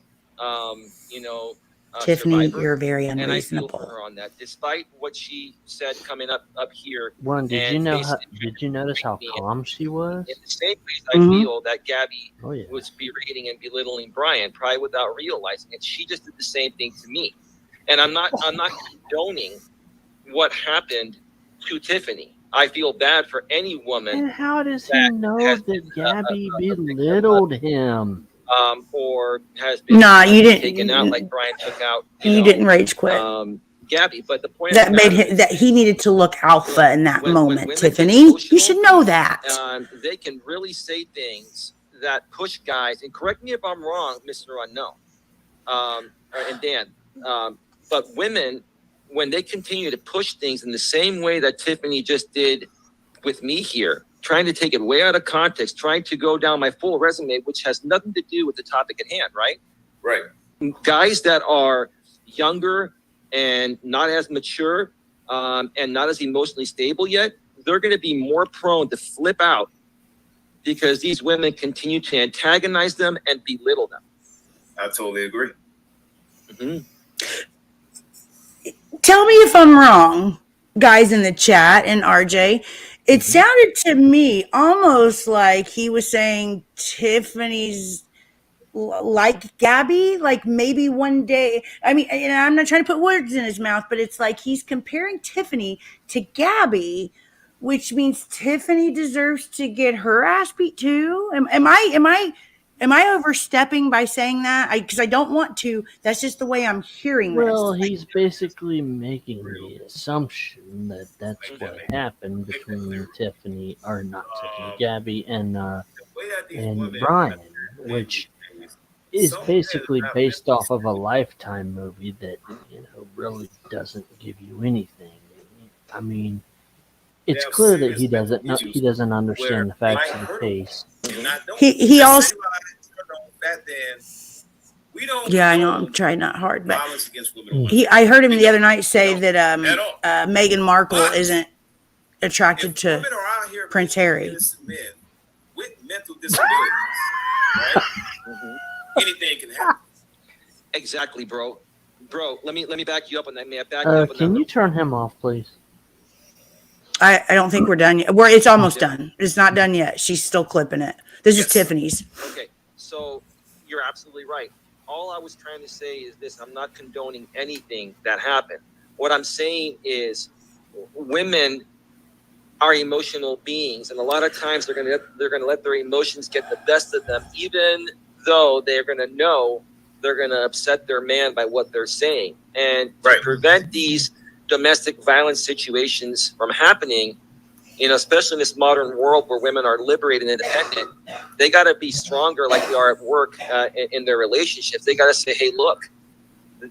Tiffany, survivor, you're very and I feel for unreasonable. her on that. Despite what she said coming up here, One, did you and know? basically Did you notice how calm she was? in the same ways I Mhm. feel that Gabby Oh yeah. was berating and belittling Brian, probably without realizing it. She just did the same thing to me, and I'm not condoning what happened to Tiffany. I feel bad for any woman And how does he that know has that been Gabby a victim belittled him? or has been Nah, you taken out like didn't. Brian took out. You didn't rage quit. Gabby, but the point That of the made matter him, that he needed to look alpha in that when moment. women get Tiffany, you emotional, should know that. they can really say things that push guys. And correct me if I'm wrong, Mr. Unknown, and Dan. But women, when they continue to push things in the same way that Tiffany just did with me here, trying to take it way out of context, trying to go down my full resume, which has nothing to do with the topic at hand, right? Right. Guys that are younger and not as mature and not as emotionally stable yet, they're going to be more prone to flip out because these women continue to antagonize them and belittle them. I totally agree. Mm-hmm. Tell me if I'm wrong, guys in the chat and RJ. It sounded to me almost like he was saying Tiffany's like Gabby, like maybe one day. I mean, and I'm not trying to put words in his mouth, but it's like he's comparing Tiffany to Gabby, which means Tiffany deserves to get her ass beat too. Am I overstepping by saying that? Because I don't want to. That's just the way I'm hearing Well, this. he's basically making the assumption that that's what happened between Tiffany, or not Tiffany, Gabby, and Brian, which is basically based off of a Lifetime movie that really doesn't give you anything. I mean, it's clear that he doesn't understand the facts of the case. He also. Yeah, I know. I'm trying not hard, but I heard him the other night say that Meghan Markle isn't attracted to Prince Harry. With mental disabilities, right? Anything can happen. Exactly, bro. Bro, let me back you up on that. May I back you up on Can that? you turn him off, please? I don't think we're done yet. It's almost done. It's not done yet. She's still clipping it. This is Tiffany's. Okay, so you're absolutely right. All I was trying to say is this: I'm not condoning anything that happened. What I'm saying is, women are emotional beings, and a lot of times they're gonna let their emotions get the best of them, even though they're gonna know they're gonna upset their man by what they're saying. And to prevent these domestic violence situations from happening, especially in this modern world where women are liberated and independent, they got to be stronger, like they are at work in their relationships. They got to say, "Hey, look,"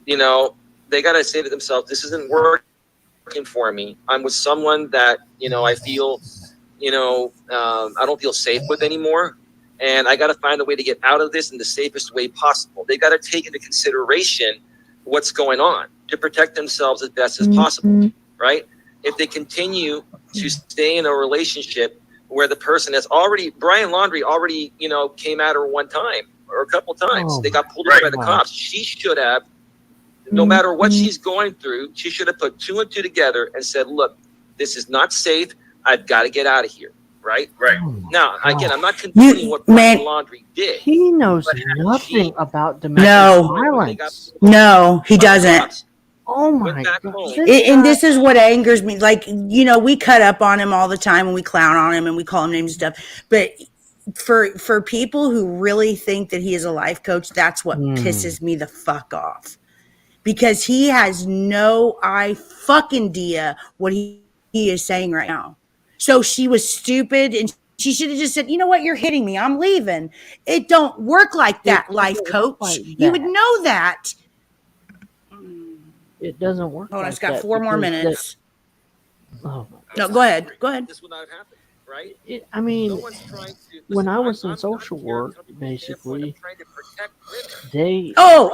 they got to say to themselves, "This isn't working for me. I'm with someone that I feel, I don't feel safe with anymore, and I got to find a way to get out of this in the safest way possible." They got to take into consideration what's going on to protect themselves as best as possible, right? If they continue to stay in a relationship where the person has already, Brian Laundrie already, came at her one time or a couple times. They got pulled over by the cops. She should have, no matter what she's going through, she should have put 2 and 2 together and said, "Look, this is not safe. I've got to get out of here." Right? Right. Now, again, I'm not condoning what Brian Laundrie did. He knows nothing about domestic violence. No, he doesn't. Oh my God. And this is what angers me. Like, we cut up on him all the time and we clown on him and we call him names and stuff. But for people who really think that he is a life coach, that's what pisses me the fuck off. Because he has no fucking idea what he is saying right now. So she was stupid and she should have just said, "You know what? You're hitting me. I'm leaving." It don't work like that, life coach. You would know that. It doesn't work. Hold on, like it's got that 4 more minutes. Oh, no, go ahead. Go ahead. This would not have happened, right? I mean, when I was in social work, basically, they. Go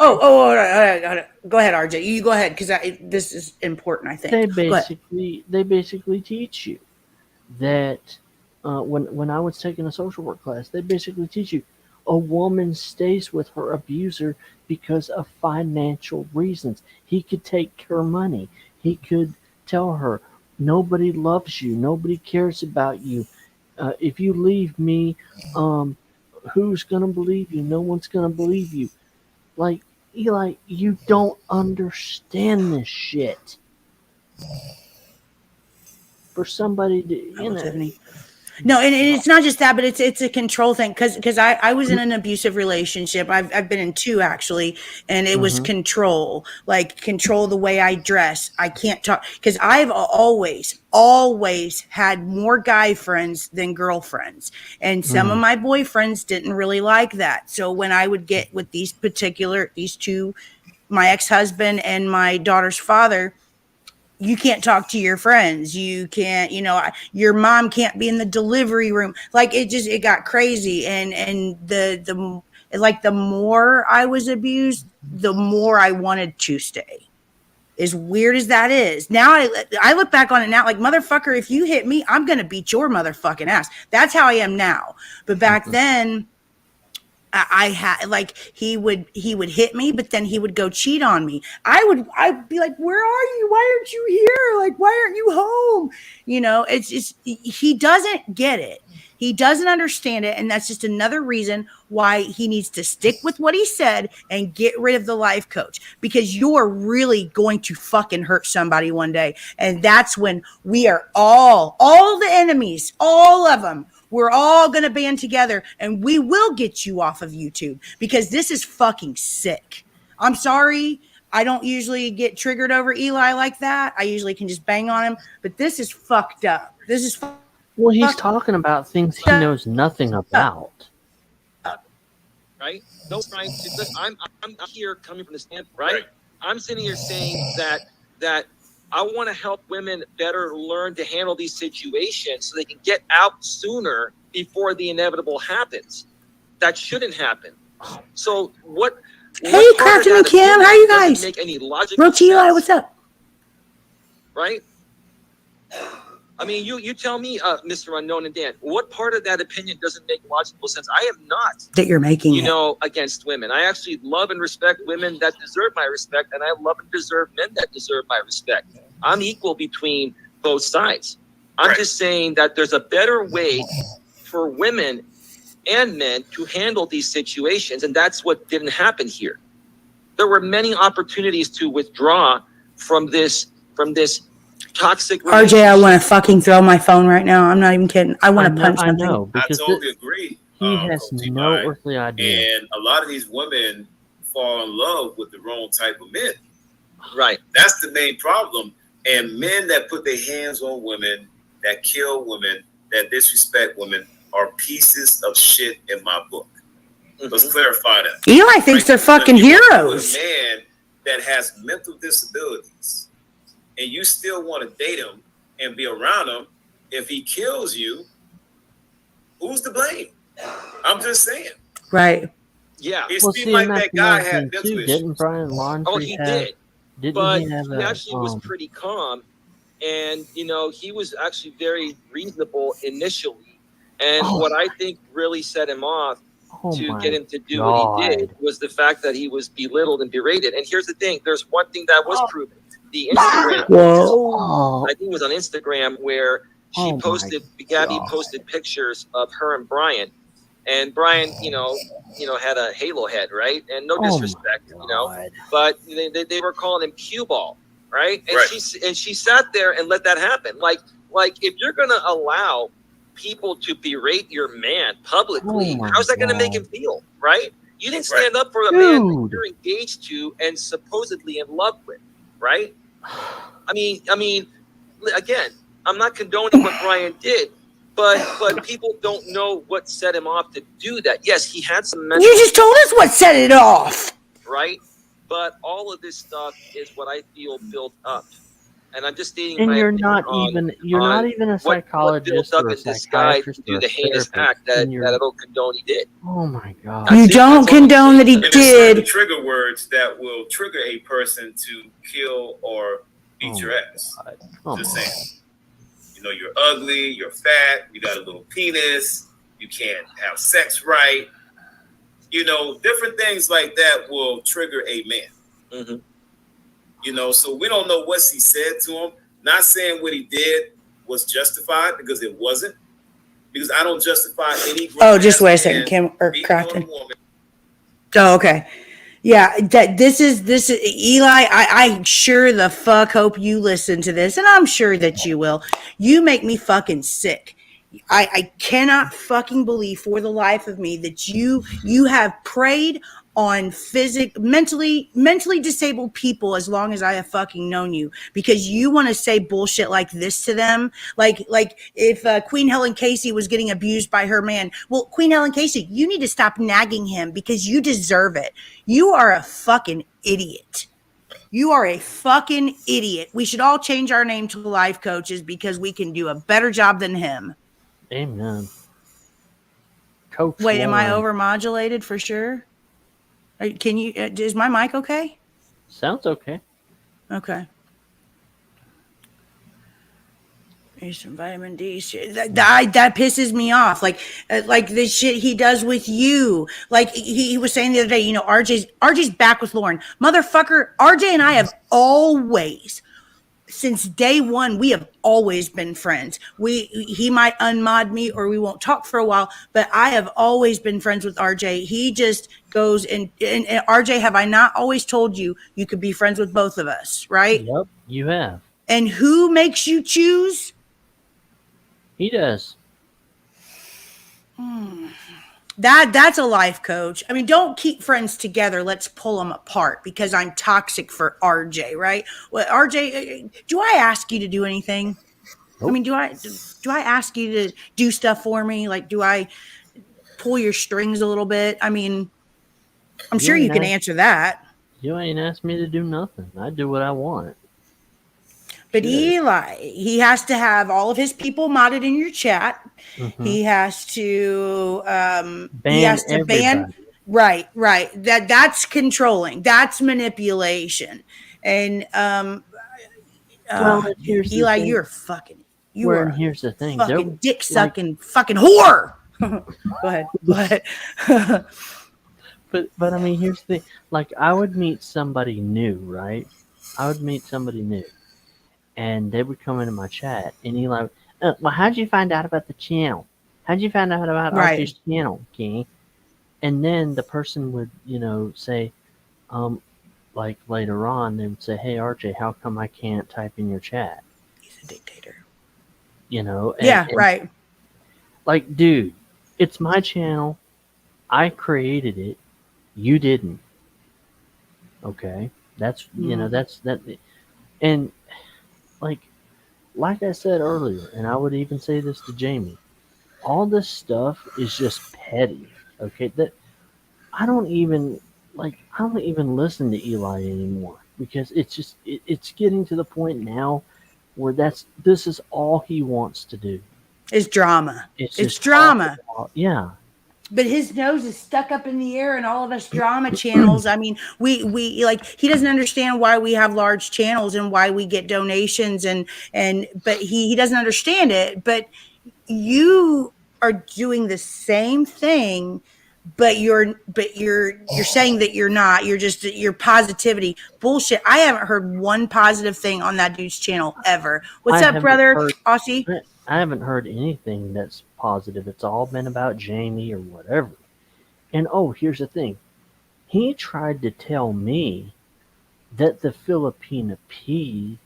ahead, RJ. You go ahead because this is important. I think They basically teach you that when I was taking a social work class, they basically teach you a woman stays with her abuser because of financial reasons. He could take her money. He could tell her, nobody loves you. Nobody cares about you. If you leave me, who's going to believe you? No one's going to believe you. Like, Eli, you don't understand this shit. For somebody to, you know. No, and it's not just that, but it's a control thing. Because I was in an abusive relationship. I've been in 2 actually, and it was control, like control the way I dress. I can't talk because I've always had more guy friends than girlfriends, and some of my boyfriends didn't really like that. So when I would get with these 2, my ex-husband and my daughter's father, you can't talk to your friends. You can't, your mom can't be in the delivery room. Like it got crazy. And the more I was abused, the more I wanted to stay. As weird as that is. Now I look back on it now like, motherfucker, if you hit me, I'm going to beat your motherfucking ass. That's how I am now. But back then, I had like he would hit me, but then he would go cheat on me. I'd be like, where are you? Why aren't you here? Like, why aren't you home? It's he doesn't get it. He doesn't understand it. And that's just another reason why he needs to stick with what he said and get rid of the life coach, because you're really going to fucking hurt somebody one day. And that's when we are all the enemies, all of them. We're all going to band together and we will get you off of YouTube, because this is fucking sick. I'm sorry. I don't usually get triggered over Eli like that. I usually can just bang on him, but this is fucked up. This is well, he's talking about things he knows nothing about. Right? No, Brian. Listen, I'm here coming from the standpoint, right? I'm sitting here saying that I want to help women better learn to handle these situations so they can get out sooner before the inevitable happens. That shouldn't happen. So what? Hey, Crafton and Kim, how are you guys? Make any logical Roach Eli, what's up? Right? I mean, you tell me, Mr. Unknown and Dan, what part of that opinion doesn't make logical sense? I am not that you're making against women. I actually love and respect women that deserve my respect, and I love and deserve men that deserve my respect. I'm equal between both sides. I'm just saying that there's a better way for women and men to handle these situations, and that's what didn't happen here. There were many opportunities to withdraw from this toxic relationship. RJ, I want to fucking throw my phone right now. I'm not even kidding. I want to punch something. I know, because I totally agree. He has no earthly idea. And a lot of these women fall in love with the wrong type of men. Right. That's the main problem. And men that put their hands on women, that kill women, that disrespect women, are pieces of shit in my book. Let's clarify that. Eli thinks they're fucking heroes. A man that has mental disabilities, and you still want to date him and be around him, if he kills you, who's to blame? I'm just saying. Right. Yeah. It seemed like that guy had mental issues. Didn't Brian Laundrie he did. But he actually was pretty calm. And, he was actually very reasonable initially. And what I think really set him off to get him to do what he did was the fact that he was belittled and berated. And here's the thing. There's one thing that was proven. The Instagram, I think it was on Instagram, where she Gabby posted pictures of her and Brian. And Brian, had a halo head, right? And no disrespect, but they were calling him cue ball, right? And she sat there and let that happen. Like if you're gonna allow people to berate your man publicly, how's that gonna make him feel, right? You didn't stand up for a man that you're engaged to and supposedly in love with, right? I mean, again, I'm not condoning what Brian did. But people don't know what set him off to do that. Yes, he had some mental. You just told us what set it off. Right? But all of this stuff is what I feel built up. And I'm just stating and you're not even a psychologist or a psychiatrist to do the heinous act that little condone he did. Oh my God. You don't condone that he did. Trigger words that will trigger a person to kill or beat your ass. Just saying. You know, you're ugly, you're fat, you got a little penis, you can't have sex right. You know, different things like that will trigger a man. Mm-hmm. You know, so we don't know what she said to him. Not saying what he did was justified, because it wasn't. Because I don't justify any. Oh, just wait a second, Kim or Crafton. Oh, okay. Yeah, this is Eli. I sure the fuck hope you listen to this, and I'm sure that you will. You make me fucking sick. I cannot fucking believe for the life of me that you have preyed on mentally disabled people as long as I have fucking known you, because you want to say bullshit like this to them. Like if Queen Helen Casey was getting abused by her man. Well, Queen Helen Casey, you need to stop nagging him because you deserve it. You are a fucking idiot. You are a fucking idiot. We should all change our name to life coaches because we can do a better job than him. Amen. Coach Wait, am I Lauren. overmodulated for sure? Can you? Is my mic okay? Sounds okay. Okay. Here's some vitamin D shit. That pisses me off. Like the shit he does with you. Like he was saying the other day, you know, RJ's back with Lauren. Motherfucker, RJ and I have always, since day one, we have always been friends. He might unmod me or we won't talk for a while, but I have always been friends with RJ. He just goes and RJ, have I not always told you could be friends with both of us, right? Yep, you have. And who makes you choose? He does. That's a life coach. I mean, don't keep friends together. Let's pull them apart because I'm toxic for RJ, right? Well, RJ, do I ask you to do anything? Nope. I mean, do I ask you to do stuff for me? Like, do I pull your strings a little bit? I mean, I'm sure you can answer that. You ain't asked me to do nothing. I do what I want. But Eli, he has to have all of his people modded in your chat. Mm-hmm. He has to ban. Right. That's controlling. That's manipulation. And Eli, you're fucking. Here's the thing. Fucking dick sucking fucking whore. Go ahead. But I mean, here's the thing. Like, I would meet somebody new, right? And they would come into my chat, and Eli, well, how'd you find out about the channel? How'd you find out about RJ's channel, okay? And then the person would, you know, say, like later on, they would say, hey, RJ, how come I can't type in your chat? He's a dictator. You know? Right. Like, dude, it's my channel. I created it. You didn't. Okay? That's, you know, that's that. And like I said earlier, and I would even say this to Jamie, all this stuff is just petty. Okay, that I don't even listen to Eli anymore because it's just it's getting to the point now where this is all he wants to do. It's drama. It's drama. Yeah. But his nose is stuck up in the air and all of us drama channels. I mean, we like, he doesn't understand why we have large channels and why we get donations but he doesn't understand it. But you are doing the same thing, but you're saying that you're not. You're positivity. Bullshit. I haven't heard one positive thing on that dude's channel ever. What's up, brother? Aussie? I haven't heard anything that's positive. It's all been about Jamie or whatever. And here's the thing. He tried to tell me that the Filipina P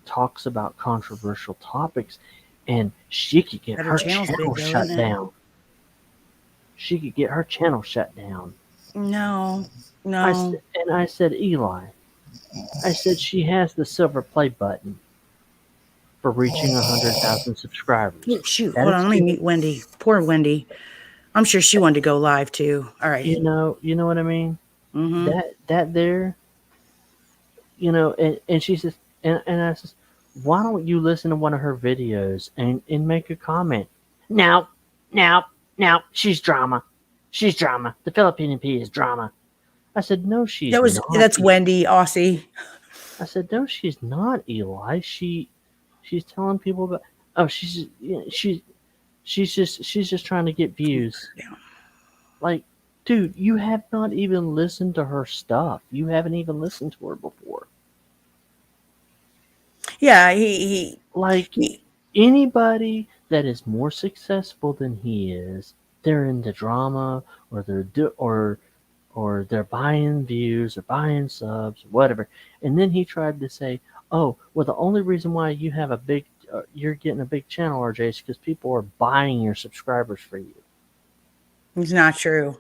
talks about controversial topics and she could get her channel shut down. She could get her channel shut down. No. I said, Eli, she has the silver play button for reaching 100,000 subscribers. Oh, shoot, hold on, let me meet Wendy. Poor Wendy. I'm sure she wanted to go live too. All right. You know what I mean? Mm-hmm. That there, you know, and she says, and I says, why don't you listen to one of her videos and make a comment? Now, she's drama. She's drama. The Filipino P is drama. I said, no, she's not. That's Wendy, Aussie. I said, no, she's not, Eli. She's telling people about. Oh, she's just trying to get views. Like, dude, you have not even listened to her stuff. You haven't even listened to her before. Yeah, like anybody that is more successful than he is, they're into drama, or or they're buying views or buying subs, whatever. And then he tried to say, "Oh, well, the only reason why you have you're getting a big channel, RJ, is because people are buying your subscribers for you." It's not true.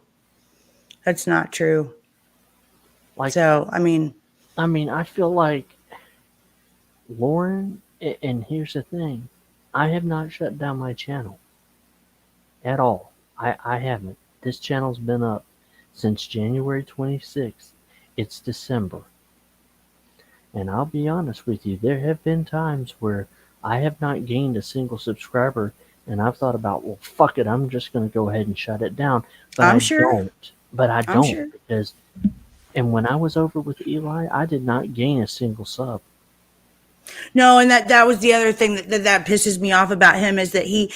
That's not true. Like, so, I mean, I feel like Lauren, and here's the thing, I have not shut down my channel at all. I haven't. This channel's been up since January 26th. It's December. And I'll be honest with you, there have been times where I have not gained a single subscriber, and I've thought about, well, fuck it, I'm just going to go ahead and shut it down. But I'm I sure. don't. But I I'm don't sure. because, and when I was over with Eli, I did not gain a single sub. No, and that was the other thing that pisses me off about him is that he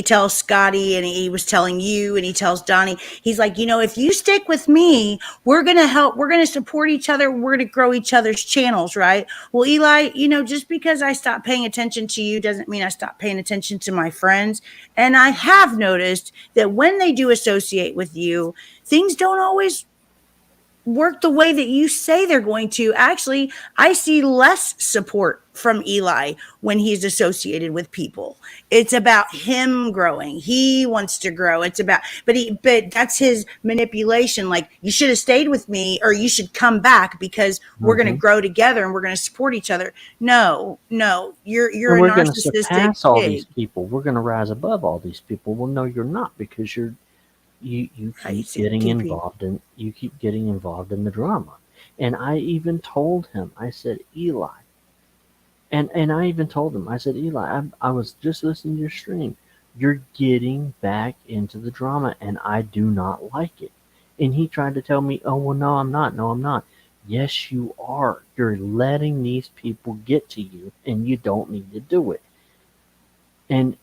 tells Skadi, and he was telling you, and he tells Donnie, he's like, if you stick with me, we're gonna help, we're gonna support each other, we're gonna grow each other's channels, right? Well, Eli, just because I stopped paying attention to you doesn't mean I stopped paying attention to my friends. And I have noticed that when they do associate with you, things don't always work the way that you say they're going to. Actually, I see less support from Eli when he's associated with people. It's about him growing. He wants to grow. It's about, but that's his manipulation. Like, you should have stayed with me, or you should come back because we're going to grow together and we're going to support each other. No, you're and a we're going to narcissistic surpass all pig. these people. We're going to rise above all these people. Well, no, you're not, because you keep getting involved in the drama. And I even told him, I said, Eli, and I even told him, I said, Eli, I was just listening to your stream. You're getting back into the drama, and I do not like it. And he tried to tell me, oh, well, no, I'm not. No, I'm not. Yes, you are. You're letting these people get to you, and you don't need to do it. And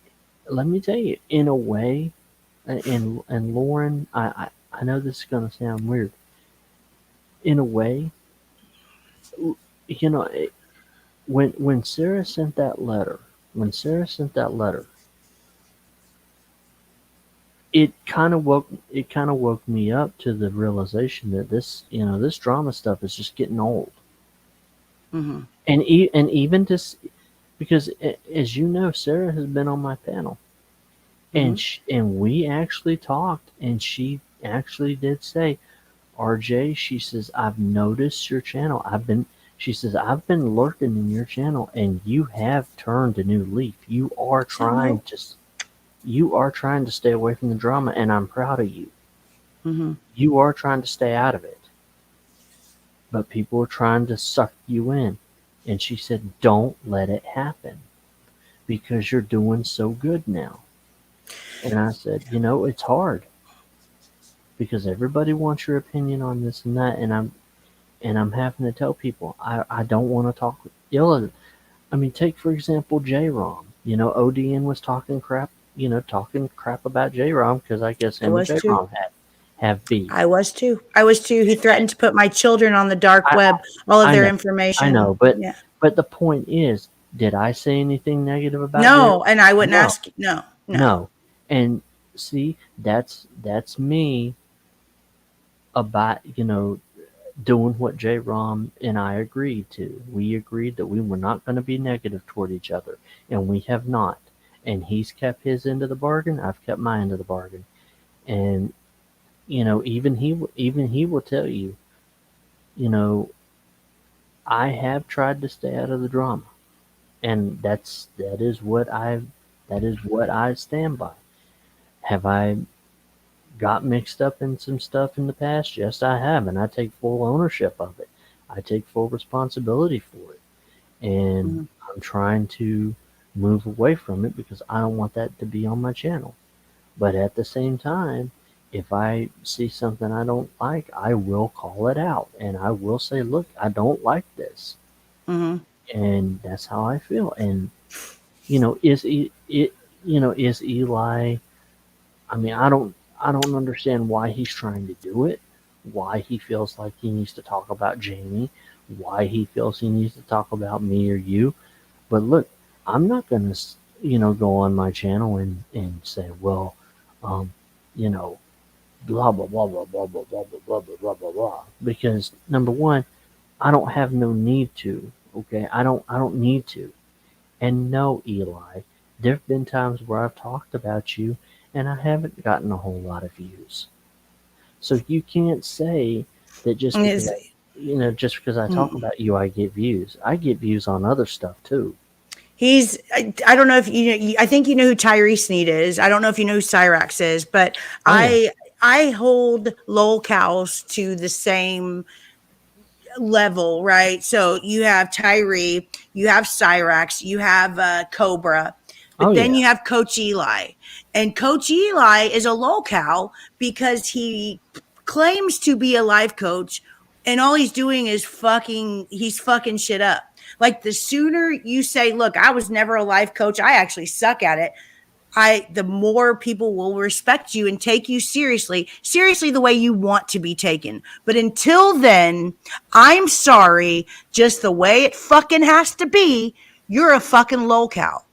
let me tell you, in a way, and Lauren, I know this is going to sound weird. In a way, when Sarah sent that letter, it kind of woke me up to the realization that this drama stuff is just getting old. Mm-hmm. And even just because, as you know, Sarah has been on my panel. And and we actually talked, and she actually did say, RJ, she says, I've noticed your channel. She says, I've been lurking in your channel, and you have turned a new leaf. You are trying to stay away from the drama, and I'm proud of you. Mm-hmm. You are trying to stay out of it. But people are trying to suck you in. And she said, don't let it happen, because you're doing so good now. And I said, it's hard, because everybody wants your opinion on this and that, and I'm having to tell people I don't want to talk ill. I mean, take for example J-Rom. ODN was talking crap about J-Rom because I guess him and J-Rom have beef. I was too. He threatened to put my children on the dark web, all of their information. I know, but the point is, did I say anything negative about it? No, and I wouldn't ask you. No. And see, that's me about, doing what J-Rom and I agreed to. We agreed that we were not going to be negative toward each other, and we have not. And he's kept his end of the bargain. I've kept my end of the bargain. And, even he will tell you, I have tried to stay out of the drama. And that is what I stand by. Have I got mixed up in some stuff in the past? Yes, I have, and I take full ownership of it. I take full responsibility for it, and I'm trying to move away from it because I don't want that to be on my channel. But at the same time, if I see something I don't like, I will call it out, and I will say, look, I don't like this. Mm-hmm. And that's how I feel. And Is Eli? I mean, I don't understand why he's trying to do it. Why he feels like he needs to talk about Jamie. Why he feels he needs to talk about me or you. But look, I'm not gonna go on my channel and say, well, um, you know, blah blah blah blah blah blah blah blah blah blah blah blah blah. Because number one, I don't have no need to. Okay, I don't need to. And no, Eli, there have been times where I've talked about you and I haven't gotten a whole lot of views. So you can't say that just because I talk about you, I get views. I get views on other stuff too. I don't know if I think you know who Tyrese Sneed is. I don't know if you know who Cyrax is, but I hold lol cows to the same level, right? So you have Tyree, you have Cyrax, you have Cobra, but then you have Coach Eli. And Coach Eli is a locale because he claims to be a life coach, and all he's doing is he's fucking shit up. Like the sooner you say, look, I was never a life coach, I actually suck at it, the more people will respect you and take you seriously the way you want to be taken. But until then, I'm sorry, just the way it fucking has to be, you're a fucking locale.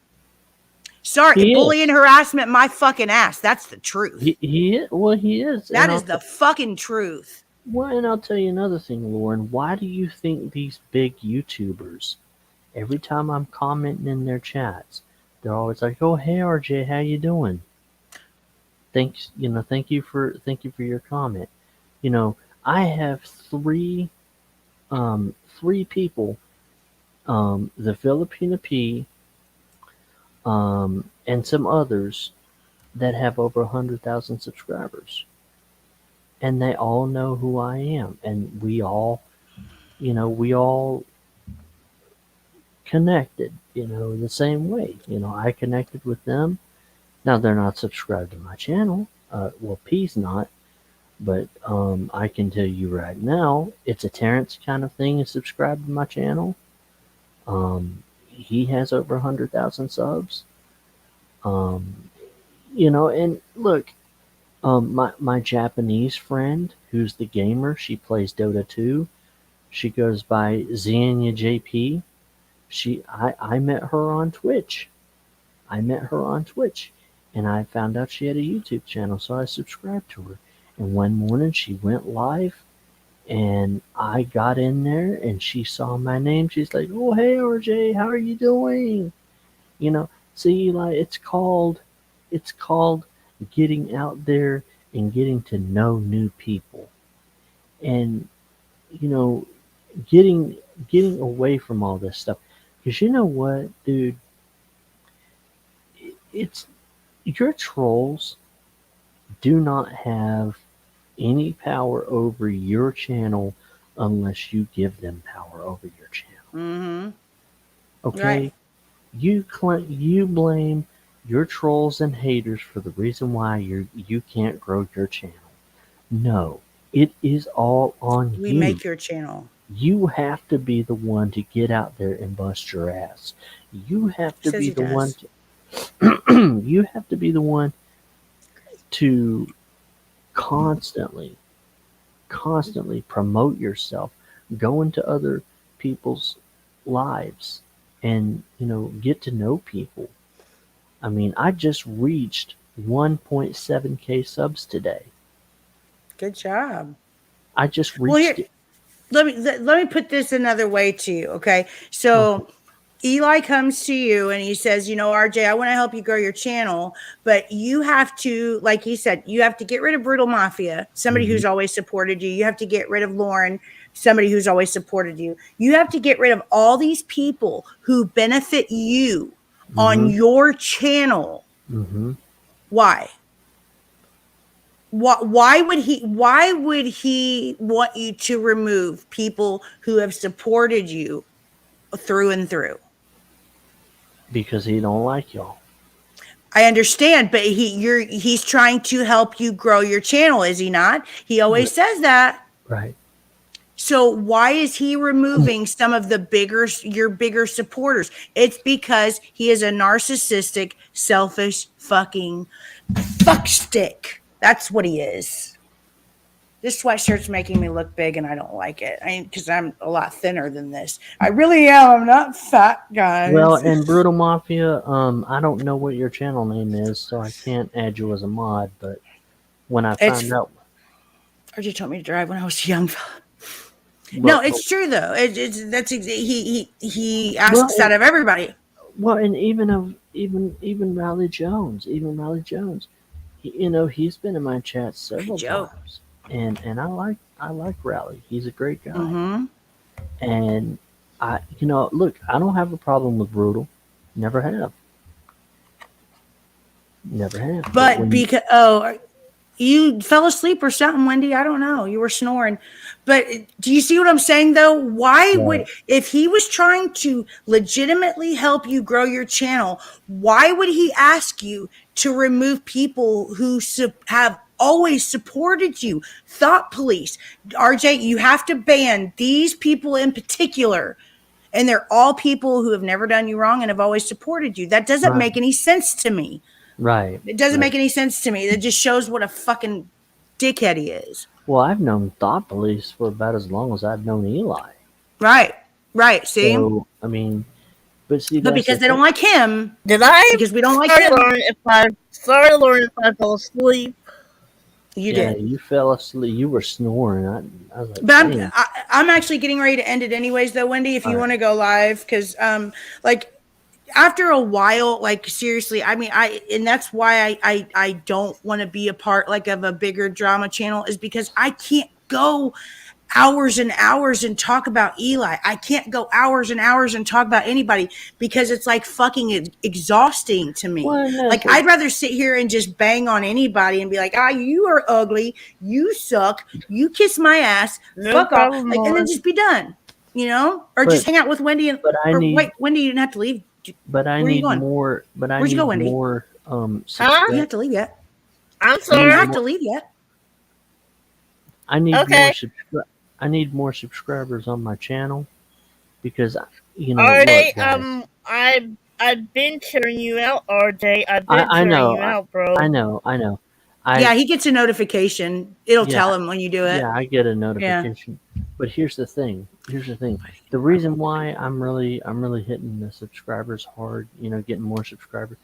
Sorry, bullying, harassment, my fucking ass. That's the truth. He is. That is the fucking truth. Well, and I'll tell you another thing, Lauren. Why do you think these big YouTubers, every time I'm commenting in their chats, they're always like, "Oh, hey RJ, how you doing? Thanks, thank you for your comment." I have three people, the Filipina P, and some others that have over 100,000 subscribers, and they all know who I am, and we all connected, the same way. I connected with them. Now they're not subscribed to my channel. Well, P's not, but I can tell you right now, it's a Terrence kind of thing is subscribed to my channel. He has over 100,000 subs. And look, my Japanese friend, who's the gamer, she plays Dota 2. She goes by Xenia JP. I met her on Twitch. And I found out she had a YouTube channel, so I subscribed to her. And one morning she went live, and I got in there, and she saw my name. She's like, "Oh, hey RJ, how are you doing?" See, like it's called getting out there and getting to know new people, and getting away from all this stuff. Because you know what, dude? It's your trolls do not have any power over your channel unless you give them power over your channel. Mm-hmm. Okay? Right. You blame your trolls and haters for the reason why you can't grow your channel. No, it is all on you. We make your channel. You have to be the one to get out there and bust your ass. You have to be the one you have to be the one to constantly promote yourself, go into other people's lives, and get to know people. I mean, I just reached 1.7k subs today. Good job. I just reached it. Let me put this another way to you, okay? So Eli comes to you and he says, RJ, I want to help you grow your channel, but you have to, like he said, you have to get rid of Brutal Mafia, somebody who's always supported you. You have to get rid of Lauren, somebody who's always supported you. You have to get rid of all these people who benefit you on your channel. Why? Why would he want you to remove people who have supported you through and through? Because he don't like y'all. I understand, but he's trying to help you grow your channel, is he not? He always says that. Right. So why is he removing some of your bigger supporters? It's because he is a narcissistic, selfish fucking fuckstick. That's what he is. This sweatshirt's making me look big and I don't like it. Because I'm a lot thinner than this. I really am. I'm not fat, guys. Well, and Brutal Mafia, I don't know what your channel name is, so I can't add you as a mod, but when I found out... RJ taught me to drive when I was young. No, it's true though. He asks out of everybody. Well, and even Riley Jones, he's been in my chat several times, and I like Riley. He's a great guy, and look, I don't have a problem with Brutal, never have. But because you fell asleep or something, Wendy. I don't know. You were snoring. But do you see what I'm saying, though? Why would, if he was trying to legitimately help you grow your channel, why would he ask you to remove people who have always supported you? Thought police. RJ, you have to ban these people in particular. And they're all people who have never done you wrong and have always supported you. That doesn't make any sense to me. Right. It doesn't make any sense to me. It just shows what a fucking dickhead he is. Well, I've known Thought Police for about as long as I've known Eli. Right. See? So, I mean, but because they don't like him. Because we don't like him. Sorry, Lauren, if I fell asleep. You did. You fell asleep. You were snoring. I was like, but I'm actually getting ready to end it anyways, though, Wendy, if you want to go live. Because, after a while, seriously, and that's why I don't want to be a part of a bigger drama channel, is because I can't go hours and hours and talk about Eli. I can't go hours and hours and talk about anybody because it's fucking exhausting to me. Well, I'd rather sit here and just bang on anybody and be like, you are ugly, you suck, you kiss my ass, fuck off, and then just be done, or just hang out with Wendy wait, Wendy, you didn't have to leave. But I need more. But I Where'd you need go, Wendy? more. You don't have to leave yet. I'm sorry. You don't have to leave yet. I need more. I need more subscribers on my channel because RJ, I've been cheering you out, RJ. I've been cheering you out, bro. I know. He gets a notification. It'll tell him when you do it. Yeah, I get a notification. Yeah. But here's the thing. The reason why I'm really hitting the subscribers hard, getting more subscribers,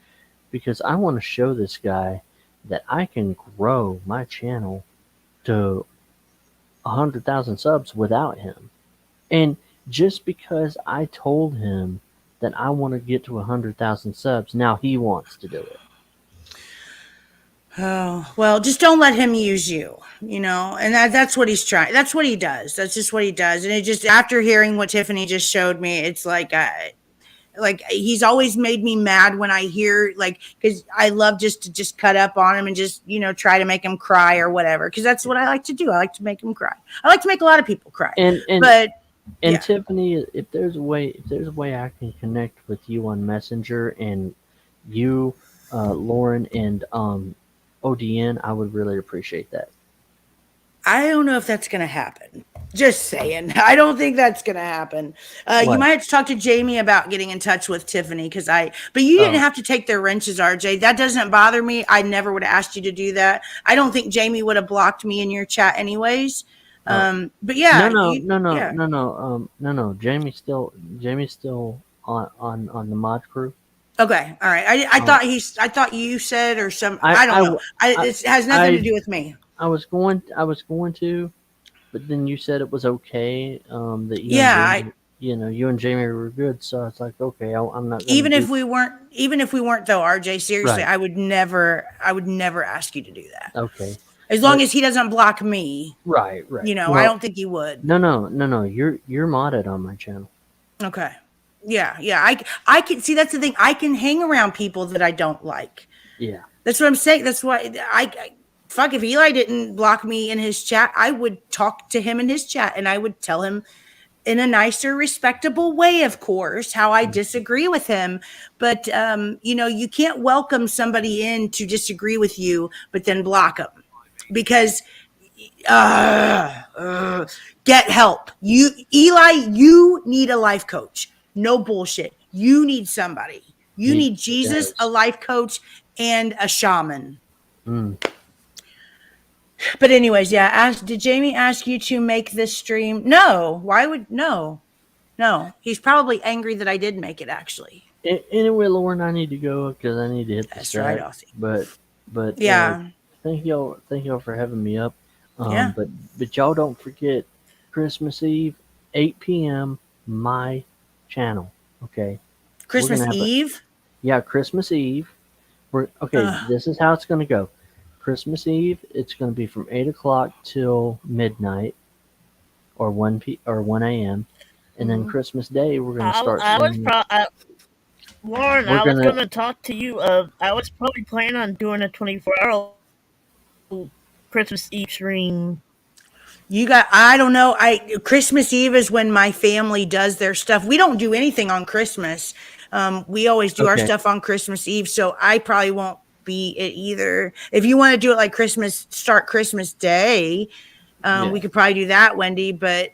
because I want to show this guy that I can grow my channel to 100,000 subs without him. And just because I told him that I want to get to 100,000 subs, now he wants to do it. Oh, well, just don't let him use you, and that's what he's trying. That's what he does. That's just what he does. And it just, after hearing what Tiffany just showed me, it's he's always made me mad when I hear, because I love to just cut up on him and just, try to make him cry or whatever. Because that's what I like to do. I like to make him cry. I like to make a lot of people cry. And Tiffany, if there's a way I can connect with you on Messenger, and you, Lauren, and ODN, I would really appreciate that. I don't know if that's going to happen. Just saying. I don't think that's going to happen. You might have to talk to Jamie about getting in touch with Tiffany, but you didn't have to take their wrenches, RJ. That doesn't bother me. I never would have asked you to do that. I don't think Jamie would have blocked me in your chat anyways. But yeah. No. Jamie's still on the mod crew. Okay, all right. I thought you said, or some. I don't know. It has nothing to do with me. I was going to, but then you said it was okay. That you and Jamie were good, so it's okay. I'm not. Even if we weren't, though, RJ. Seriously, right. I would never ask you to do that. Okay. As long as he doesn't block me. Right. I don't think he would. No. You're modded on my channel. Okay. Yeah. I can see, that's the thing. I can hang around people that I don't like. Yeah. That's what I'm saying. That's why if Eli didn't block me in his chat, I would talk to him in his chat and I would tell him in a nicer, respectable way, of course, how I disagree with him. But, you can't welcome somebody in to disagree with you, but then block them, because get help. Eli, you need a life coach. No bullshit. You need somebody. You need Jesus, a life coach, and a shaman. But anyways, yeah. Did Jamie ask you to make this stream? No. Why would no? He's probably angry that I did make it. Actually. Anyway, Lauren, I need to go because I need to hit the That's set. right, Aussie. But yeah. Thank y'all for having me up. Yeah. But y'all don't forget Christmas Eve, 8 p.m. my channel. Okay. Christmas Eve. Christmas Eve. This is how it's gonna go. Christmas Eve, it's gonna be from 8 o'clock till midnight, or 1 a.m. And then Christmas Day, we're gonna start. Lauren, I was gonna talk to you. I was probably planning on doing a 24-hour Christmas Eve stream. I don't know. Christmas Eve is when my family does their stuff. We don't do anything on Christmas. We always do our stuff on Christmas Eve. So I probably won't be it either. If you want to do it like start Christmas Day, we could probably do that, Wendy. But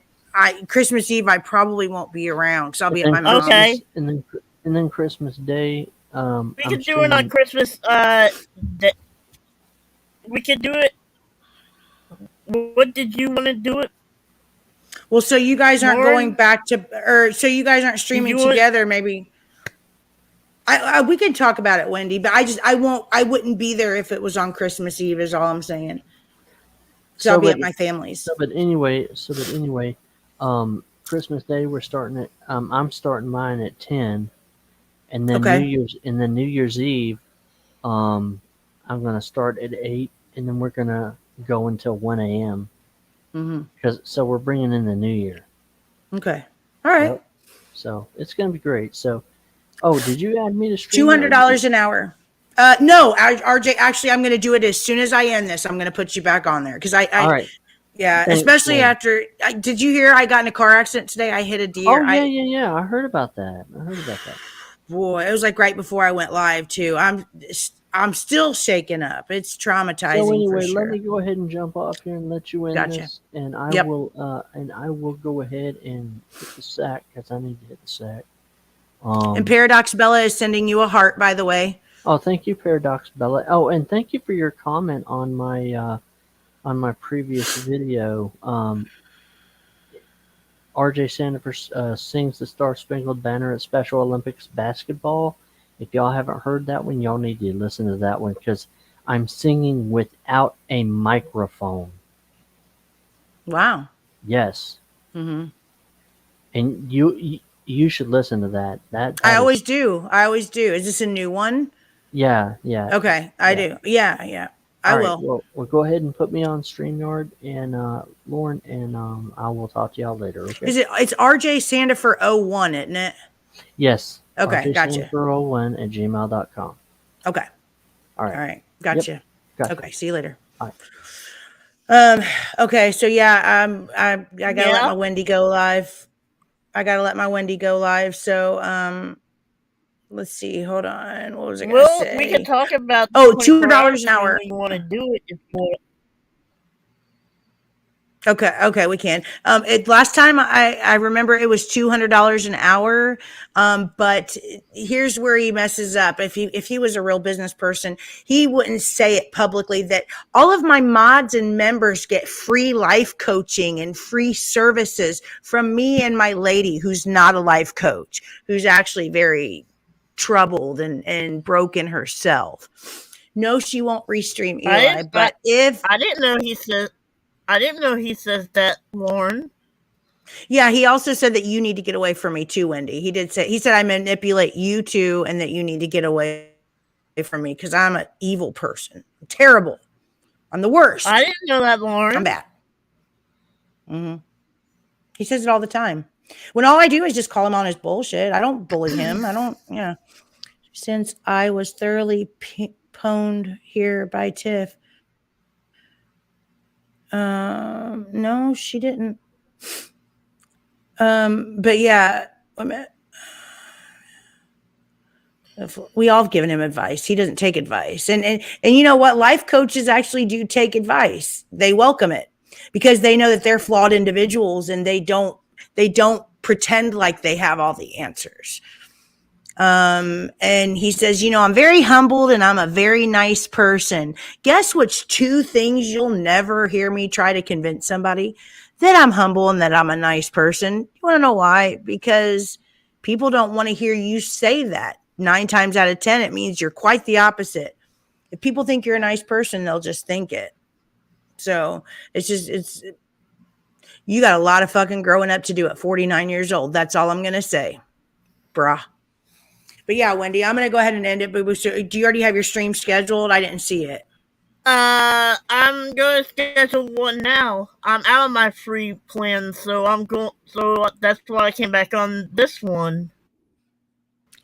Christmas Eve, I probably won't be around because I'll be at my mom's. Okay. And then Christmas Day. We could do it on Christmas. We could do it. What did you want to do it? Well, so you guys aren't going back to, or so you guys aren't streaming together. Maybe we can talk about it, Wendy. But I wouldn't be there if it was on Christmas Eve. Is all I'm saying. So I'll be at my family's. But anyway, Christmas Day we're starting at. I'm starting mine at 10, and then New Year's Eve, I'm gonna start at 8, and then we're gonna go until 1 a.m. So we're bringing in the new year. Okay. All right. Yep. So it's gonna be great. So, did you add me to stream? $200 an hour. No, RJ. Actually, I'm gonna do it as soon as I end this. I'm gonna put you back on there because all right. Yeah, especially after. Did you hear I got in a car accident today? I hit a deer. Oh yeah. I heard about that. Boy, it was like right before I went live too. I'm still shaken up. It's traumatizing. So anyway, for sure. Let me go ahead and jump off here and let you in this, and I will go ahead and hit the sack because I need to hit the sack. And Paradox Bella is sending you a heart, by the way. Oh, thank you, Paradox Bella. Oh, and thank you for your comment on my previous video. RJ Sandifer sings the Star Spangled Banner at Special Olympics basketball. If y'all haven't heard that one, y'all need to listen to that one because I'm singing without a microphone. Wow. Yes. And you should listen to that. I always do. Is this a new one? Yeah. Okay, I do. Yeah. I will. Well, go ahead and put me on StreamYard and Lauren, and I will talk to y'all later. Okay. It's RJ Sandifer 01, isn't it? Yes. Okay, gotcha. RJSandifer01@gmail.com. Okay. All right. Gotcha. Yep. Gotcha. Okay. See you later. All right. Okay. So yeah, I gotta let my Wendy go live. So let's see. Hold on. What was I gonna say? We can talk about. $200 an hour. You want to do it if you want. Okay, we can. Last time I remember it was $200 an hour. But here's where he messes up. If he was a real business person, he wouldn't say it publicly that all of my mods and members get free life coaching and free services from me and my lady who's not a life coach, who's actually very troubled and broken herself. No, she won't restream Eli, but I didn't know he says that, Lauren. Yeah, he also said that you need to get away from me too, Wendy. He said I manipulate you too, and that you need to get away from me because I'm an evil person. I'm terrible. I'm the worst. I didn't know that, Lauren. I'm bad. He says it all the time. When all I do is just call him on his bullshit. I don't bully him. Since I was thoroughly pwned here by Tiff. No, she didn't. But yeah, we all have given him advice. He doesn't take advice. And you know what? Life coaches actually do take advice. They welcome it. because they know that they're flawed individuals and they don't pretend like they have all the answers. And he says, I'm very humbled and I'm a very nice person. Guess what's 2 things you'll never hear me try to convince somebody? That I'm humble and that I'm a nice person. You want to know why? Because people don't want to hear you say that. 9 times out of 10, it means you're quite the opposite. If people think you're a nice person, they'll just think it. So you got a lot of fucking growing up to do at 49 years old. That's all I'm going to say. Bruh. But yeah, Wendy, I'm going to go ahead and end it. But do you already have your stream scheduled? I didn't see it. I'm going to schedule one now. I'm out of my free plan, so that's why I came back on this one.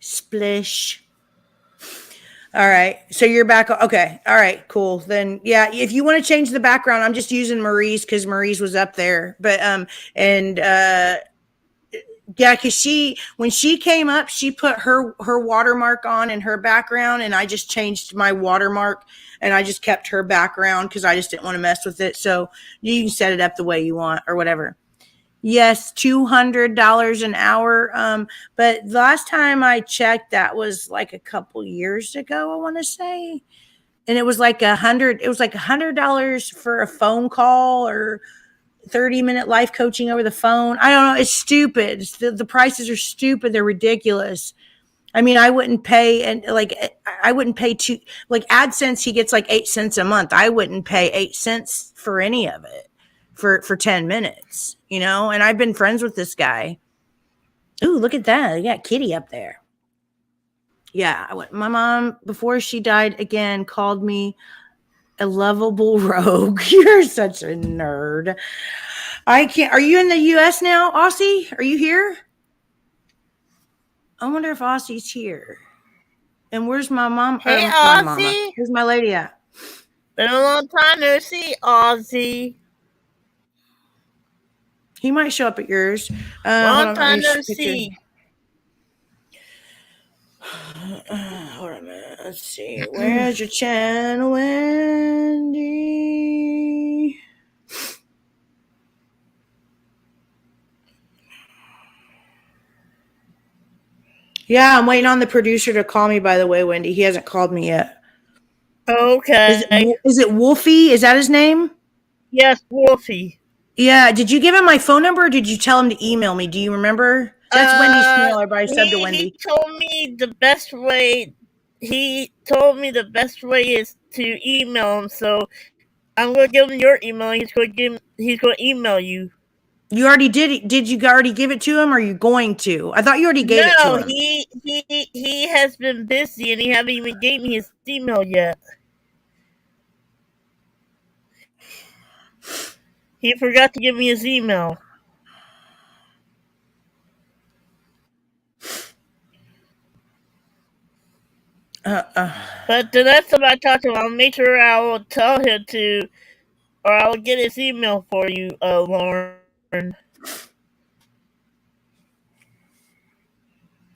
Splish. All right. So you're back. Okay. All right, cool. Then yeah, if you want to change the background, I'm just using Marie's because Marie's was up there. But yeah, because when she came up, she put her watermark on in her background, and I just changed my watermark and I just kept her background because I just didn't want to mess with it. So you can set it up the way you want or whatever. Yes, $200 an hour. But the last time I checked, that was like a couple years ago, I want to say. And it was like $100 for a phone call or 30-minute life coaching over the phone. I don't know. It's stupid. The prices are stupid. They're ridiculous. I mean, I wouldn't pay AdSense. He gets like 8 cents a month. I wouldn't pay 8 cents for any of it for 10 minutes, and I've been friends with this guy. Ooh, look at that. You got Kitty up there. Yeah. My mom, before she died again, called me a lovable rogue. You're such a nerd. I can't. Are you in the U.S. now, Aussie? Are you here? I wonder if Aussie's here. And where's my mom? Hey, my Aussie. Mama. Where's my lady at? Been a long time no see, Aussie. He might show up at yours. Long time no see. Hold on a minute. Let's see. Where's your channel, Wendy? Yeah, I'm waiting on the producer to call me, by the way, Wendy. He hasn't called me yet. Okay. Is it Wolfie? Is that his name? Yes, Wolfie. Yeah. Did you give him my phone number or did you tell him to email me? Do you remember? That's Wendy's channel. Everybody sub to Wendy. He told me the best way. He told me the best way is to email him. So I'm going to give him your email. He's going to email you. You already did it. Did you already give it to him or are you going to? I thought you already gave it to him. No, he has been busy and he haven't even gave me his email yet. He forgot to give me his email. But the next time I talk to him, I'll make sure I will tell him to, or I'll get his email for you, Lauren.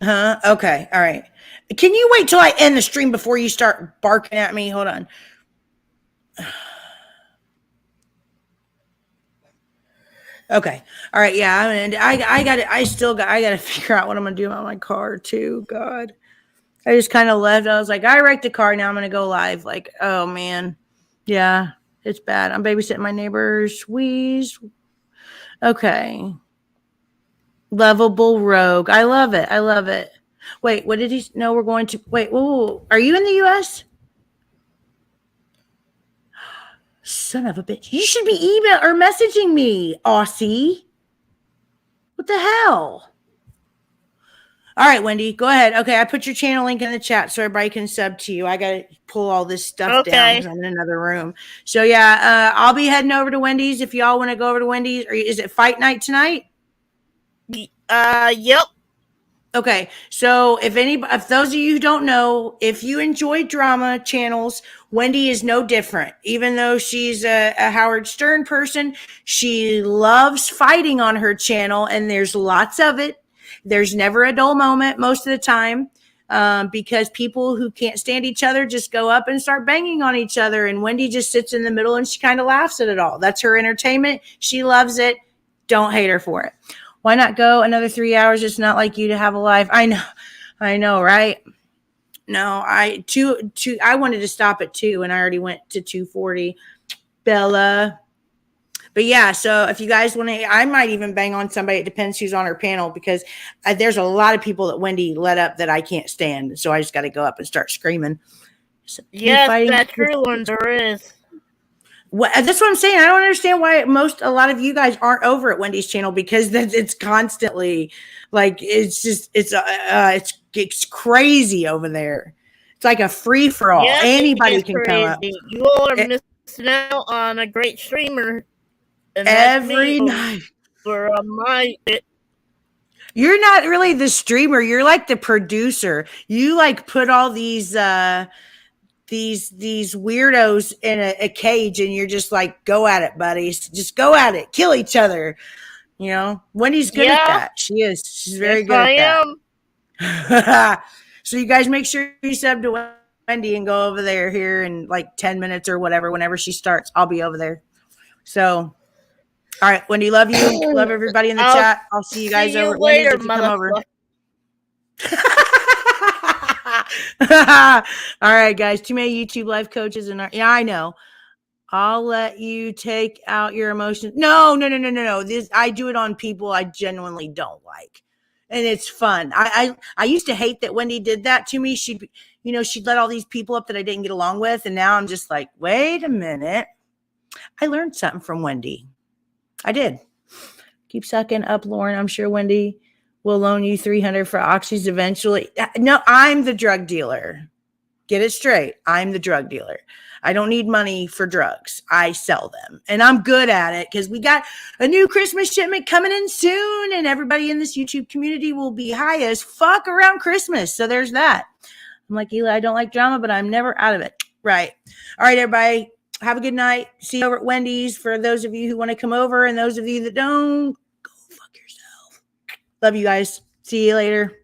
Okay. All right. Can you wait till I end the stream before you start barking at me? Hold on. Okay. All right. Yeah. And I got to figure out what I'm going to do about my car too. God. I just kind of left. I was like, I wrecked the car. Now I'm going to go live. Like, oh man. Yeah, it's bad. I'm babysitting my neighbor's wheeze. Okay. Lovable rogue. I love it. I love it. Wait, what did he? No, we're going to wait. Whoa. Are you in the U.S.? Son of a bitch. You should be email or messaging me, Aussie. What the hell? All right, Wendy, go ahead. Okay, I put your channel link in the chat so everybody can sub to you. I got to pull all this stuff down because I'm in another room. So, yeah, I'll be heading over to Wendy's if y'all want to go over to Wendy's. Or is it fight night tonight? Yep. Okay, so if those of you who don't know, if you enjoy drama channels, Wendy is no different. Even though she's a Howard Stern person, she loves fighting on her channel, and there's lots of it. There's never a dull moment most of the time. because people who can't stand each other just go up and start banging on each other. And Wendy just sits in the middle and she kind of laughs at it all. That's her entertainment. She loves it. Don't hate her for it. Why not go another 3 hours? It's not like you to have a life. I know, right? No, I wanted to stop at 2 and I already went to 2:40. Bella. But yeah, so if you guys want to, I might even bang on somebody. It depends who's on her panel, because there's a lot of people that Wendy let up that I can't stand. So I just got to go up and start screaming. So, yes, that's true, one there is. That's what I'm saying. I don't understand why a lot of you guys aren't over at Wendy's channel, because it's constantly like, it's crazy over there. It's like a free for all. Yes, anybody can crazy. come up. You all are missing out on a great streamer. And every night. For You're not really the streamer. You're like the producer. You like put all these weirdos in a cage, and you're just like, go at it, buddies. Just go at it. Kill each other. You know, Wendy's good at that. She is. She's very good at that. So you guys make sure you sub to Wendy and go over there here in like 10 minutes or whatever. Whenever she starts, I'll be over there. So, all right, Wendy, love you. Love everybody in the chat. I'll see you guys over at Wendy's if you come over. All right, guys. Too many YouTube live coaches and yeah, I know. I'll let you take out your emotions. No. This, I do it on people I genuinely don't like, and it's fun. I used to hate that Wendy did that to me. She'd let all these people up that I didn't get along with, and now I'm just like, wait a minute. I learned something from Wendy. I did. Keep sucking up, Lauren. I'm sure Wendy will loan you $300 for oxys eventually. No, I'm the drug dealer. Get it straight. I'm the drug dealer. I don't need money for drugs. I sell them. And I'm good at it, because we got a new Christmas shipment coming in soon, and everybody in this YouTube community will be high as fuck around Christmas. So there's that. I'm like, Eli, I don't like drama, but I'm never out of it. Right. All right, everybody. Have a good night. See you over at Wendy's for those of you who want to come over, and those of you that don't, go fuck yourself. Love you guys. See you later.